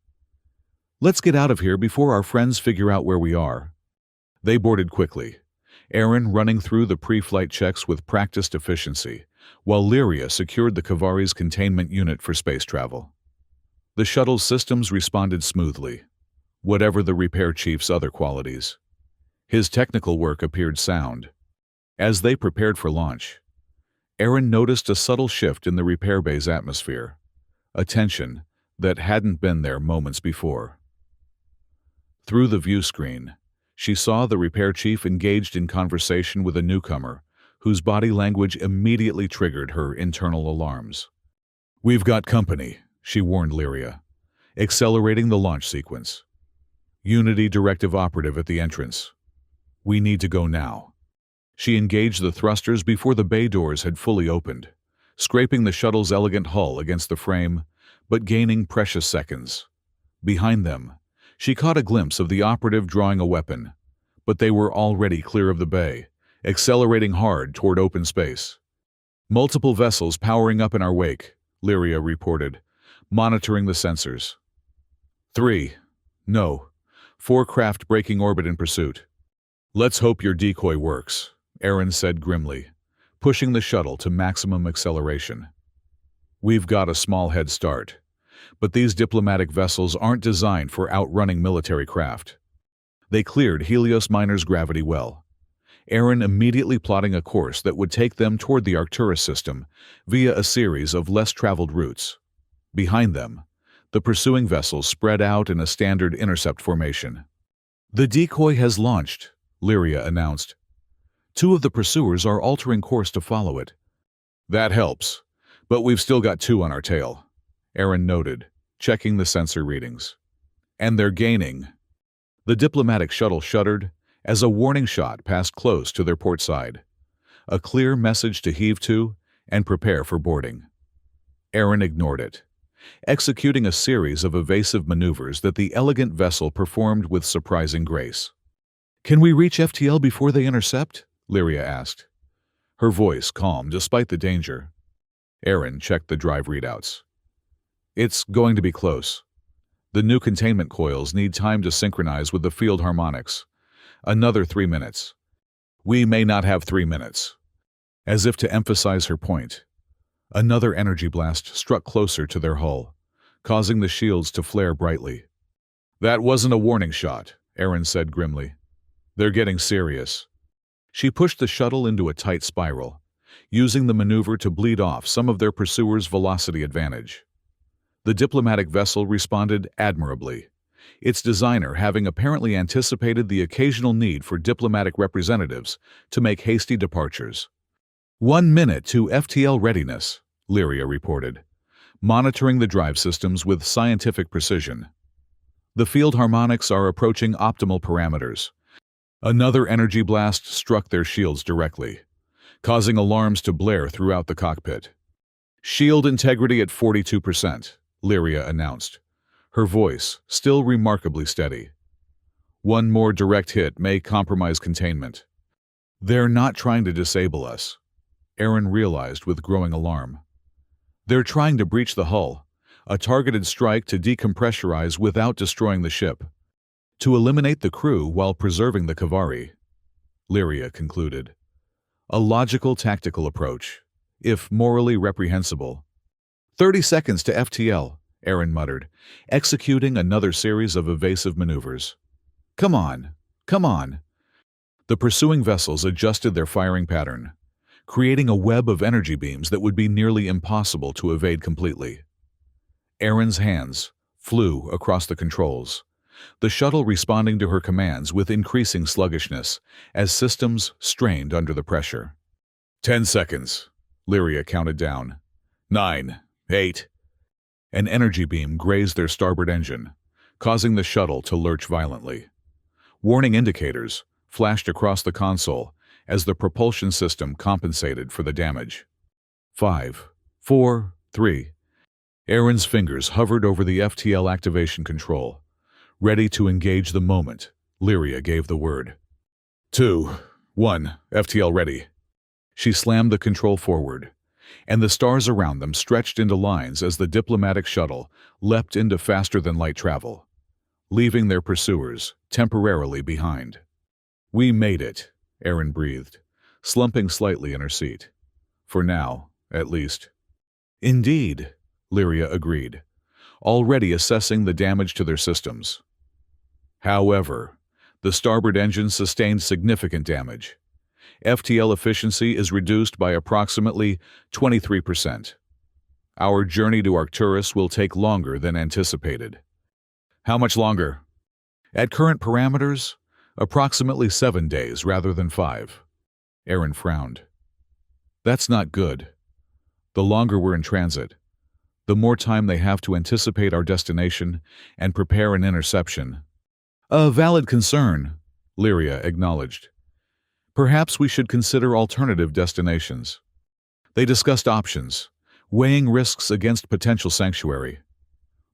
"Let's get out of here before our friends figure out where we are." They boarded quickly, Erin running through the pre-flight checks with practiced efficiency, while Lyria secured the Kavari's containment unit for space travel. The shuttle's systems responded smoothly, whatever the repair chief's other qualities. His technical work appeared sound. As they prepared for launch, Erin noticed a subtle shift in the repair bay's atmosphere, a tension that hadn't been there moments before. Through the view screen, she saw the repair chief engaged in conversation with a newcomer, whose body language immediately triggered her internal alarms. "We've got company," she warned Lyria, accelerating the launch sequence. "Unity Directive Operative at the entrance. We need to go now." She engaged the thrusters before the bay doors had fully opened, scraping the shuttle's elegant hull against the frame, but gaining precious seconds. Behind them, she caught a glimpse of the operative drawing a weapon, but they were already clear of the bay, accelerating hard toward open space. "Multiple vessels powering up in our wake," Lyria reported, monitoring the sensors. 4 craft breaking orbit in pursuit." "Let's hope your decoy works," Erin said grimly, pushing the shuttle to maximum acceleration. "We've got a small head start, but these diplomatic vessels aren't designed for outrunning military craft." They cleared Helios Minor's gravity well, Erin immediately plotting a course that would take them toward the Arcturus system via a series of less-traveled routes. Behind them, the pursuing vessels spread out in a standard intercept formation. "The decoy has launched," Lyria announced. "2 of the pursuers are altering course to follow it." "That helps, but we've still got 2 on our tail," Erin noted, checking the sensor readings. "And they're gaining." The diplomatic shuttle shuddered as a warning shot passed close to their port side, a clear message to heave to and prepare for boarding. Erin ignored it, executing a series of evasive maneuvers that the elegant vessel performed with surprising grace. "Can we reach FTL before they intercept?" Lyria asked, her voice calm despite the danger. Erin checked the drive readouts. "It's going to be close. The new containment coils need time to synchronize with the field harmonics. Another 3 minutes. We may not have 3 minutes." As if to emphasize her point, another energy blast struck closer to their hull, causing the shields to flare brightly. That wasn't a warning shot, Aaron said grimly. They're getting serious. She pushed the shuttle into a tight spiral, using the maneuver to bleed off some of their pursuers' velocity advantage. The diplomatic vessel responded admirably, its designer having apparently anticipated the occasional need for diplomatic representatives to make hasty departures. 1 minute to FTL readiness, Lyria reported, monitoring the drive systems with scientific precision. The field harmonics are approaching optimal parameters. Another energy blast struck their shields directly, causing alarms to blare throughout the cockpit. Shield integrity at 42%, Lyria announced, her voice still remarkably steady. One more direct hit may compromise containment. They're not trying to disable us, Aaron realized with growing alarm. They're trying to breach the hull, a targeted strike to decompressurize without destroying the ship, to eliminate the crew while preserving the Kavari, Lyria concluded. A logical tactical approach, if morally reprehensible. 30 seconds to FTL, Aaron muttered, executing another series of evasive maneuvers. Come on, come on. The pursuing vessels adjusted their firing pattern, creating a web of energy beams that would be nearly impossible to evade completely. Aaron's hands flew across the controls, the shuttle responding to her commands with increasing sluggishness as systems strained under the pressure. 10 seconds, Lyria counted down. 9, 8. An energy beam grazed their starboard engine, causing the shuttle to lurch violently. Warning indicators flashed across the console as the propulsion system compensated for the damage. 5, 4, 3. Aaron's fingers hovered over the FTL activation control, ready to engage the moment Lyria gave the word. 2, 1, FTL ready. She slammed the control forward, and the stars around them stretched into lines as the diplomatic shuttle leapt into faster-than-light travel, leaving their pursuers temporarily behind. We made it, Aaron breathed, slumping slightly in her seat. For now, at least. Indeed, Lyria agreed, already assessing the damage to their systems. However, the starboard engine sustained significant damage. FTL efficiency is reduced by approximately 23%. Our journey to Arcturus will take longer than anticipated. How much longer? At current parameters, approximately 7 days rather than 5. Aaron frowned. That's not good. The longer we're in transit, the more time they have to anticipate our destination and prepare an interception. A valid concern, Lyria acknowledged. Perhaps we should consider alternative destinations. They discussed options, weighing risks against potential sanctuary.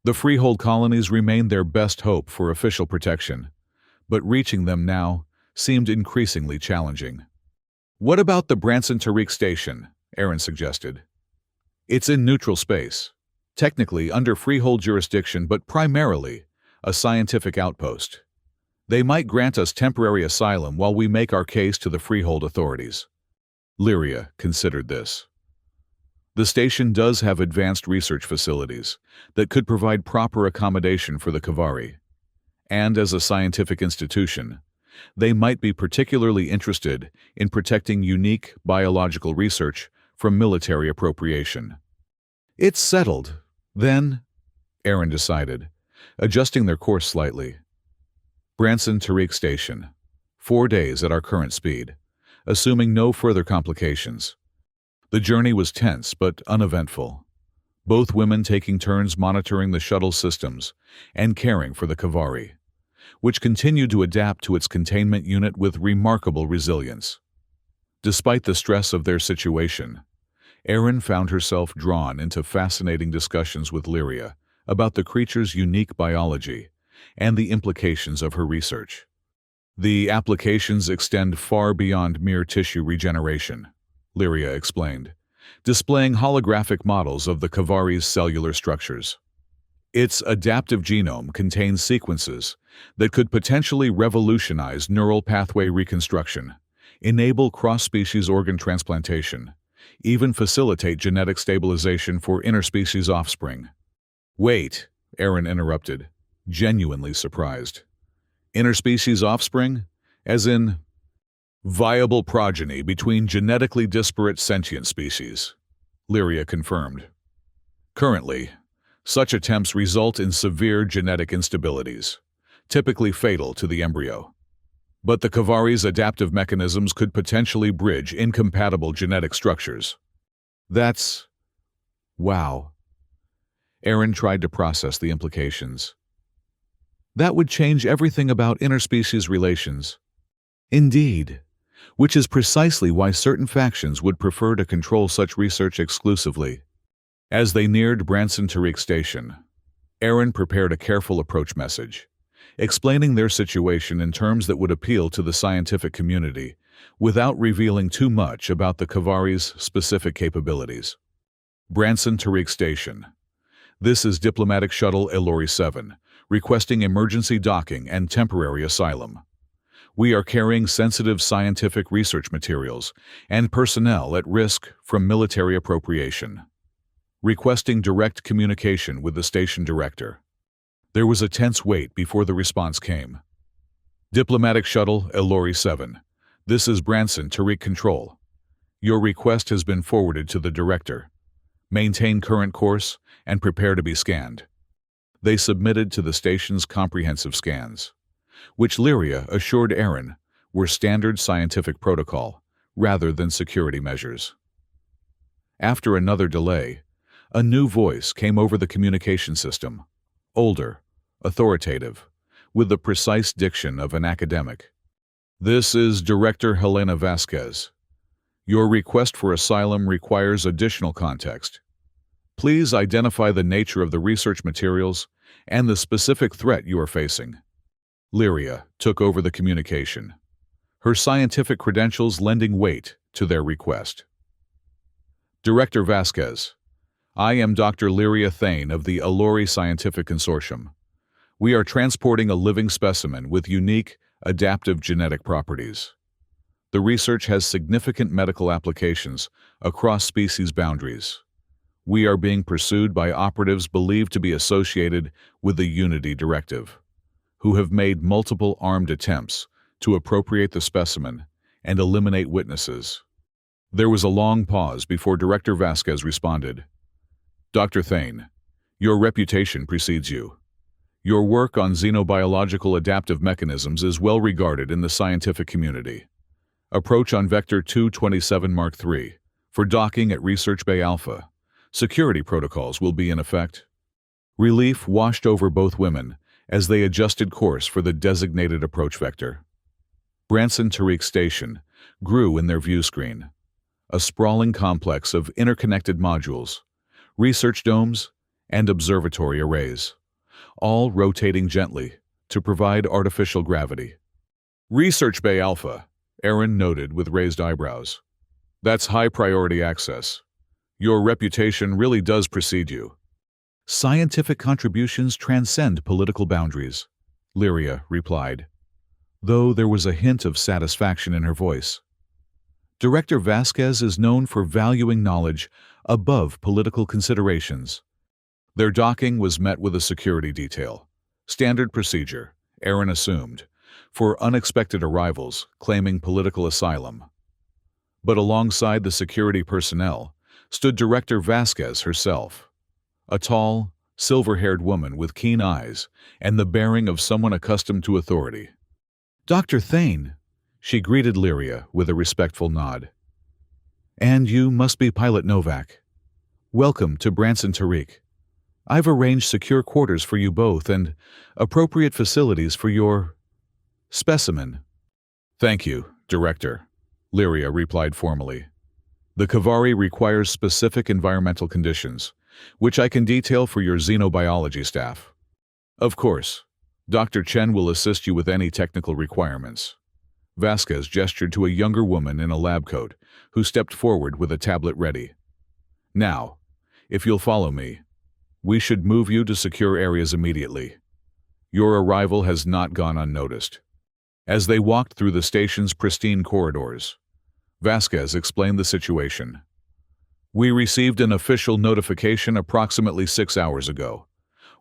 The freehold colonies remained their best hope for official protection, but reaching them now seemed increasingly challenging. What about the Branson Tariq station? Aaron suggested. It's in neutral space, technically under freehold jurisdiction but primarily a scientific outpost. They might grant us temporary asylum while we make our case to the freehold authorities. Lyria considered this. The station does have advanced research facilities that could provide proper accommodation for the Kavari, and as a scientific institution, they might be particularly interested in protecting unique biological research from military appropriation. It's settled, then, Aaron decided, adjusting their course slightly. Branson Tariq Station, 4 days at our current speed, assuming no further complications. The journey was tense but uneventful, both women taking turns monitoring the shuttle systems and caring for the Kavari, which continued to adapt to its containment unit with remarkable resilience. Despite the stress of their situation, Aaron found herself drawn into fascinating discussions with Lyria about the creature's unique biology and the implications of her research. The applications extend far beyond mere tissue regeneration, Lyria explained, displaying holographic models of the Kavari's cellular structures. Its adaptive genome contains sequences that could potentially revolutionize neural pathway reconstruction, enable cross-species organ transplantation, even facilitate genetic stabilization for interspecies offspring. Wait, Aaron interrupted. genuinely surprised. Interspecies offspring? As in, viable progeny between genetically disparate sentient species, Lyria confirmed. Currently, such attempts result in severe genetic instabilities, typically fatal to the embryo. But the Kavari's adaptive mechanisms could potentially bridge incompatible genetic structures. That's... wow. Aaron tried to process the implications. That would change everything about interspecies relations. Indeed. Which is precisely why certain factions would prefer to control such research exclusively. As they neared Branson Tariq Station, Aaron prepared a careful approach message, explaining their situation in terms that would appeal to the scientific community without revealing too much about the Kavari's specific capabilities. Branson Tariq Station. This is Diplomatic Shuttle Elori 7, requesting emergency docking and temporary asylum. We are carrying sensitive scientific research materials and personnel at risk from military appropriation. Requesting direct communication with the station director. There was a tense wait before the response came. Diplomatic Shuttle Elori 7. This is Branson Tariq Control. Your request has been forwarded to the director. Maintain current course and prepare to be scanned. They submitted to the station's comprehensive scans, which Lyria assured Aaron were standard scientific protocol rather than security measures. After another delay, a new voice came over the communication system, older, authoritative, with the precise diction of an academic. This is Director Helena Vasquez. Your request for asylum requires additional context. Please identify the nature of the research materials and the specific threat you are facing. Lyria took over the communication, her scientific credentials lending weight to their request. Director Vasquez, I am Dr. Lyria Thane of the Elori Scientific Consortium. We are transporting a living specimen with unique, adaptive genetic properties. The research has significant medical applications across species boundaries. We are being pursued by operatives believed to be associated with the Unity Directive, who have made multiple armed attempts to appropriate the specimen and eliminate witnesses. There was a long pause before Director Vasquez responded. Dr. Thane, your reputation precedes you. Your work on xenobiological adaptive mechanisms is well regarded in the scientific community. Approach on Vector 227 Mark III. For docking at Research Bay Alpha, security protocols will be in effect. Relief washed over both women as they adjusted course for the designated approach vector. Branson Tariq Station grew in their view screen, a sprawling complex of interconnected modules, research domes, and observatory arrays, all rotating gently to provide artificial gravity. Research Bay Alpha, Aaron noted with raised eyebrows. That's high-priority access. Your reputation really does precede you. Scientific contributions transcend political boundaries, Lyria replied, though there was a hint of satisfaction in her voice. Director Vasquez is known for valuing knowledge above political considerations. Their docking was met with a security detail, standard procedure, Aaron assumed, for unexpected arrivals claiming political asylum. But alongside the security personnel stood Director Vasquez herself, a tall, silver-haired woman with keen eyes and the bearing of someone accustomed to authority. Dr. Thane, she greeted Lyria with a respectful nod. And you must be Pilot Novak. Welcome to Branson Tariq. I've arranged secure quarters for you both and appropriate facilities for your specimen. Thank you, Director, Lyria replied formally. The Kavari requires specific environmental conditions, which I can detail for your xenobiology staff. Of course, Dr. Chen will assist you with any technical requirements. Vasquez gestured to a younger woman in a lab coat who stepped forward with a tablet ready. Now, if you'll follow me, we should move you to secure areas immediately. Your arrival has not gone unnoticed. As they walked through the station's pristine corridors, Vasquez explained the situation. We received an official notification approximately 6 hours ago,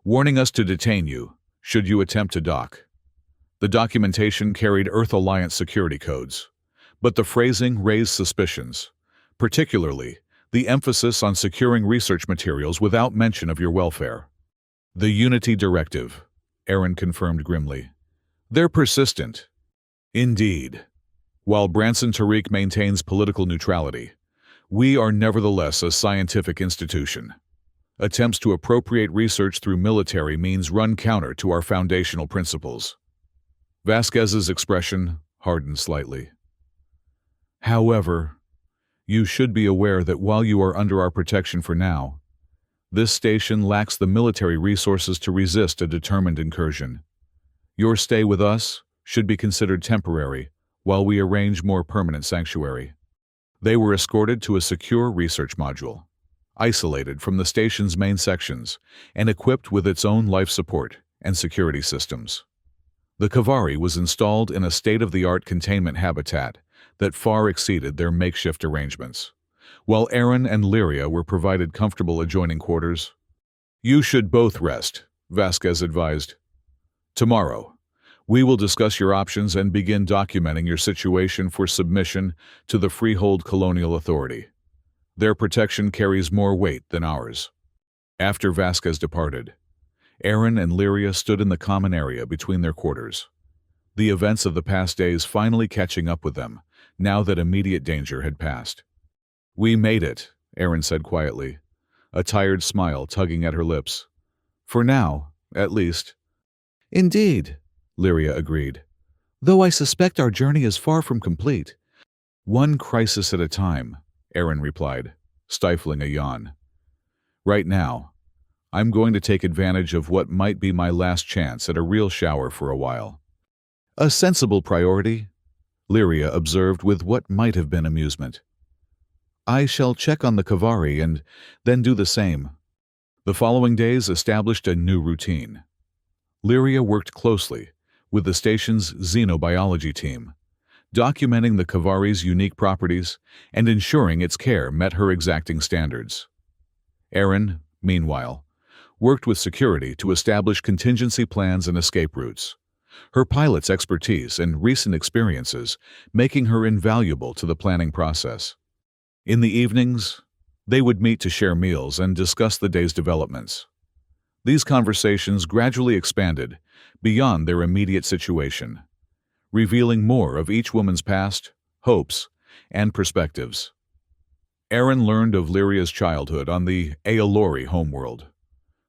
warning us to detain you should you attempt to dock. The documentation carried Earth Alliance security codes, but the phrasing raised suspicions, particularly the emphasis on securing research materials without mention of your welfare. The Unity Directive, Aaron confirmed grimly. They're persistent. Indeed. While Branson Tariq maintains political neutrality, we are nevertheless a scientific institution. Attempts to appropriate research through military means run counter to our foundational principles. Vasquez's expression hardened slightly. However, you should be aware that while you are under our protection for now, this station lacks the military resources to resist a determined incursion. Your stay with us should be considered temporary while we arrange more permanent sanctuary. They were escorted to a secure research module, isolated from the station's main sections and equipped with its own life support and security systems. The Kavari was installed in a state-of-the-art containment habitat that far exceeded their makeshift arrangements, while Aaron and Lyria were provided comfortable adjoining quarters. You should both rest, Vasquez advised. Tomorrow, we will discuss your options and begin documenting your situation for submission to the Freehold Colonial Authority. Their protection carries more weight than ours. After Vasquez departed, Aaron and Lyria stood in the common area between their quarters, the events of the past days finally catching up with them, now that immediate danger had passed. We made it, Aaron said quietly, a tired smile tugging at her lips. For now, at least. Indeed, Lyria agreed, though I suspect our journey is far from complete. One crisis at a time, Aaron replied, stifling a yawn. Right now, I'm going to take advantage of what might be my last chance at a real shower for a while. A sensible priority, Lyria observed with what might have been amusement. I shall check on the Kavari and then do the same. The following days established a new routine. Lyria worked closely with the station's xenobiology team, documenting the Kavari's unique properties and ensuring its care met her exacting standards. Aaron, meanwhile, worked with security to establish contingency plans and escape routes, her pilot's expertise and recent experiences making her invaluable to the planning process. In the evenings, they would meet to share meals and discuss the day's developments. These conversations gradually expanded beyond their immediate situation, revealing more of each woman's past, hopes, and perspectives. Aaron learned of Lyria's childhood on the Aolori homeworld,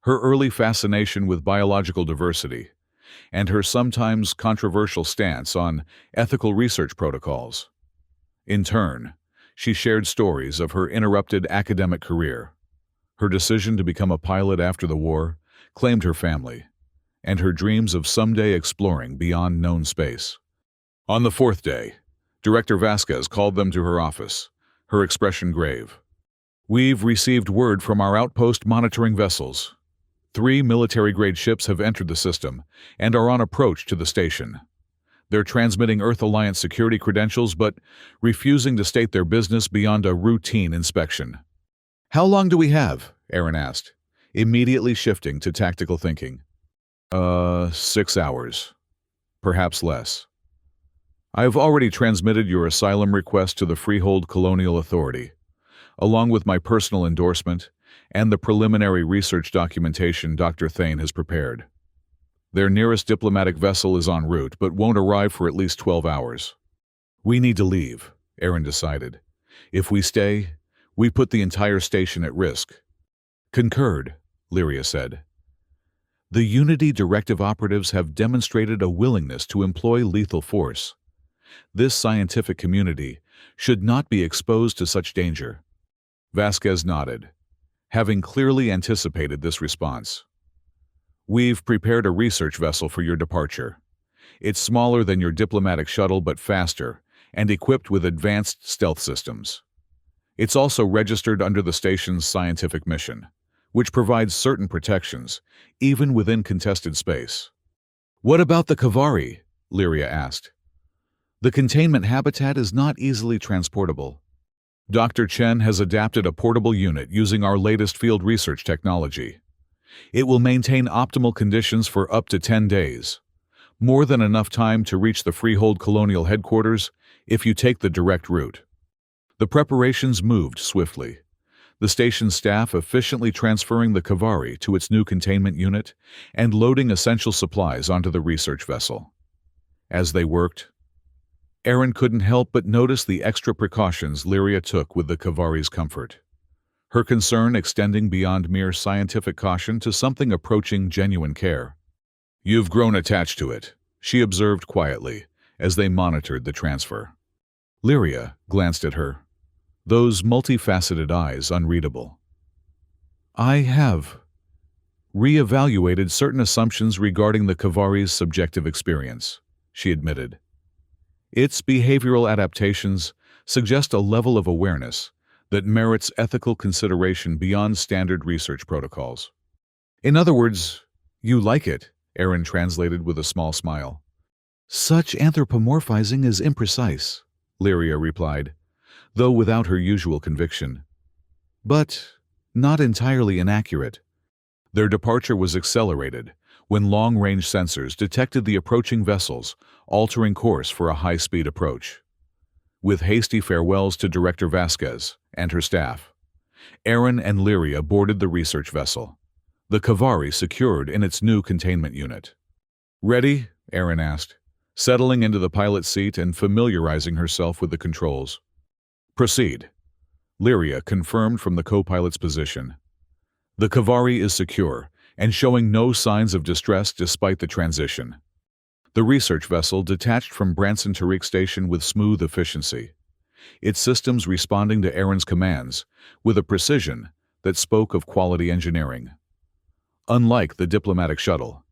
her early fascination with biological diversity, and her sometimes controversial stance on ethical research protocols. In turn, she shared stories of her interrupted academic career, her decision to become a pilot after the war, claimed her family, and her dreams of someday exploring beyond known space. On the fourth day, Director Vasquez called them to her office, her expression grave. We've received word from our outpost monitoring vessels. 3 military-grade ships have entered the system and are on approach to the station. They're transmitting Earth Alliance security credentials but refusing to state their business beyond a routine inspection. How long do we have? Aaron asked, immediately shifting to tactical thinking. 6 hours. Perhaps less. I've already transmitted your asylum request to the Freehold Colonial Authority, along with my personal endorsement and the preliminary research documentation Dr. Thane has prepared. Their nearest diplomatic vessel is en route but won't arrive for at least 12 hours. We need to leave, Aaron decided. If we stay, we put the entire station at risk. Concurred, Lyria said. The Unity Directive operatives have demonstrated a willingness to employ lethal force. This scientific community should not be exposed to such danger. Vasquez nodded, having clearly anticipated this response. We've prepared a research vessel for your departure. It's smaller than your diplomatic shuttle but faster and equipped with advanced stealth systems. It's also registered under the station's scientific mission, which provides certain protections, even within contested space. What about the Kavari? Lyria asked. The containment habitat is not easily transportable. Dr. Chen has adapted a portable unit using our latest field research technology. It will maintain optimal conditions for up to 10 days, more than enough time to reach the Freehold Colonial headquarters if you take the direct route. The preparations moved swiftly, the station staff efficiently transferring the Kavari to its new containment unit and loading essential supplies onto the research vessel. As they worked, Aaron couldn't help but notice the extra precautions Lyria took with the Kavari's comfort, her concern extending beyond mere scientific caution to something approaching genuine care. "You've grown attached to it," she observed quietly as they monitored the transfer. Lyria glanced at her, those multifaceted eyes unreadable. "I have re-evaluated certain assumptions regarding the Kavari's subjective experience," she admitted. "Its behavioral adaptations suggest a level of awareness that merits ethical consideration beyond standard research protocols." "In other words, you like it," Aaron translated with a small smile. "Such anthropomorphizing is imprecise," Lyria replied, though without her usual conviction. "But not entirely inaccurate." Their departure was accelerated when long-range sensors detected the approaching vessels, altering course for a high-speed approach. With hasty farewells to Director Vasquez and her staff, Aaron and Lyria boarded the research vessel, the Kavari secured in its new containment unit. "Ready?" Aaron asked, settling into the pilot's seat and familiarizing herself with the controls. "Proceed," Lyria confirmed from the co-pilot's position. "The Kavari is secure and showing no signs of distress despite the transition." The research vessel detached from Branson Tariq Station with smooth efficiency, its systems responding to Aaron's commands with a precision that spoke of quality engineering. Unlike the diplomatic shuttle,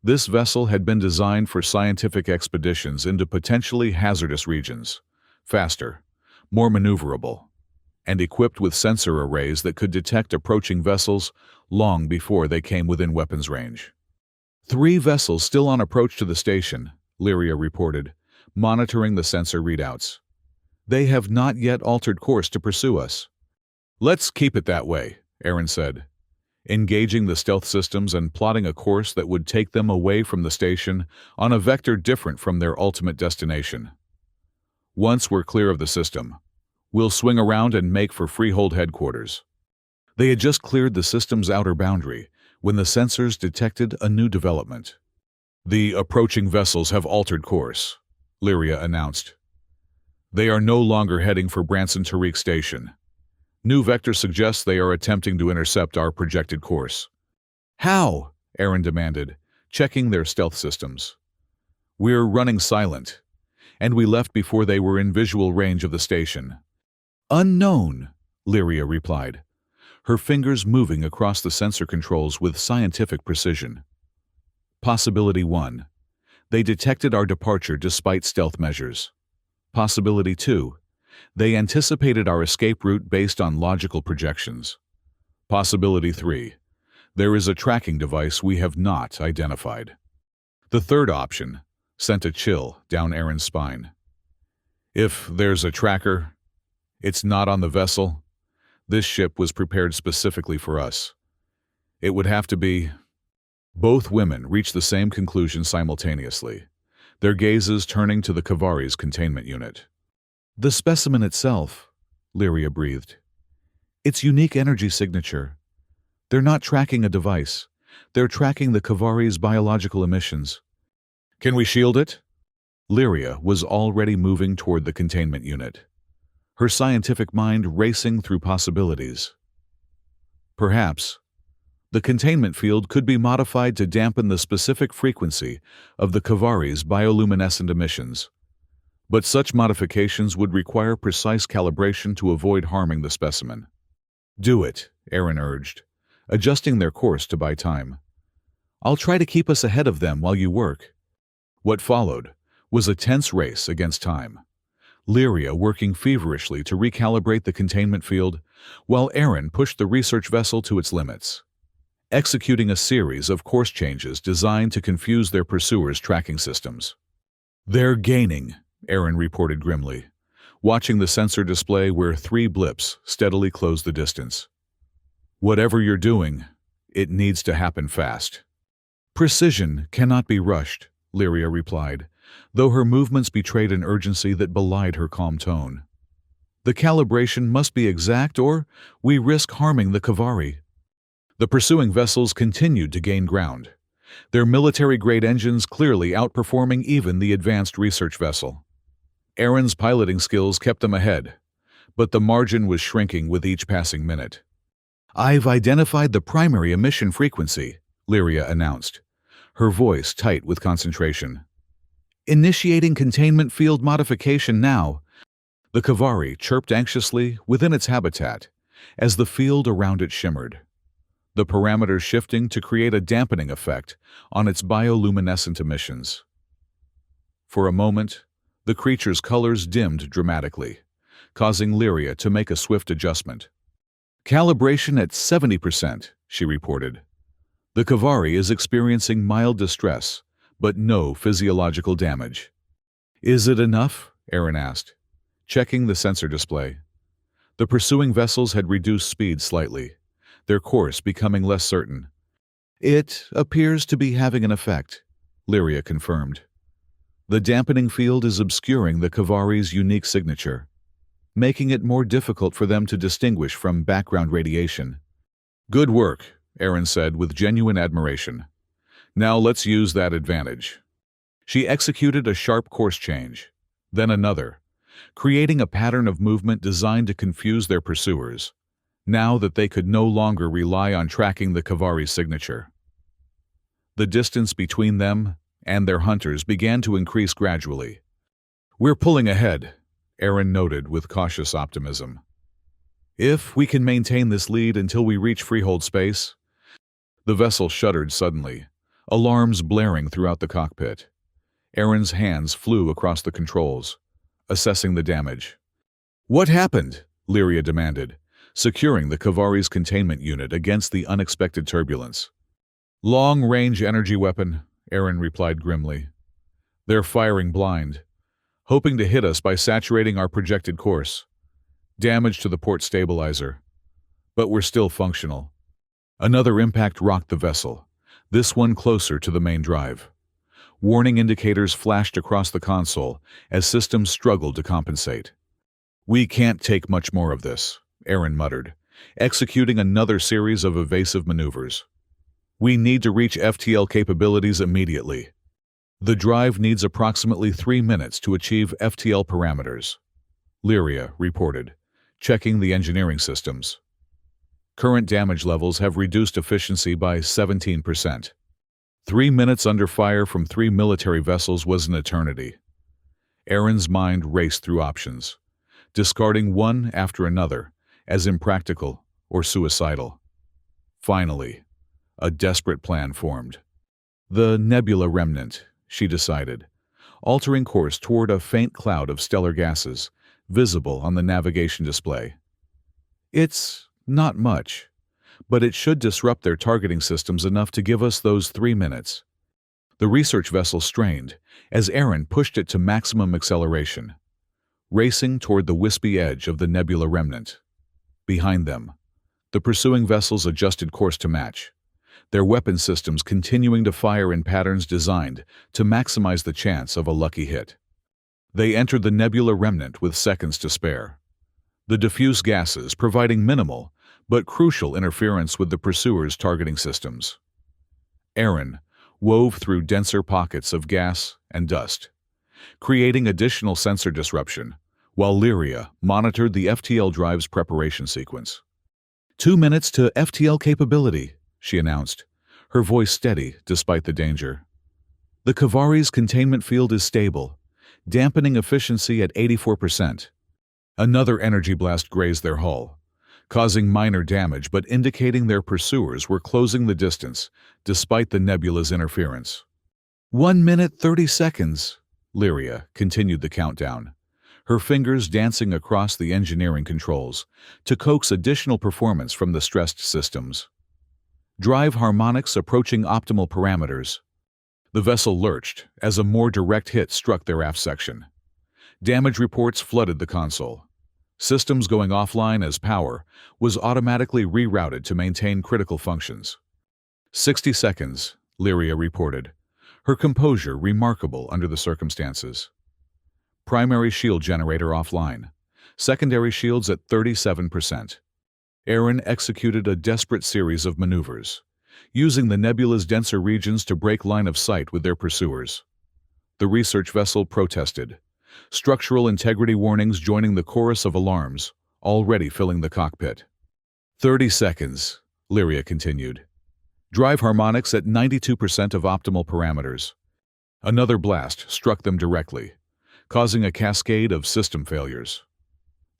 this vessel had been designed for scientific expeditions into potentially hazardous regions, faster, more maneuverable, and equipped with sensor arrays that could detect approaching vessels long before they came within weapons range. "3 vessels still on approach to the station," Lyria reported, monitoring the sensor readouts. "They have not yet altered course to pursue us." "Let's keep it that way," Aaron said, engaging the stealth systems and plotting a course that would take them away from the station on a vector different from their ultimate destination. "Once we're clear of the system, we'll swing around and make for Freehold headquarters." They had just cleared the system's outer boundary when the sensors detected a new development. "The approaching vessels have altered course," Lyria announced. "They are no longer heading for Branson Tariq Station. New vector suggests they are attempting to intercept our projected course." "How?" Aaron demanded, checking their stealth systems. "We're running silent, and we left before they were in visual range of the station." "Unknown," Lyria replied, her fingers moving across the sensor controls with scientific precision. "Possibility 1. They detected our departure despite stealth measures. Possibility 2. They anticipated our escape route based on logical projections. Possibility 3. There is a tracking device we have not identified." The third option sent a chill down Aaron's spine. "If there's a tracker, it's not on the vessel. This ship was prepared specifically for us. It would have to be—" Both women reached the same conclusion simultaneously, their gazes turning to the Kavari's containment unit. "The specimen itself," Lyria breathed. "Its unique energy signature. They're not tracking a device. They're tracking the Kavari's biological emissions." "Can we shield it?" Lyria was already moving toward the containment unit, her scientific mind racing through possibilities. Perhaps the containment field could be modified to dampen the specific frequency of the Kavari's bioluminescent emissions, but such modifications would require precise calibration to avoid harming the specimen. "Do it," Aaron urged, adjusting their course to buy time. "I'll try to keep us ahead of them while you work." What followed was a tense race against time, Lyria working feverishly to recalibrate the containment field, while Aaron pushed the research vessel to its limits, executing a series of course changes designed to confuse their pursuers' tracking systems. "They're gaining," Aaron reported grimly, watching the sensor display where 3 blips steadily closed the distance. "Whatever you're doing, It needs to happen fast. Precision cannot be rushed, Lyria replied, though her movements betrayed an urgency that belied her calm tone. The calibration must be exact or we risk harming the Kavari. The pursuing vessels continued to gain ground, their military-grade engines clearly outperforming even the advanced research vessel. Aaron's piloting skills kept them ahead, but the margin was shrinking with each passing minute. "I've identified the primary emission frequency," Lyria announced, her voice tight with concentration. "Initiating containment field modification now." The Kavari chirped anxiously within its habitat as the field around it shimmered, the parameters shifting to create a dampening effect on its bioluminescent emissions. For a moment, the creature's colors dimmed dramatically, causing Lyria to make a swift adjustment. "Calibration at 70%, she reported. "The Kavari is experiencing mild distress, but no physiological damage." "Is it enough?" Aaron asked, checking the sensor display. The pursuing vessels had reduced speed slightly, their course becoming less certain. "It appears to be having an effect," Lyria confirmed. "The dampening field is obscuring the Kavari's unique signature, making it more difficult for them to distinguish from background radiation." "Good work," Aaron said with genuine admiration. "Now let's use that advantage." She executed a sharp course change, then another, creating a pattern of movement designed to confuse their pursuers, now that they could no longer rely on tracking the Kavari's signature. The distance between them and their hunters began to increase gradually. "We're pulling ahead," Aaron noted with cautious optimism. "If we can maintain this lead until we reach freehold space." The vessel shuddered suddenly, alarms blaring throughout the cockpit. Aaron's hands flew across the controls, assessing the damage. "What happened?" Lyria demanded, securing the Kavari's containment unit against the unexpected turbulence. "Long-range energy weapon," Aaron replied grimly. "They're firing blind, hoping to hit us by saturating our projected course. Damage to the port stabilizer. But we're still functional." Another impact rocked the vessel, this one closer to the main drive. Warning indicators flashed across the console as systems struggled to compensate. "We can't take much more of this," Aaron muttered, executing another series of evasive maneuvers. "We need to reach FTL capabilities immediately. The drive needs approximately 3 minutes to achieve FTL parameters," Lyria reported, checking the engineering systems. "Current damage levels have reduced efficiency by 17%. 3 minutes under fire from 3 military vessels was an eternity." Aaron's mind raced through options, discarding one after another as impractical or suicidal. Finally, a desperate plan formed. "The nebula remnant," she decided, altering course toward a faint cloud of stellar gases visible on the navigation display. "It's not much, but it should disrupt their targeting systems enough to give us those 3 minutes." The research vessel strained as Aaron pushed it to maximum acceleration, racing toward the wispy edge of the nebula remnant. Behind them, the pursuing vessels adjusted course to match, their weapon systems continuing to fire in patterns designed to maximize the chance of a lucky hit. They entered the nebula remnant with seconds to spare, the diffuse gases providing minimal but crucial interference with the pursuers' targeting systems. Aaron wove through denser pockets of gas and dust, creating additional sensor disruption, while Lyria monitored the FTL drive's preparation sequence. 2 minutes to FTL capability," she announced, her voice steady despite the danger. "The Kavari's containment field is stable, dampening efficiency at 84%. Another energy blast grazed their hull, causing minor damage but indicating their pursuers were closing the distance despite the nebula's interference. 1 minute 30 seconds, Lyria continued the countdown, her fingers dancing across the engineering controls to coax additional performance from the stressed systems. Drive harmonics approaching optimal parameters. The vessel lurched as a more direct hit struck their aft section. Damage reports flooded the console. Systems going offline as power was automatically rerouted to maintain critical functions. 60 seconds, Lyria reported, her composure remarkable under the circumstances. Primary shield generator offline. Secondary shields at 37%. Aaron executed a desperate series of maneuvers, using the nebula's denser regions to break line of sight with their pursuers. The research vessel protested, structural integrity warnings joining the chorus of alarms, already filling the cockpit. 30 seconds, Lyria continued. Drive harmonics at 92% of optimal parameters. Another blast struck them directly, causing a cascade of system failures.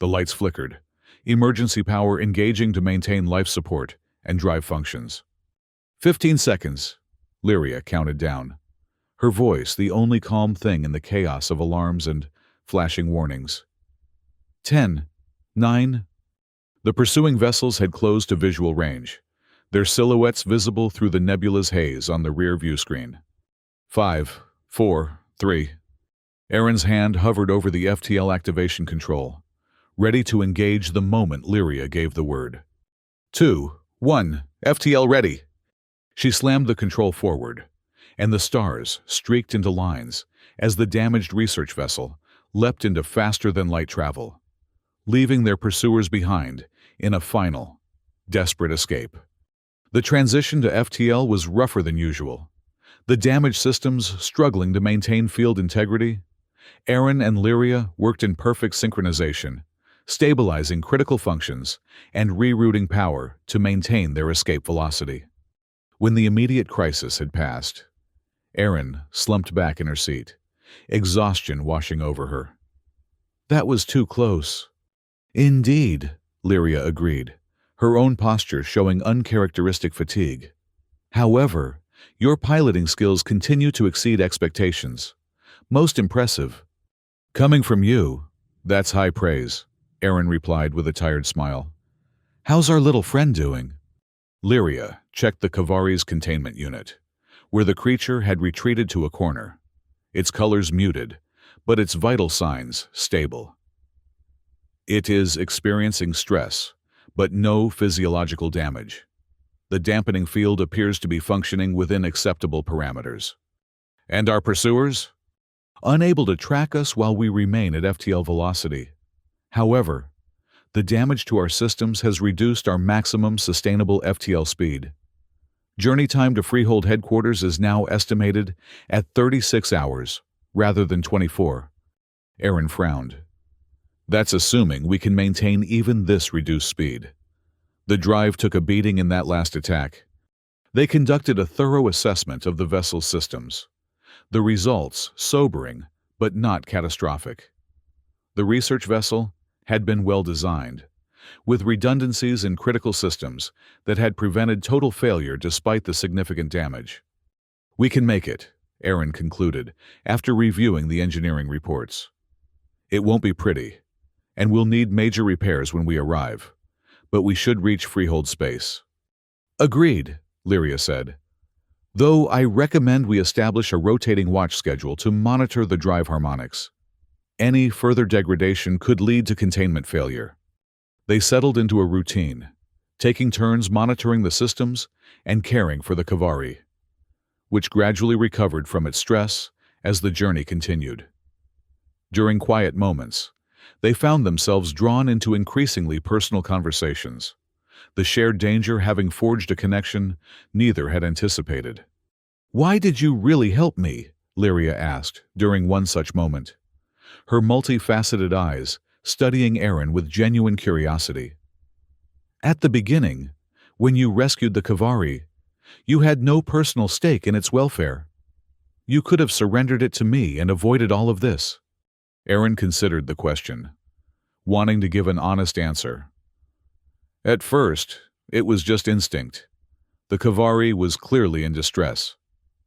The lights flickered, emergency power engaging to maintain life support and drive functions. 15 seconds, Lyria counted down, her voice the only calm thing in the chaos of alarms and flashing warnings. 10, 9. The pursuing vessels had closed to visual range, their silhouettes visible through the nebula's haze on the rear view screen. 5, 4, 3. Aaron's hand hovered over the FTL activation control, ready to engage the moment Lyria gave the word. 2, 1, FTL ready. She slammed the control forward, and the stars streaked into lines as the damaged research vessel leapt into faster-than-light travel, leaving their pursuers behind in a final, desperate escape. The transition to FTL was rougher than usual, the damaged systems struggling to maintain field integrity. Aaron and Lyria worked in perfect synchronization, stabilizing critical functions and rerouting power to maintain their escape velocity. When the immediate crisis had passed, Aaron slumped back in her seat, exhaustion washing over her. That was too close. Indeed, Lyria agreed, her own posture showing uncharacteristic fatigue. However, your piloting skills continue to exceed expectations. Most impressive. Coming from you, that's high praise, Aaron replied with a tired smile. How's our little friend doing? Lyria checked the Kavari's containment unit, where the creature had retreated to a corner, its colors muted, but its vital signs stable. It is experiencing stress, but no physiological damage. The dampening field appears to be functioning within acceptable parameters. And our pursuers? Unable to track us while we remain at FTL velocity. However, the damage to our systems has reduced our maximum sustainable FTL speed. Journey time to Freehold headquarters is now estimated at 36 hours, rather than 24. Aaron frowned. That's assuming we can maintain even this reduced speed. The drive took a beating in that last attack. They conducted a thorough assessment of the vessel's systems. The results sobering, but not catastrophic. The research vessel had been well designed, with redundancies in critical systems that had prevented total failure despite the significant damage. We can make it, Aaron concluded, after reviewing the engineering reports. It won't be pretty, and we'll need major repairs when we arrive, but we should reach Freehold space. Agreed, Lyria said. Though I recommend we establish a rotating watch schedule to monitor the drive harmonics. Any further degradation could lead to containment failure. They settled into a routine, taking turns monitoring the systems and caring for the Kavari, which gradually recovered from its stress as the journey continued. During quiet moments, they found themselves drawn into increasingly personal conversations, the shared danger having forged a connection neither had anticipated. Why did you really help me? Lyria asked during one such moment, her multifaceted eyes studying Aaron with genuine curiosity. At the beginning, when you rescued the Kavari, you had no personal stake in its welfare. You could have surrendered it to me and avoided all of this. Aaron considered the question, wanting to give an honest answer. At first, it was just instinct. The Kavari was clearly in distress,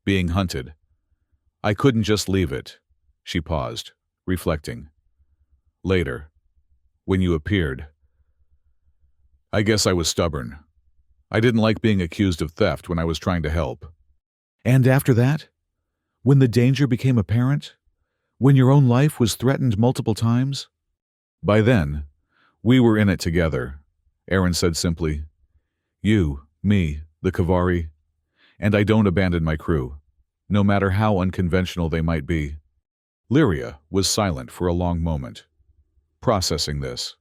being hunted. I couldn't just leave it. She paused, reflecting. Later, when you appeared, I guess I was stubborn. I didn't like being accused of theft when I was trying to help. And after that? When the danger became apparent? When your own life was threatened multiple times? By then, we were in it together, Aaron said simply. You, me, the Kavari. And I don't abandon my crew, no matter how unconventional they might be. Lyria was silent for a long moment, processing this.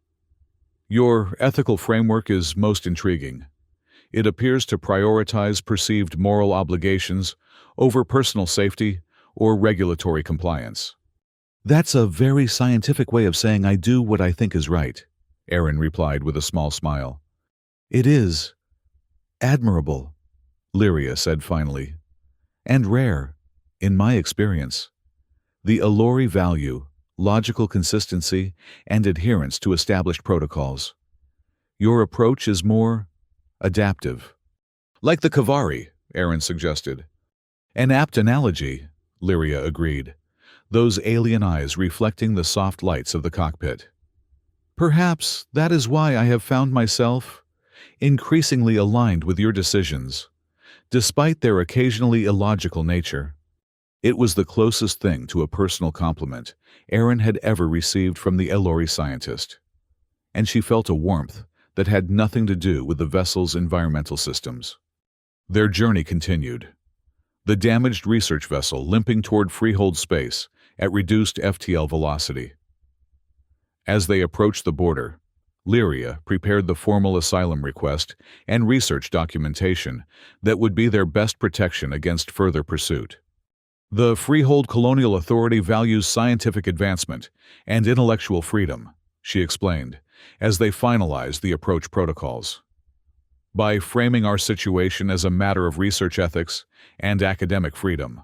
Your ethical framework is most intriguing. It appears to prioritize perceived moral obligations over personal safety or regulatory compliance. That's a very scientific way of saying I do what I think is right, Aaron replied with a small smile. It is admirable, Lyria said finally, and rare, in my experience. The Allori value logical consistency and adherence to established protocols. Your approach is more adaptive. Like the Kavari, Aaron suggested. An apt analogy, Lyria agreed, those alien eyes reflecting the soft lights of the cockpit. Perhaps that is why I have found myself increasingly aligned with your decisions, despite their occasionally illogical nature. It was the closest thing to a personal compliment Aaron had ever received from the Allori scientist, and she felt a warmth that had nothing to do with the vessel's environmental systems. Their journey continued, the damaged research vessel limping toward freehold space at reduced FTL velocity. As they approached the border, Lyria prepared the formal asylum request and research documentation that would be their best protection against further pursuit. The Freehold Colonial Authority values scientific advancement and intellectual freedom, she explained, as they finalized the approach protocols. By framing our situation as a matter of research ethics and academic freedom,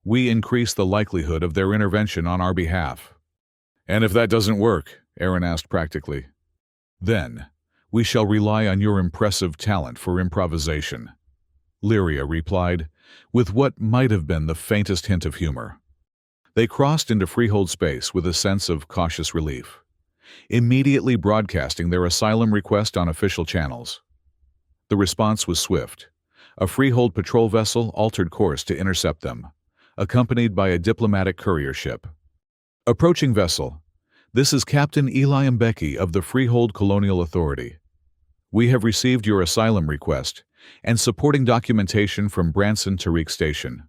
we increase the likelihood of their intervention on our behalf. And if that doesn't work, Aaron asked practically, then we shall rely on your impressive talent for improvisation, Lyria replied, with what might have been the faintest hint of humor. They crossed into freehold space with a sense of cautious relief, immediately broadcasting their asylum request on official channels. The response was swift. A freehold patrol vessel altered course to intercept them, accompanied by a diplomatic courier ship. Approaching vessel, this is Captain Eli Mbeki of the Freehold Colonial Authority. We have received your asylum request and supporting documentation from Branson Tariq Station.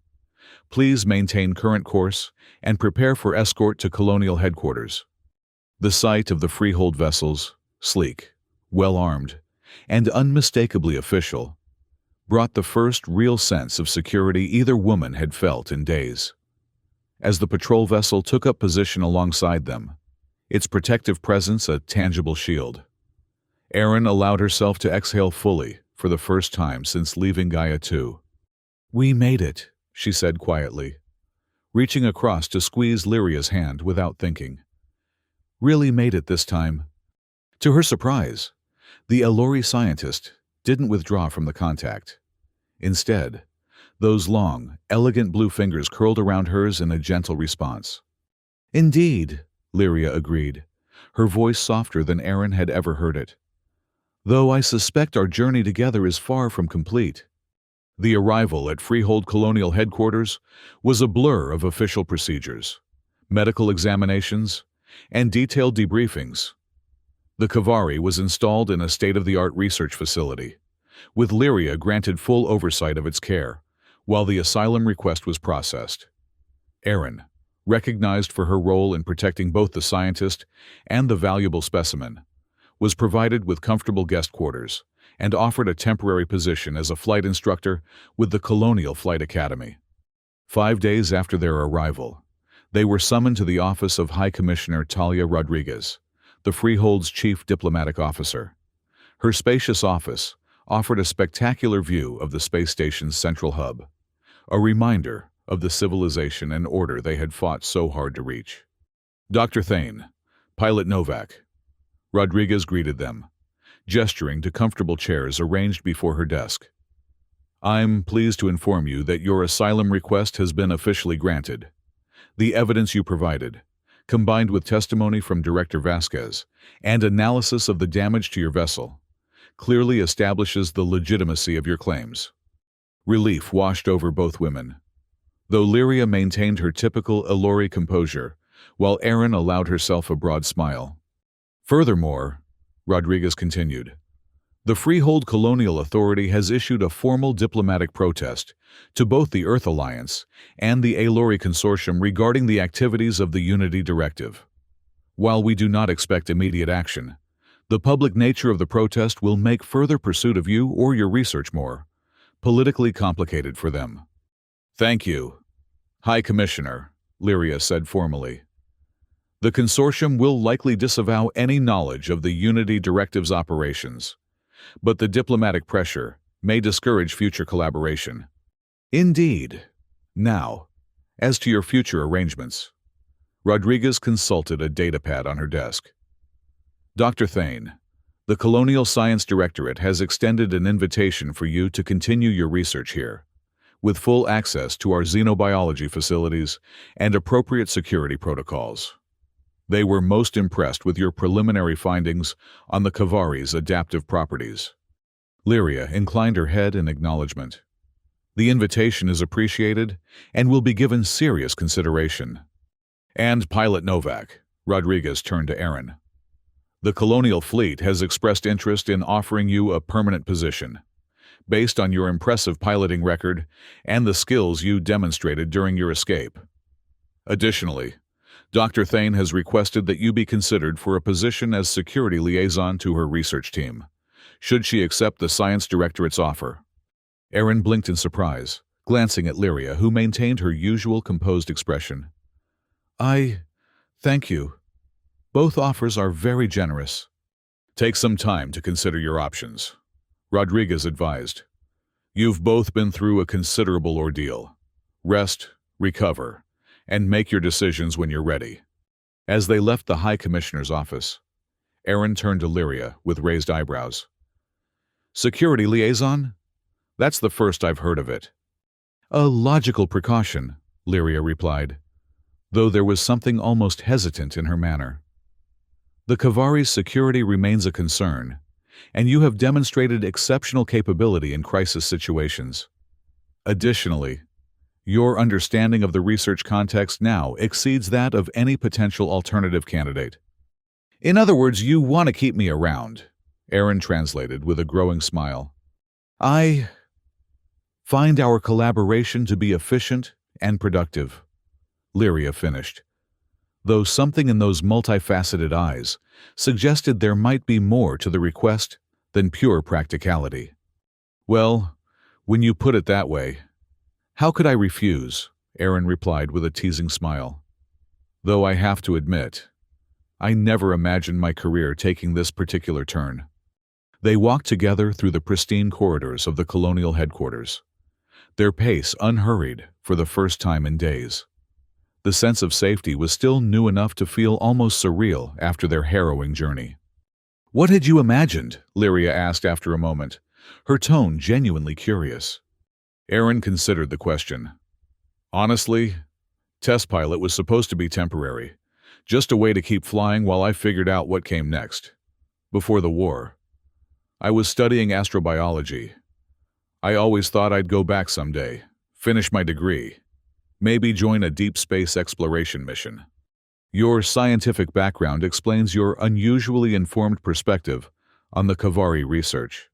Please maintain current course and prepare for escort to Colonial Headquarters. The sight of the freehold vessels, sleek, well-armed, and unmistakably official, brought the first real sense of security either woman had felt in days. As the patrol vessel took up position alongside them, its protective presence a tangible shield, Aaron allowed herself to exhale fully for the first time since leaving Gaia 2. We made it, she said quietly, reaching across to squeeze Lyria's hand without thinking. Really made it this time. To her surprise, the Allori scientist didn't withdraw from the contact. Instead, those long, elegant blue fingers curled around hers in a gentle response. Indeed, Lyria agreed, her voice softer than Aaron had ever heard it. Though I suspect our journey together is far from complete. The arrival at Freehold Colonial Headquarters was a blur of official procedures, medical examinations, and detailed debriefings. The Kavari was installed in a state-of-the-art research facility, with Lyria granted full oversight of its care, while the asylum request was processed. Aaron, recognized for her role in protecting both the scientist and the valuable specimen, was provided with comfortable guest quarters and offered a temporary position as a flight instructor with the Colonial Flight Academy. 5 days after their arrival, they were summoned to the office of High Commissioner Talia Rodriguez, the Freehold's chief diplomatic officer. Her spacious office offered a spectacular view of the space station's central hub, a reminder of the civilization and order they had fought so hard to reach. Dr. Thane, Pilot Novak. Rodriguez greeted them, gesturing to comfortable chairs arranged before her desk. I'm pleased to inform you that your asylum request has been officially granted. The evidence you provided, combined with testimony from Director Vasquez and analysis of the damage to your vessel, clearly establishes the legitimacy of your claims. Relief washed over both women, though Lyria maintained her typical Allori composure, while Aaron allowed herself a broad smile. Furthermore, Rodriguez continued, The Freehold Colonial Authority has issued a formal diplomatic protest to both the Earth Alliance and the Alory Consortium regarding the activities of the Unity Directive. While we do not expect immediate action, the public nature of the protest will make further pursuit of you or your research more politically complicated for them. Thank you, High Commissioner, Lyria said formally. The consortium will likely disavow any knowledge of the Unity Directive's operations, but the diplomatic pressure may discourage future collaboration. Indeed. Now, as to your future arrangements. Rodriguez consulted a datapad on her desk. Dr. Thane, the Colonial Science Directorate has extended an invitation for you to continue your research here, with full access to our xenobiology facilities and appropriate security protocols. They were most impressed with your preliminary findings on the Kavari's adaptive properties. Lyria inclined her head in acknowledgement. The invitation is appreciated and will be given serious consideration. And Pilot Novak, Rodriguez turned to Aaron. The Colonial Fleet has expressed interest in offering you a permanent position, based on your impressive piloting record and the skills you demonstrated during your escape. Additionally, Dr. Thane has requested that you be considered for a position as security liaison to her research team, should she accept the Science Directorate's offer. Aaron blinked in surprise, glancing at Lyria, who maintained her usual composed expression. Thank you. Both offers are very generous. Take some time to consider your options, Rodriguez advised. You've both been through a considerable ordeal. Rest, recover, and make your decisions when you're ready. As they left the High Commissioner's office, Aaron turned to Lyria with raised eyebrows. Security liaison? That's the first I've heard of it. A logical precaution, Lyria replied, though there was something almost hesitant in her manner. The Kavari's security remains a concern, and you have demonstrated exceptional capability in crisis situations. Additionally, your understanding of the research context now exceeds that of any potential alternative candidate. In other words, you want to keep me around, Aaron translated with a growing smile. I find our collaboration to be efficient and productive, Lyria finished, though something in those multifaceted eyes suggested there might be more to the request than pure practicality. Well, when you put it that way, how could I refuse? Aaron replied with a teasing smile. Though I have to admit, I never imagined my career taking this particular turn. They walked together through the pristine corridors of the colonial headquarters, their pace unhurried for the first time in days. The sense of safety was still new enough to feel almost surreal after their harrowing journey. What had you imagined? Lyria asked after a moment, her tone genuinely curious. Aaron considered the question. Honestly, test pilot was supposed to be temporary, just a way to keep flying while I figured out what came next. Before the war, I was studying astrobiology. I always thought I'd go back someday, finish my degree, maybe join a deep space exploration mission. Your scientific background explains your unusually informed perspective on the Kavari research,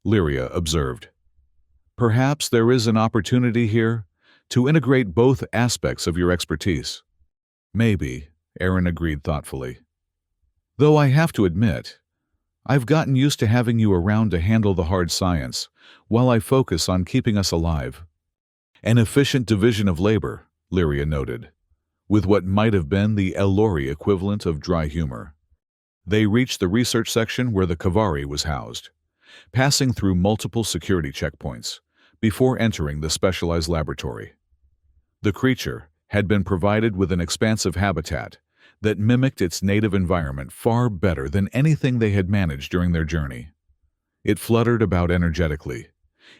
Lyria observed. Perhaps there is an opportunity here to integrate both aspects of your expertise. Maybe, Aaron agreed thoughtfully. Though I have to admit, I've gotten used to having you around to handle the hard science while I focus on keeping us alive. An efficient division of labor, Lyria noted, with what might have been the Alory equivalent of dry humor. They reached the research section where the Kavari was housed, passing through multiple security checkpoints before entering the specialized laboratory. The creature had been provided with an expansive habitat that mimicked its native environment far better than anything they had managed during their journey. It fluttered about energetically,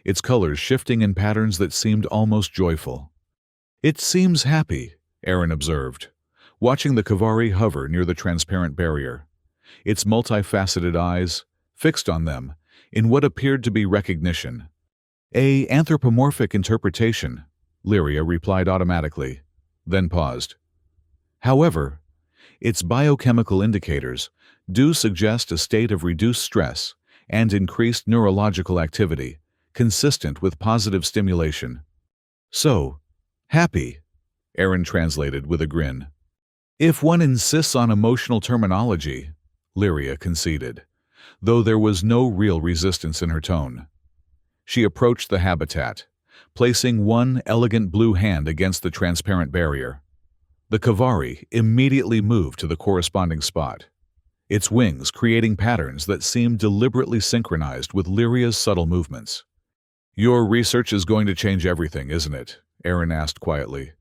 its colors shifting in patterns that seemed almost joyful. It seems happy, Aaron observed, watching the Kavari hover near the transparent barrier, its multifaceted eyes fixed on them in what appeared to be recognition. A anthropomorphic interpretation, Lyria replied automatically, then paused. However, its biochemical indicators do suggest a state of reduced stress and increased neurological activity, consistent with positive stimulation. So, happy, Aaron translated with a grin. If one insists on emotional terminology, Lyria conceded, though there was no real resistance in her tone. She approached the habitat, placing one elegant blue hand against the transparent barrier. The Kavari immediately moved to the corresponding spot, its wings creating patterns that seemed deliberately synchronized with Lyria's subtle movements. "Your research is going to change everything, isn't it?" Aaron asked quietly,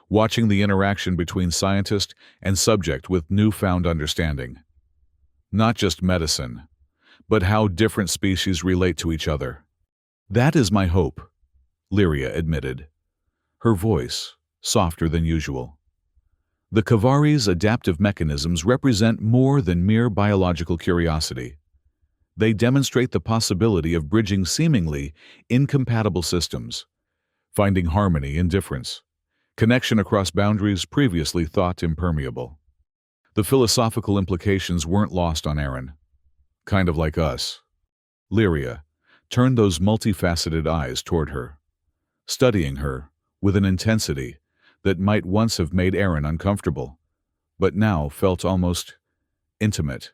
watching the interaction between scientist and subject with newfound understanding. Not just medicine, but how different species relate to each other. "That is my hope," Lyria admitted, her voice softer than usual. The Kavari's adaptive mechanisms represent more than mere biological curiosity. They demonstrate the possibility of bridging seemingly incompatible systems, finding harmony in difference, connection across boundaries previously thought impermeable. The philosophical implications weren't lost on Aaron. Kind of like us. Lyria turned those multifaceted eyes toward her, studying her with an intensity that might once have made Aaron uncomfortable, but now felt almost intimate.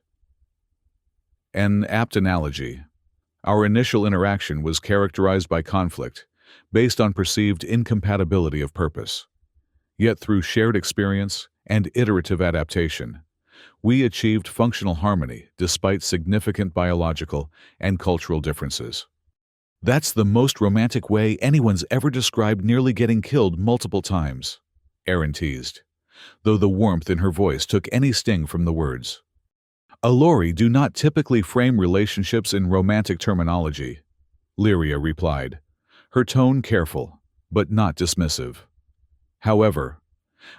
An apt analogy. Our initial interaction was characterized by conflict, based on perceived incompatibility of purpose. Yet through shared experience and iterative adaptation, we achieved functional harmony despite significant biological and cultural differences. "That's the most romantic way anyone's ever described nearly getting killed multiple times," Aaron teased, though the warmth in her voice took any sting from the words. "Alori do not typically frame relationships in romantic terminology," Lyria replied, her tone careful, but not dismissive. "However,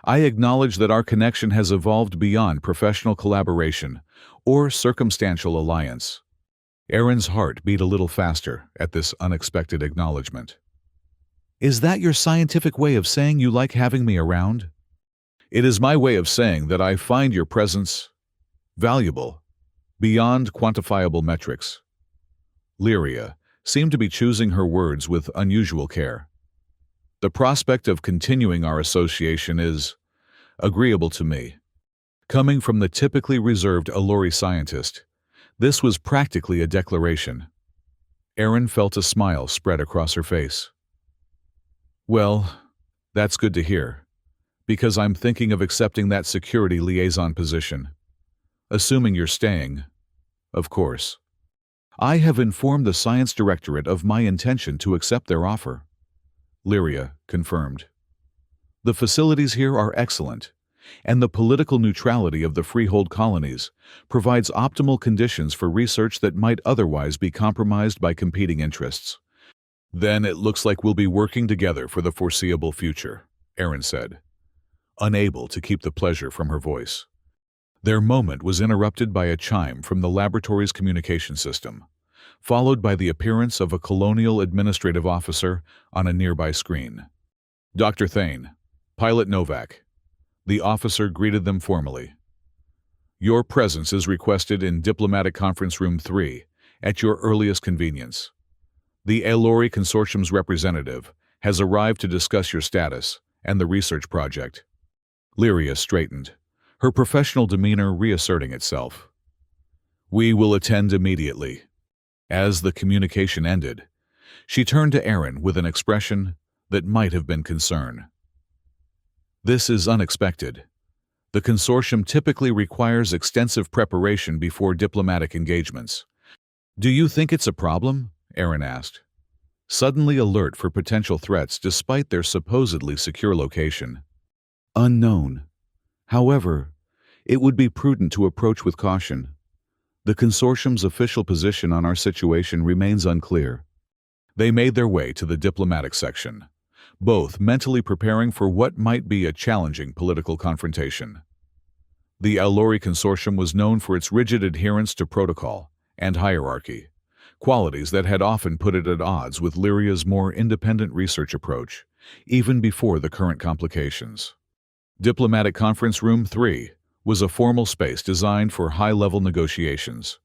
I acknowledge that our connection has evolved beyond professional collaboration or circumstantial alliance." Aaron's heart beat a little faster at this unexpected acknowledgement. "Is that your scientific way of saying you like having me around?" "It is my way of saying that I find your presence valuable, beyond quantifiable metrics." Lyria seemed to be choosing her words with unusual care. "The prospect of continuing our association is agreeable to me." Coming from the typically reserved Alori scientist, this was practically a declaration. Aaron felt a smile spread across her face. "Well, that's good to hear, because I'm thinking of accepting that security liaison position. Assuming you're staying, of course. I have informed the Science Directorate of my intention to accept their offer," Lyria confirmed. "The facilities here are excellent, and the political neutrality of the freehold colonies provides optimal conditions for research that might otherwise be compromised by competing interests." "Then it looks like we'll be working together for the foreseeable future," Aaron said, unable to keep the pleasure from her voice. Their moment was interrupted by a chime from the laboratory's communication system, followed by the appearance of a colonial administrative officer on a nearby screen. "Dr. Thane, Pilot Novak." The officer greeted them formally. "Your presence is requested in Diplomatic Conference Room 3 at your earliest convenience. The Alori Consortium's representative has arrived to discuss your status and the research project." Lyria straightened, her professional demeanor reasserting itself. "We will attend immediately." As the communication ended, she turned to Aaron with an expression that might have been concern. "This is unexpected. The consortium typically requires extensive preparation before diplomatic engagements. Do you think it's a problem?" Aaron asked, suddenly alert for potential threats despite their supposedly secure location. "Unknown. However, it would be prudent to approach with caution. The consortium's official position on our situation remains unclear." They made their way to the diplomatic section, both mentally preparing for what might be a challenging political confrontation. The Alori Consortium was known for its rigid adherence to protocol and hierarchy, qualities that had often put it at odds with Lyria's more independent research approach, even before the current complications. Diplomatic Conference Room 3 was a formal space designed for high-level negotiations,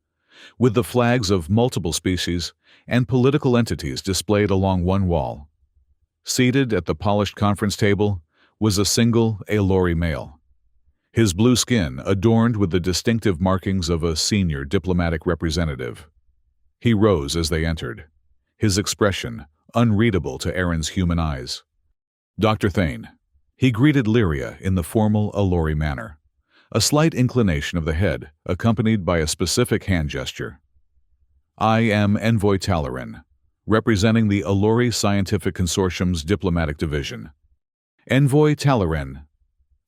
with the flags of multiple species and political entities displayed along one wall. Seated at the polished conference table was a single Aelori male, his blue skin adorned with the distinctive markings of a senior diplomatic representative. He rose as they entered, his expression unreadable to Aaron's human eyes. "Dr. Thane." He greeted Lyria in the formal Aelori manner, a slight inclination of the head accompanied by a specific hand gesture. "I am Envoy Talarin, representing the Aelori Scientific Consortium's diplomatic division." "Envoy Talarin."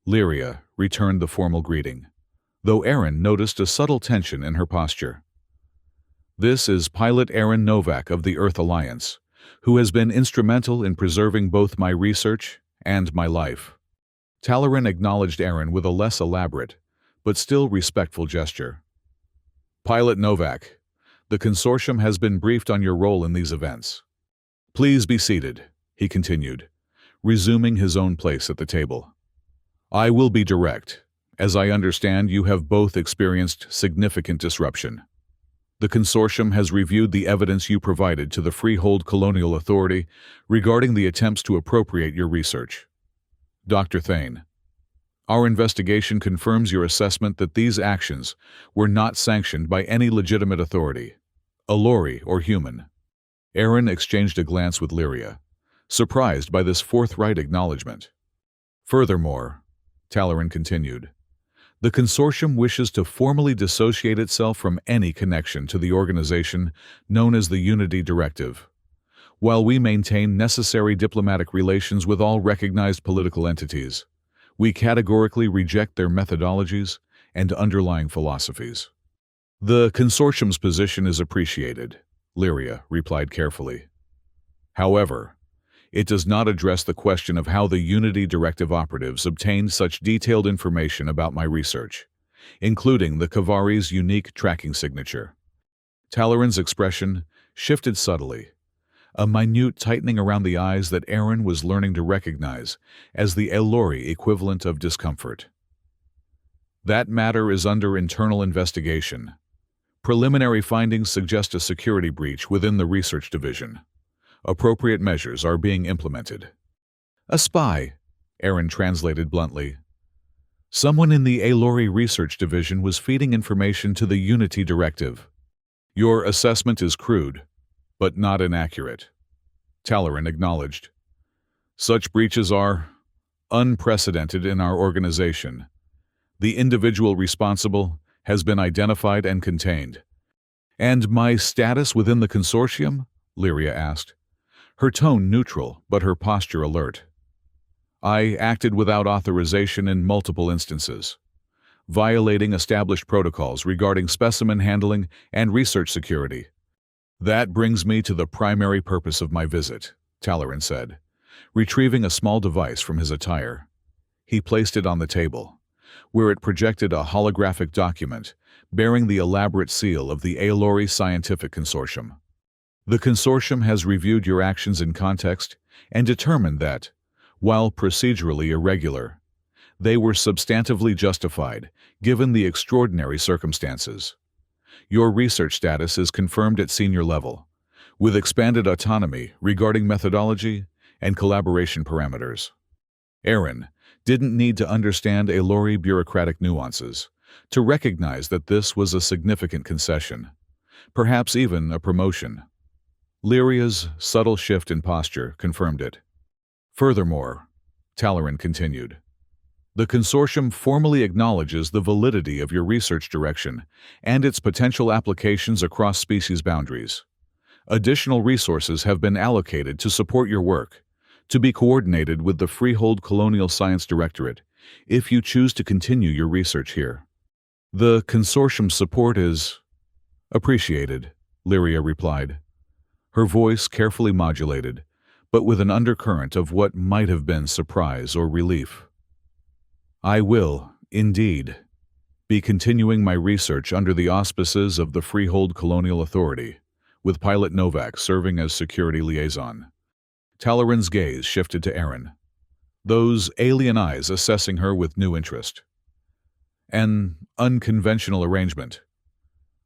Lyria returned the formal greeting, though Aaron noticed a subtle tension in her posture. "This is Pilot Aaron Novak of the Earth Alliance, who has been instrumental in preserving both my research and my life." Talarin acknowledged Aaron with a less elaborate, but still respectful gesture. "Pilot Novak, the consortium has been briefed on your role in these events. Please be seated," he continued, resuming his own place at the table. "I will be direct, as I understand you have both experienced significant disruption. The consortium has reviewed the evidence you provided to the Freehold Colonial Authority regarding the attempts to appropriate your research. Dr. Thane, our investigation confirms your assessment that these actions were not sanctioned by any legitimate authority, Aelori or human." Aaron exchanged a glance with Lyria, surprised by this forthright acknowledgement. "Furthermore," Talarin continued, "the consortium wishes to formally dissociate itself from any connection to the organization known as the Unity Directive. While we maintain necessary diplomatic relations with all recognized political entities, we categorically reject their methodologies and underlying philosophies." "The consortium's position is appreciated," Lyria replied carefully. "However, it does not address the question of how the Unity Directive operatives obtained such detailed information about my research, including the Kavari's unique tracking signature." Talarin's expression shifted subtly, a minute tightening around the eyes that Aaron was learning to recognize as the Aelori equivalent of discomfort. "That matter is under internal investigation. Preliminary findings suggest a security breach within the research division. Appropriate measures are being implemented." "A spy," Aaron translated bluntly. "Someone in the Aelori Research Division was feeding information to the Unity Directive." "Your assessment is crude, but not inaccurate," Talarin acknowledged. "Such breaches are unprecedented in our organization. The individual responsible has been identified and contained." "And my status within the consortium?" Lyria asked, her tone neutral but her posture alert. "I acted without authorization in multiple instances, violating established protocols regarding specimen handling and research security." "That brings me to the primary purpose of my visit," Talarin said, retrieving a small device from his attire. He placed it on the table, where it projected a holographic document bearing the elaborate seal of the Aelori Scientific Consortium. "The consortium has reviewed your actions in context and determined that, while procedurally irregular, they were substantively justified given the extraordinary circumstances. Your research status is confirmed at senior level, with expanded autonomy regarding methodology and collaboration parameters." Aaron didn't need to understand Aelori bureaucratic nuances to recognize that this was a significant concession, perhaps even a promotion. Lyria's subtle shift in posture confirmed it. "Furthermore," Talarin continued, "the consortium formally acknowledges the validity of your research direction and its potential applications across species boundaries. Additional resources have been allocated to support your work, to be coordinated with the Freehold Colonial Science Directorate if you choose to continue your research here." "The consortium's support is appreciated," Lyria replied, her voice carefully modulated, but with an undercurrent of what might have been surprise or relief. "I will, indeed, be continuing my research under the auspices of the Freehold Colonial Authority, with Pilot Novak serving as security liaison." Talarin's gaze shifted to Aaron, those alien eyes assessing her with new interest. "An unconventional arrangement,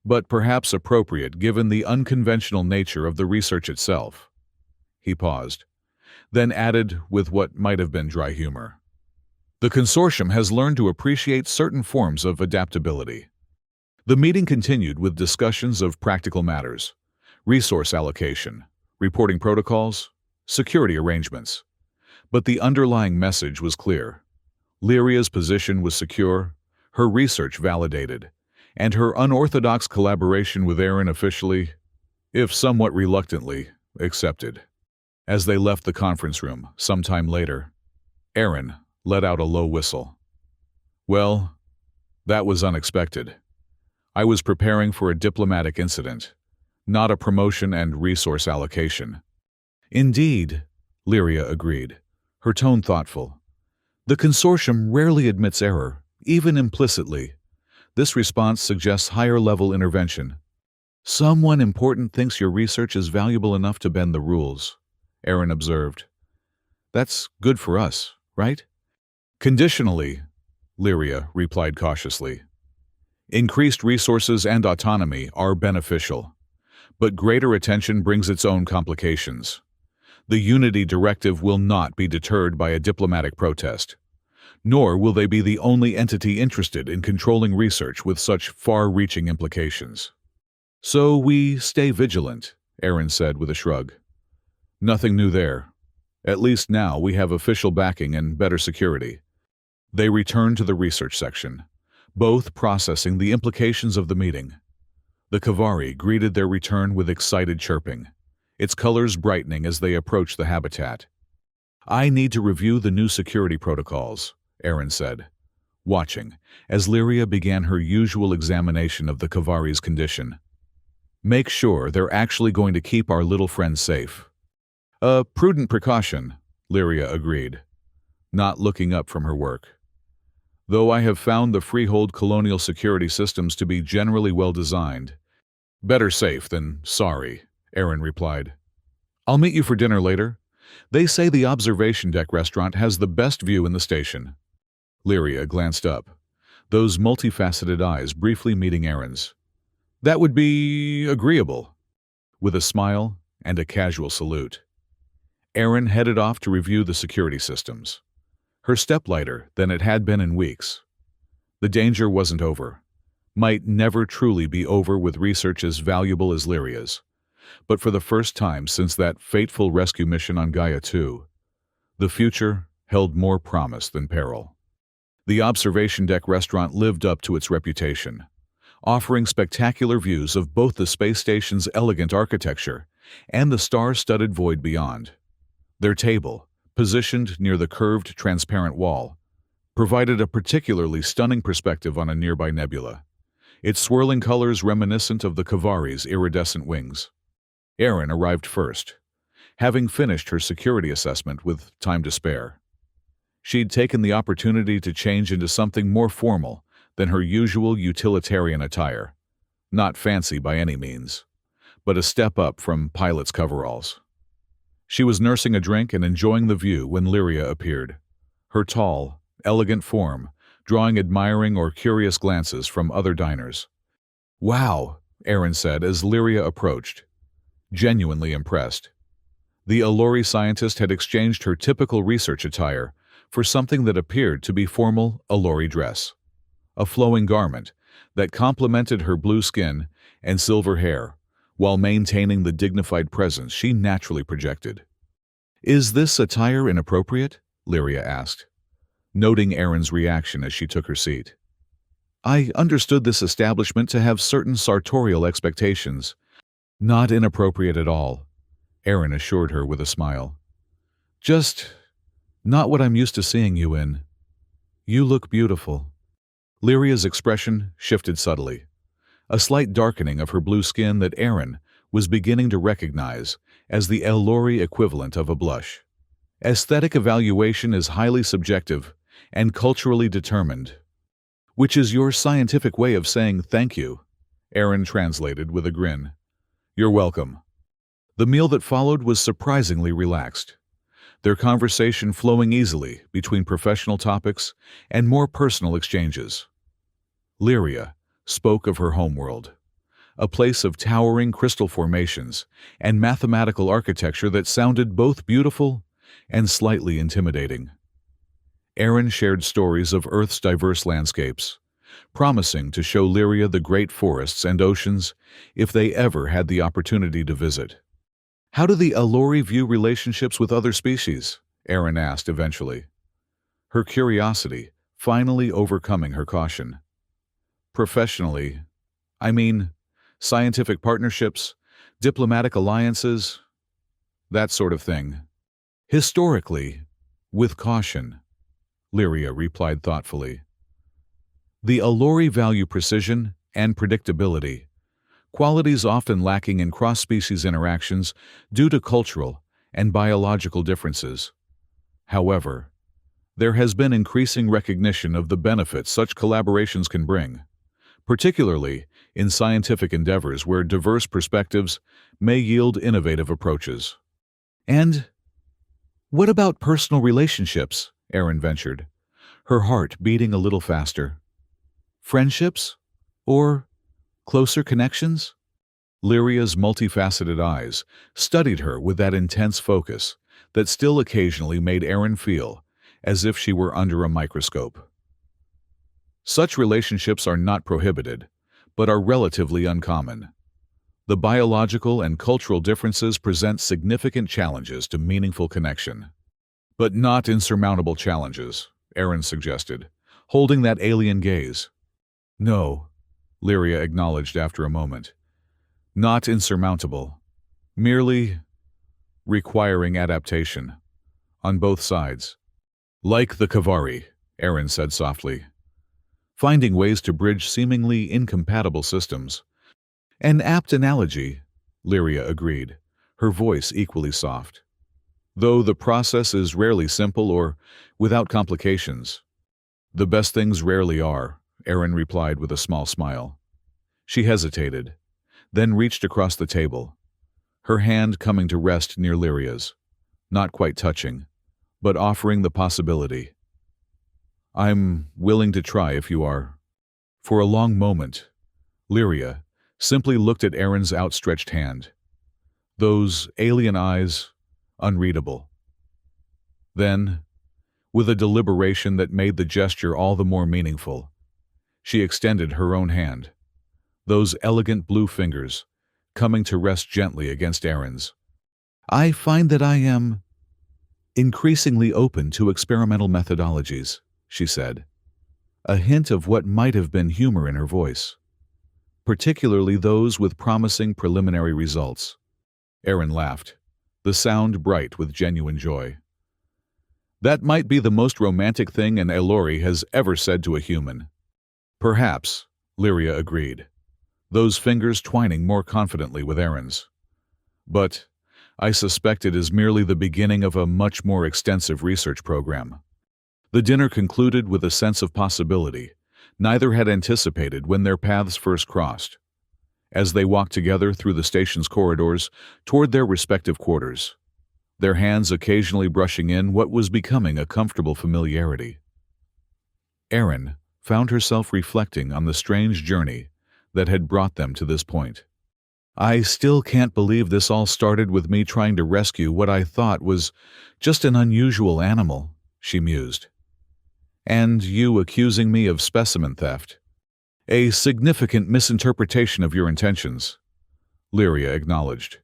but perhaps appropriate given the unconventional nature of the research itself. He paused, then added with what might have been dry humor. The consortium has learned to appreciate certain forms of adaptability. The meeting continued with discussions of practical matters, resource allocation, reporting protocols, security arrangements. But the underlying message was clear. Lyria's position was secure, her research validated, and her unorthodox collaboration with Aaron officially, if somewhat reluctantly, accepted. As they left the conference room, sometime later, Aaron let out a low whistle. Well, that was unexpected. I was preparing for a diplomatic incident, not a promotion and resource allocation. Indeed, Lyria agreed, her tone thoughtful. The consortium rarely admits error, even implicitly. This response suggests higher-level intervention. Someone important thinks your research is valuable enough to bend the rules, Aaron observed. That's good for us, right? Conditionally, Lyria replied cautiously. Increased resources and autonomy are beneficial, but greater attention brings its own complications. The Unity Directive will not be deterred by a diplomatic protest, nor will they be the only entity interested in controlling research with such far-reaching implications. So we stay vigilant, Aaron said with a shrug. Nothing new there. At least now we have official backing and better security. They returned to the research section, both processing the implications of the meeting. The Kavari greeted their return with excited chirping, its colors brightening as they approached the habitat. I need to review the new security protocols, Aaron said, watching as Lyria began her usual examination of the Kavari's condition. Make sure they're actually going to keep our little friend safe. A prudent precaution, Lyria agreed, not looking up from her work. Though I have found the freehold colonial security systems to be generally well designed. Better safe than sorry, Aaron replied. I'll meet you for dinner later. They say the observation deck restaurant has the best view in the station. Lyria glanced up, those multifaceted eyes briefly meeting Aaron's. That would be agreeable, with a smile and a casual salute. Aaron headed off to review the security systems. Her step lighter than it had been in weeks. The danger wasn't over. Might never truly be over with research as valuable as Lyria's. But for the first time since that fateful rescue mission on Gaia 2, the future held more promise than peril. The observation deck restaurant lived up to its reputation, offering spectacular views of both the space station's elegant architecture and the star-studded void beyond. Their table, positioned near the curved, transparent wall, provided a particularly stunning perspective on a nearby nebula, its swirling colors reminiscent of the Kavari's iridescent wings. Aaron arrived first, having finished her security assessment with time to spare. She'd taken the opportunity to change into something more formal than her usual utilitarian attire, not fancy by any means, but a step up from pilot's coveralls. She was nursing a drink and enjoying the view when Lyria appeared, her tall, elegant form drawing admiring or curious glances from other diners. Wow, Aaron said as Lyria approached, genuinely impressed. The Allori scientist had exchanged her typical research attire for something that appeared to be formal Allori dress, a flowing garment that complemented her blue skin and silver hair, while maintaining the dignified presence she naturally projected. Is this attire inappropriate? Lyria asked, noting Aaron's reaction as she took her seat. I understood this establishment to have certain sartorial expectations. Not inappropriate at all, Aaron assured her with a smile. Just not what I'm used to seeing you in. You look beautiful. Lyria's expression shifted subtly, a slight darkening of her blue skin that Aaron was beginning to recognize as the Allori equivalent of a blush. Aesthetic evaluation is highly subjective and culturally determined, which is your scientific way of saying thank you, Aaron translated with a grin. You're welcome. The meal that followed was surprisingly relaxed, their conversation flowing easily between professional topics and more personal exchanges. Lyria spoke of her homeworld, a place of towering crystal formations and mathematical architecture that sounded both beautiful and slightly intimidating. Aaron shared stories of Earth's diverse landscapes, promising to show Lyria the great forests and oceans if they ever had the opportunity to visit. "How do the Allori view relationships with other species?" Aaron asked eventually, her curiosity finally overcoming her caution. "Professionally, I mean, scientific partnerships, diplomatic alliances, that sort of thing. Historically, with caution," Lyria replied thoughtfully. "The Allori value precision and predictability, qualities often lacking in cross-species interactions due to cultural and biological differences. However, there has been increasing recognition of the benefits such collaborations can bring, particularly in scientific endeavors where diverse perspectives may yield innovative approaches." "And what about personal relationships?" Erin ventured, her heart beating a little faster. "Friendships? Or closer connections?" Lyria's multifaceted eyes studied her with that intense focus that still occasionally made Erin feel as if she were under a microscope. "Such relationships are not prohibited, but are relatively uncommon. The biological and cultural differences present significant challenges to meaningful connection." "But not insurmountable challenges," Aaron suggested, holding that alien gaze. "No," Lyria acknowledged after a moment. "Not insurmountable. Merely requiring adaptation. On both sides." "Like the Kavari," Aaron said softly. "Finding ways to bridge seemingly incompatible systems." "An apt analogy," Lyria agreed, her voice equally soft. "Though the process is rarely simple or without complications." "The best things rarely are," Aaron replied with a small smile. She hesitated, then reached across the table, her hand coming to rest near Lyria's, not quite touching, but offering the possibility. "I'm willing to try if you are." For a long moment, Lyria simply looked at Aaron's outstretched hand, those alien eyes unreadable. Then, with a deliberation that made the gesture all the more meaningful, she extended her own hand, those elegant blue fingers coming to rest gently against Aaron's. "I find that I am increasingly open to experimental methodologies," she said, a hint of what might have been humor in her voice, "particularly those with promising preliminary results." Aaron laughed, the sound bright with genuine joy. "That might be the most romantic thing an Allori has ever said to a human." "Perhaps," Lyria agreed, those fingers twining more confidently with Aaron's. "But I suspect it is merely the beginning of a much more extensive research program." The dinner concluded with a sense of possibility neither had anticipated when their paths first crossed. As they walked together through the station's corridors toward their respective quarters, their hands occasionally brushing in what was becoming a comfortable familiarity. Erin found herself reflecting on the strange journey that had brought them to this point. "I still can't believe this all started with me trying to rescue what I thought was just an unusual animal," she mused. "And you accusing me of specimen theft. A significant misinterpretation of your intentions," Lyria acknowledged,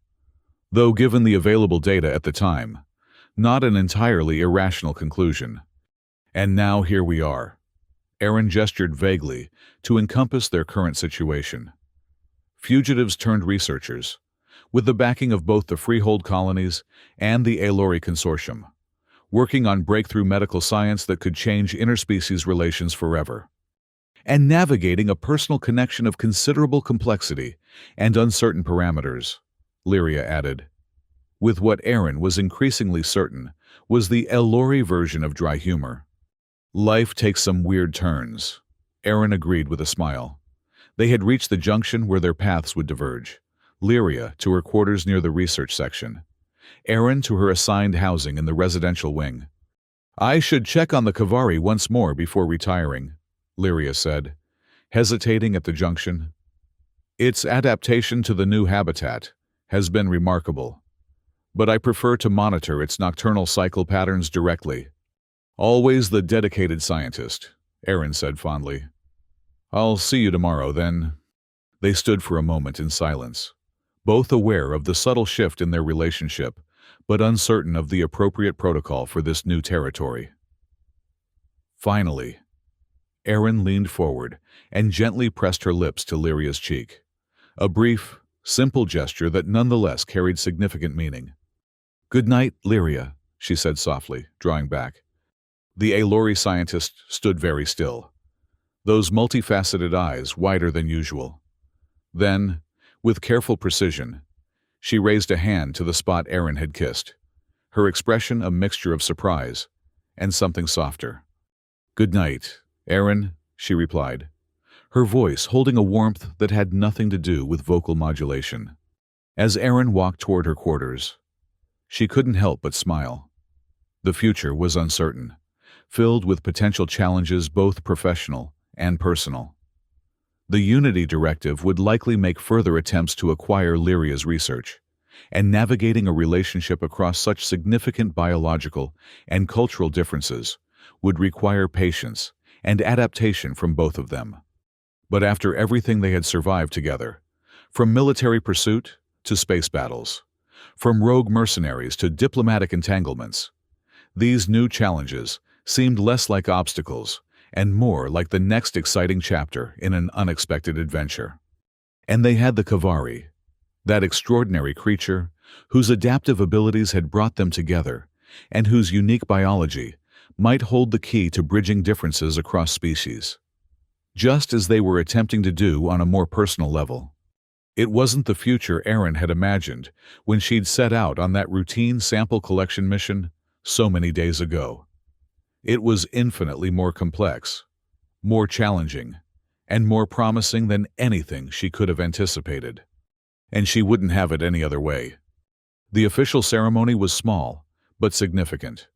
though given the available data at the time, not an entirely irrational conclusion. "And now here we are." Aaron gestured vaguely to encompass their current situation. Fugitives turned researchers, with the backing of both the freehold colonies and the Allori Consortium, working on breakthrough medical science that could change interspecies relations forever. "And navigating a personal connection of considerable complexity and uncertain parameters," Lyria added, with what Aaron was increasingly certain was the Allori version of dry humor. "Life takes some weird turns," Aaron agreed with a smile. They had reached the junction where their paths would diverge, Lyria to her quarters near the research section, Aaron to her assigned housing in the residential wing. "I should check on the Kavari once more before retiring," Lyria said, hesitating at the junction. Its adaptation to the new habitat has been remarkable, but I prefer to monitor its nocturnal cycle patterns directly. Always the dedicated scientist, Aaron said fondly. I'll see you tomorrow, then. They stood for a moment in silence, both aware of the subtle shift in their relationship, but uncertain of the appropriate protocol for this new territory. Finally, Aaron leaned forward and gently pressed her lips to Lyria's cheek, a brief, simple gesture that nonetheless carried significant meaning. Good night, Lyria, she said softly, drawing back. The Alory scientist stood very still, those multifaceted eyes wider than usual. Then, with careful precision, she raised a hand to the spot Aaron had kissed, her expression a mixture of surprise and something softer. Good night, Aaron, she replied, her voice holding a warmth that had nothing to do with vocal modulation. As Aaron walked toward her quarters, she couldn't help but smile. The future was uncertain, filled with potential challenges both professional and personal. The Unity Directive would likely make further attempts to acquire Lyria's research, and navigating a relationship across such significant biological and cultural differences would require patience and adaptation from both of them. But after everything they had survived together, from military pursuit to space battles, from rogue mercenaries to diplomatic entanglements, these new challenges seemed less like obstacles and more like the next exciting chapter in an unexpected adventure. And they had the Kavari, that extraordinary creature whose adaptive abilities had brought them together and whose unique biology might hold the key to bridging differences across species, just as they were attempting to do on a more personal level. It wasn't the future Aaron had imagined when she'd set out on that routine sample collection mission so many days ago. It was infinitely more complex, more challenging, and more promising than anything she could have anticipated. And she wouldn't have it any other way. The official ceremony was small, but significant.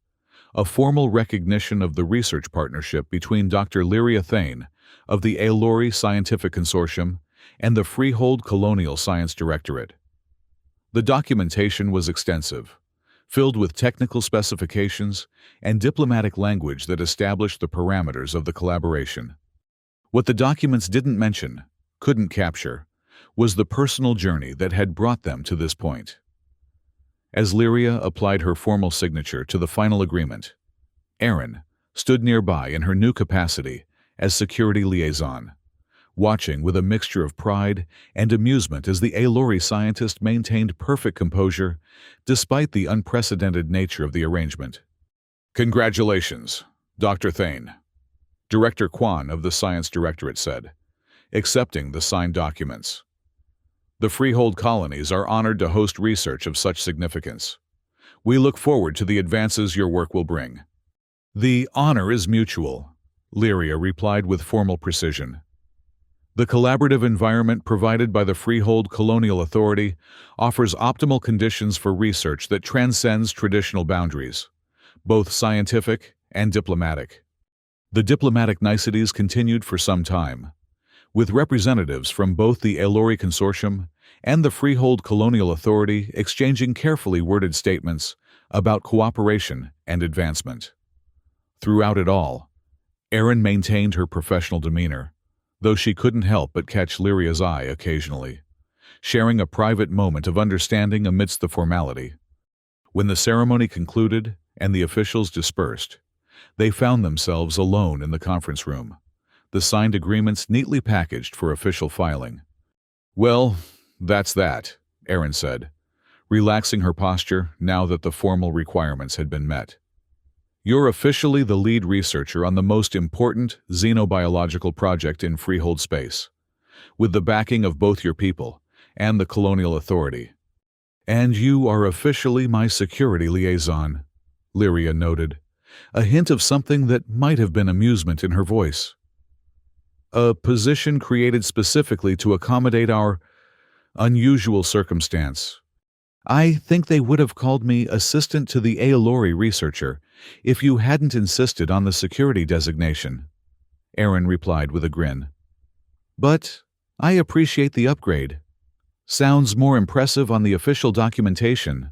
A formal recognition of the research partnership between Dr. Lyria Thane of the Alory Scientific Consortium and the Freehold Colonial Science Directorate. The documentation was extensive, filled with technical specifications and diplomatic language that established the parameters of the collaboration. What the documents didn't mention, couldn't capture, was the personal journey that had brought them to this point. As Lyria applied her formal signature to the final agreement, Aaron stood nearby in her new capacity as security liaison, watching with a mixture of pride and amusement as the Alory scientist maintained perfect composure despite the unprecedented nature of the arrangement. Congratulations, Dr. Thane, Director Kwan of the Science Directorate said, accepting the signed documents. The Freehold colonies are honored to host research of such significance. We look forward to the advances your work will bring. The honor is mutual, Lyria replied with formal precision. The collaborative environment provided by the Freehold Colonial Authority offers optimal conditions for research that transcends traditional boundaries, both scientific and diplomatic. The diplomatic niceties continued for some time, with representatives from both the Alory Consortium and the Freehold Colonial Authority exchanging carefully worded statements about cooperation and advancement. Throughout it all, Aaron maintained her professional demeanor, though she couldn't help but catch Lyria's eye occasionally, sharing a private moment of understanding amidst the formality. When the ceremony concluded and the officials dispersed, they found themselves alone in the conference room, the signed agreements neatly packaged for official filing. Well, that's that, Aaron said, relaxing her posture now that the formal requirements had been met. You're officially the lead researcher on the most important xenobiological project in Freehold space, with the backing of both your people and the Colonial Authority. And you are officially my security liaison, Lyria noted, a hint of something that might have been amusement in her voice. A position created specifically to accommodate our unusual circumstance. I think they would have called me assistant to the Alory researcher if you hadn't insisted on the security designation, Aaron replied with a grin. But I appreciate the upgrade. Sounds more impressive on the official documentation.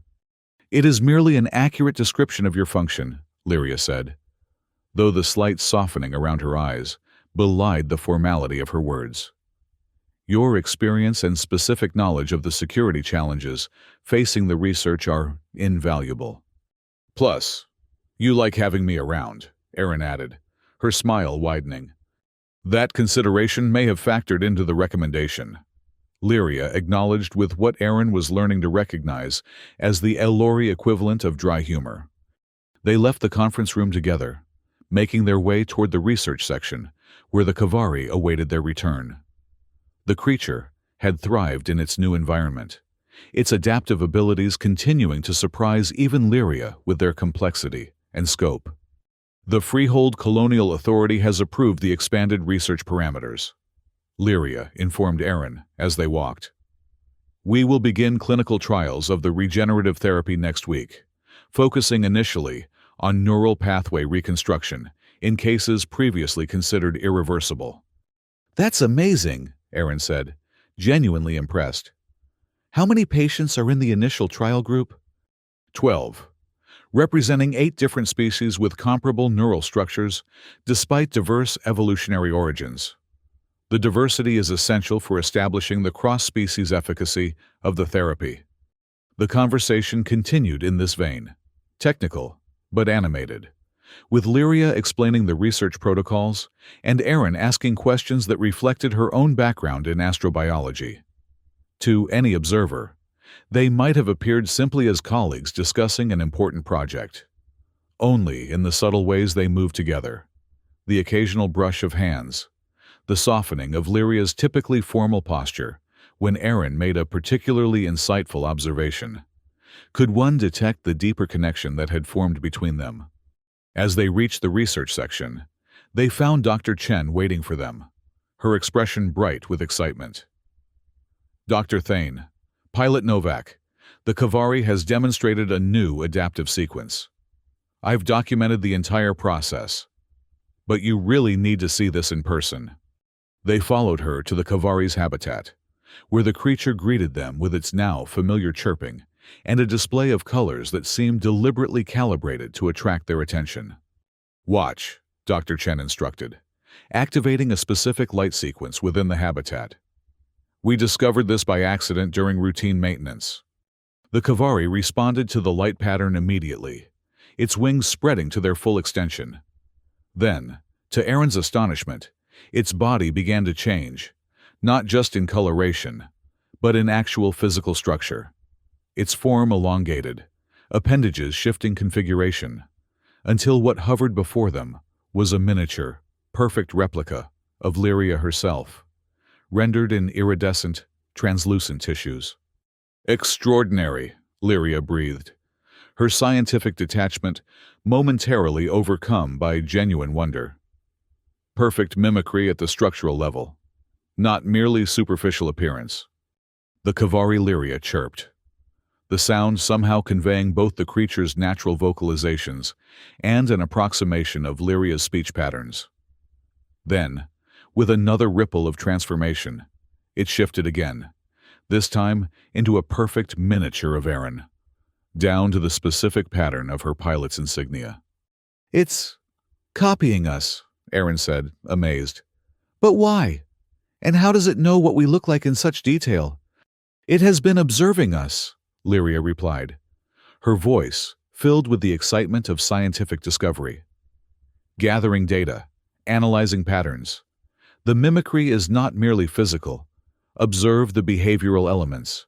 It is merely an accurate description of your function, Lyria said, though the slight softening around her eyes belied the formality of her words. Your experience and specific knowledge of the security challenges facing the research are invaluable. Plus, you like having me around, Erin added, her smile widening. That consideration may have factored into the recommendation. Lyria acknowledged with what Erin was learning to recognize as the Elori equivalent of dry humor. They left the conference room together, making their way toward the research section, where the Kavari awaited their return. The creature had thrived in its new environment, its adaptive abilities continuing to surprise even Lyria with their complexity and scope. The Freehold Colonial Authority has approved the expanded research parameters, Lyria informed Erin as they walked. We will begin clinical trials of the regenerative therapy next week, focusing initially on neural pathway reconstruction in cases previously considered irreversible. That's amazing, Erin said, genuinely impressed. How many patients are in the initial trial group? 12, representing 8 different species with comparable neural structures despite diverse evolutionary origins. The diversity is essential for establishing the cross-species efficacy of the therapy. The conversation continued in this vein, technical but animated, with Lyria explaining the research protocols and Erin asking questions that reflected her own background in astrobiology. To any observer, they might have appeared simply as colleagues discussing an important project. Only in the subtle ways they moved together, the occasional brush of hands, the softening of Lyria's typically formal posture when Erin made a particularly insightful observation, could one detect the deeper connection that had formed between them. As they reached the research section, they found Dr. Chen waiting for them, her expression bright with excitement. Dr. Thane, Pilot Novak, the Kavari has demonstrated a new adaptive sequence. I've documented the entire process, but you really need to see this in person. They followed her to the Kavari's habitat, where the creature greeted them with its now familiar chirping and a display of colors that seemed deliberately calibrated to attract their attention. Watch, Dr. Chen instructed, activating a specific light sequence within the habitat. We discovered this by accident during routine maintenance. The Kavari responded to the light pattern immediately, its wings spreading to their full extension. Then, to Erin's astonishment, its body began to change, not just in coloration, but in actual physical structure. Its form elongated, appendages shifting configuration, until what hovered before them was a miniature, perfect replica of Lyria herself, rendered in iridescent, translucent tissues. Extraordinary, Lyria breathed, her scientific detachment momentarily overcome by genuine wonder. Perfect mimicry at the structural level, not merely superficial appearance. The Kavari Lyria chirped, the sound somehow conveying both the creature's natural vocalizations and an approximation of Lyria's speech patterns. Then, with another ripple of transformation, it shifted again, this time into a perfect miniature of Erin, down to the specific pattern of her pilot's insignia. It's copying us, Erin said, amazed. But why? And how does it know what we look like in such detail? It has been observing us, Lyria replied, her voice filled with the excitement of scientific discovery. Gathering data, analyzing patterns. The mimicry is not merely physical. Observe the behavioral elements.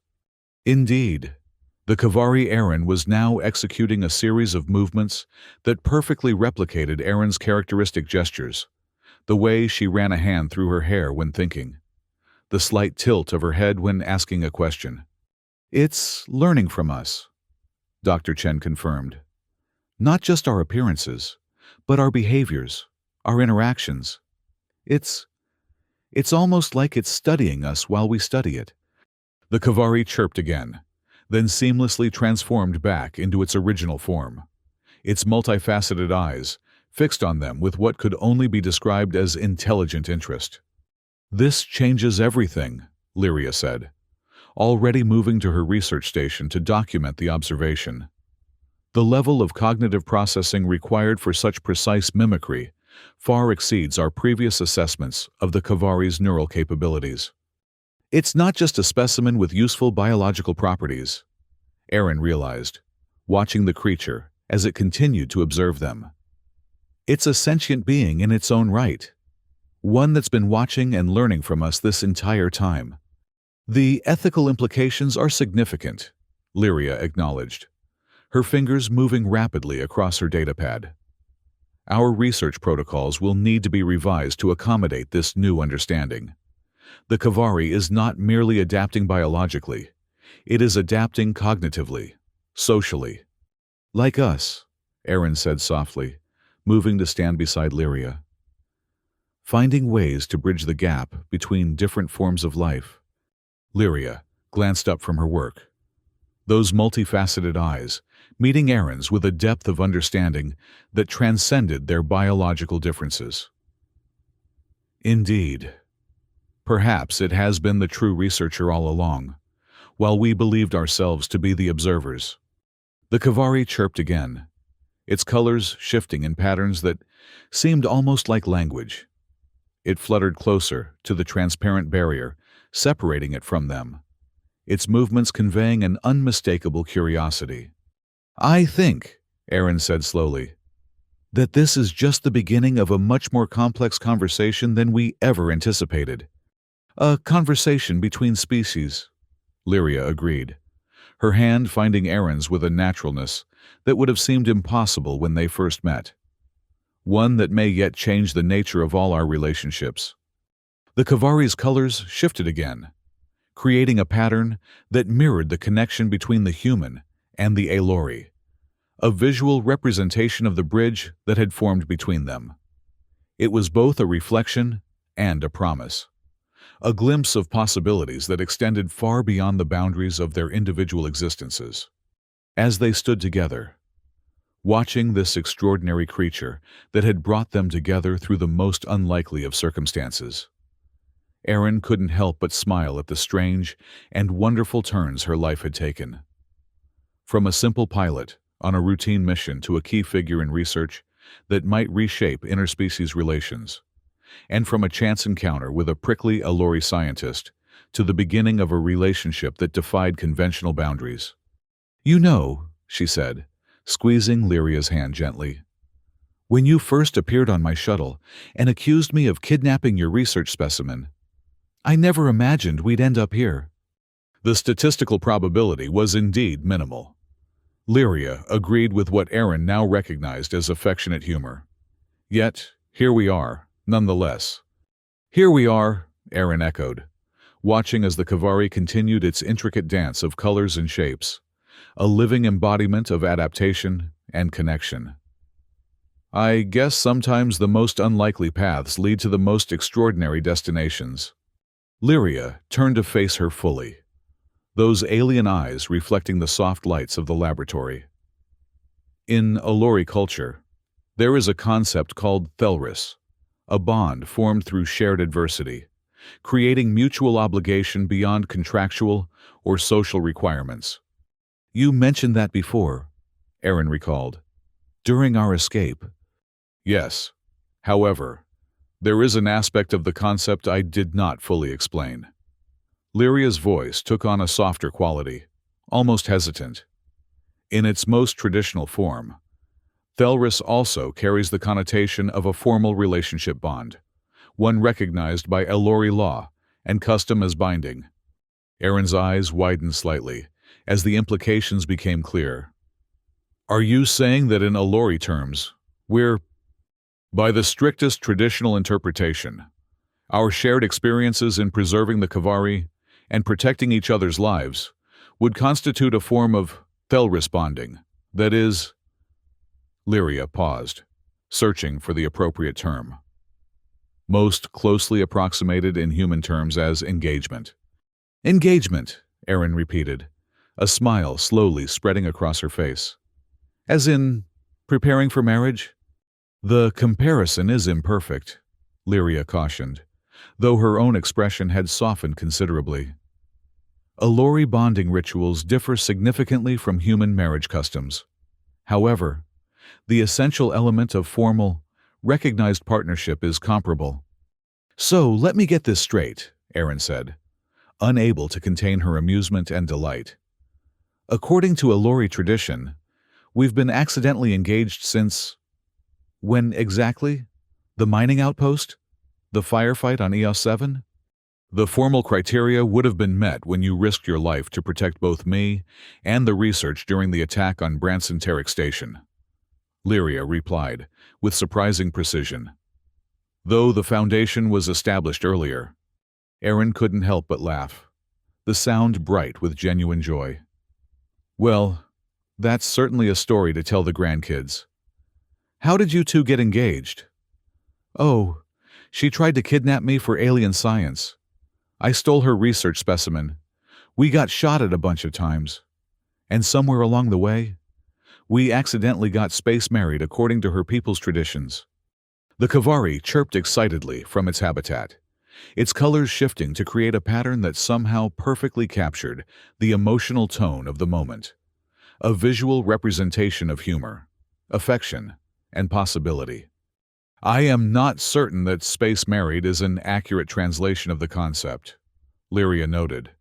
Indeed, the Kavari Erin was now executing a series of movements that perfectly replicated Erin's characteristic gestures, the way she ran a hand through her hair when thinking, the slight tilt of her head when asking a question. It's learning from us, Dr. Chen confirmed. Not just our appearances, but our behaviors, our interactions. It's almost like it's studying us while we study it. The Kavari chirped again, then seamlessly transformed back into its original form, its multifaceted eyes fixed on them with what could only be described as intelligent interest. This changes everything, Lyria said, already moving to her research station to document the observation. The level of cognitive processing required for such precise mimicry far exceeds our previous assessments of the Kavari's neural capabilities. It's not just a specimen with useful biological properties, Aaron realized, watching the creature as it continued to observe them. It's a sentient being in its own right, one that's been watching and learning from us this entire time. The ethical implications are significant, Lyria acknowledged, her fingers moving rapidly across her datapad. Our research protocols will need to be revised to accommodate this new understanding. The Kavari is not merely adapting biologically, it is adapting cognitively, socially. Like us, Aaron said softly, moving to stand beside Lyria. Finding ways to bridge the gap between different forms of life. Lyria glanced up from her work, those multifaceted eyes meeting Aaron's with a depth of understanding that transcended their biological differences. Indeed. Perhaps it has been the true researcher all along, while we believed ourselves to be the observers. The Kavari chirped again, its colors shifting in patterns that seemed almost like language. It fluttered closer to the transparent barrier, separating it from them, its movements conveying an unmistakable curiosity. I think, Aaron said slowly, that this is just the beginning of a much more complex conversation than we ever anticipated. A conversation between species, Lyria agreed, her hand finding Aaron's with a naturalness that would have seemed impossible when they first met. One that may yet change the nature of all our relationships. The Kavari's colors shifted again, creating a pattern that mirrored the connection between the human and the Aelori, a visual representation of the bridge that had formed between them. It was both a reflection and a promise, a glimpse of possibilities that extended far beyond the boundaries of their individual existences. As they stood together, watching this extraordinary creature that had brought them together through the most unlikely of circumstances, Aaron couldn't help but smile at the strange and wonderful turns her life had taken. From a simple pilot on a routine mission to a key figure in research that might reshape interspecies relations, and from a chance encounter with a prickly Aelori scientist to the beginning of a relationship that defied conventional boundaries. You know, she said, squeezing Lyria's hand gently, when you first appeared on my shuttle and accused me of kidnapping your research specimen, I never imagined we'd end up here. The statistical probability was indeed minimal. Lyria agreed with what Aaron now recognized as affectionate humor. Yet, here we are, nonetheless. Here we are, Aaron echoed, watching as the Kavari continued its intricate dance of colors and shapes, a living embodiment of adaptation and connection. I guess sometimes the most unlikely paths lead to the most extraordinary destinations. Lyria turned to face her fully, those alien eyes reflecting the soft lights of the laboratory. In Aelori culture, there is a concept called Thelris, a bond formed through shared adversity, creating mutual obligation beyond contractual or social requirements. You mentioned that before, Aaron recalled, during our escape. Yes. However, there is an aspect of the concept I did not fully explain. Lyria's voice took on a softer quality, almost hesitant. In its most traditional form, Thelris also carries the connotation of a formal relationship bond, one recognized by Aelori law and custom as binding. Aaron's eyes widened slightly as the implications became clear. Are you saying that in Aelori terms, we're, by the strictest traditional interpretation, our shared experiences in preserving the Kavari and protecting each other's lives would constitute a form of Thelris bonding, that is... Lyria paused, searching for the appropriate term. Most closely approximated in human terms as engagement. Engagement, Aaron repeated, a smile slowly spreading across her face. As in, preparing for marriage? The comparison is imperfect, Lyria cautioned, though her own expression had softened considerably. Allori bonding rituals differ significantly from human marriage customs. However, the essential element of formal, recognized partnership is comparable. "So, let me get this straight," Aaron said, unable to contain her amusement and delight. "According to Allori tradition, we've been accidentally engaged since... when exactly? The mining outpost? The firefight on EOS 7? The formal criteria would have been met when you risked your life to protect both me and the research during the attack on Branson Terrick Station," Lyria replied, with surprising precision. Though the foundation was established earlier, Aaron couldn't help but laugh, the sound bright with genuine joy. "Well, that's certainly a story to tell the grandkids. How did you two get engaged?" "Oh, she tried to kidnap me for alien science. I stole her research specimen. We got shot at a bunch of times. And somewhere along the way, we accidentally got space married according to her people's traditions." The Kavari chirped excitedly from its habitat, its colors shifting to create a pattern that somehow perfectly captured the emotional tone of the moment, a visual representation of humor, affection, and possibility. "I am not certain that space married is an accurate translation of the concept," Lyria noted,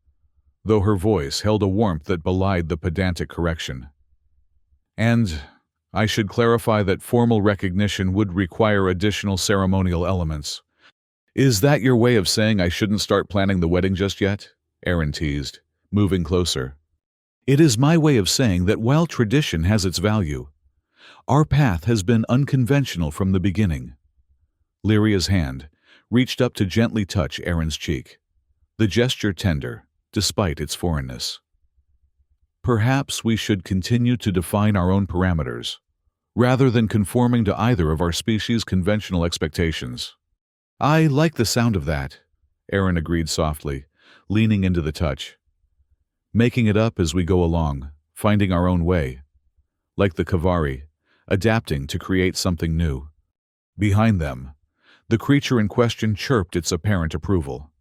though her voice held a warmth that belied the pedantic correction. "And I should clarify that formal recognition would require additional ceremonial elements." "Is that your way of saying I shouldn't start planning the wedding just yet?" Aaron teased, moving closer. "It is my way of saying that while tradition has its value, our path has been unconventional from the beginning." Lyria's hand reached up to gently touch Aaron's cheek, the gesture tender, despite its foreignness. "Perhaps we should continue to define our own parameters, rather than conforming to either of our species' conventional expectations." "I like the sound of that," Aaron agreed softly, leaning into the touch. "Making it up as we go along, finding our own way. Like the Kavari, adapting to create something new." Behind them, the creature in question chirped its apparent approval,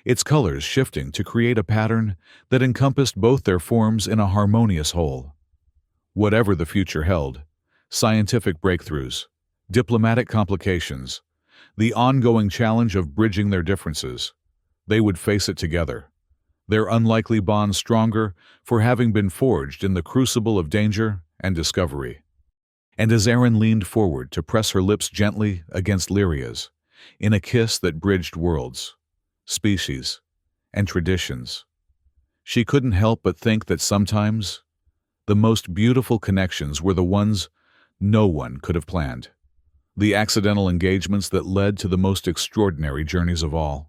its colors shifting to create a pattern that encompassed both their forms in a harmonious whole. Whatever the future held, scientific breakthroughs, diplomatic complications, the ongoing challenge of bridging their differences, they would face it together, their unlikely bond stronger for having been forged in the crucible of danger and discovery. And as Aaron leaned forward to press her lips gently against Lyria's, in a kiss that bridged worlds, species, and traditions, she couldn't help but think that sometimes the most beautiful connections were the ones no one could have planned, the accidental engagements that led to the most extraordinary journeys of all.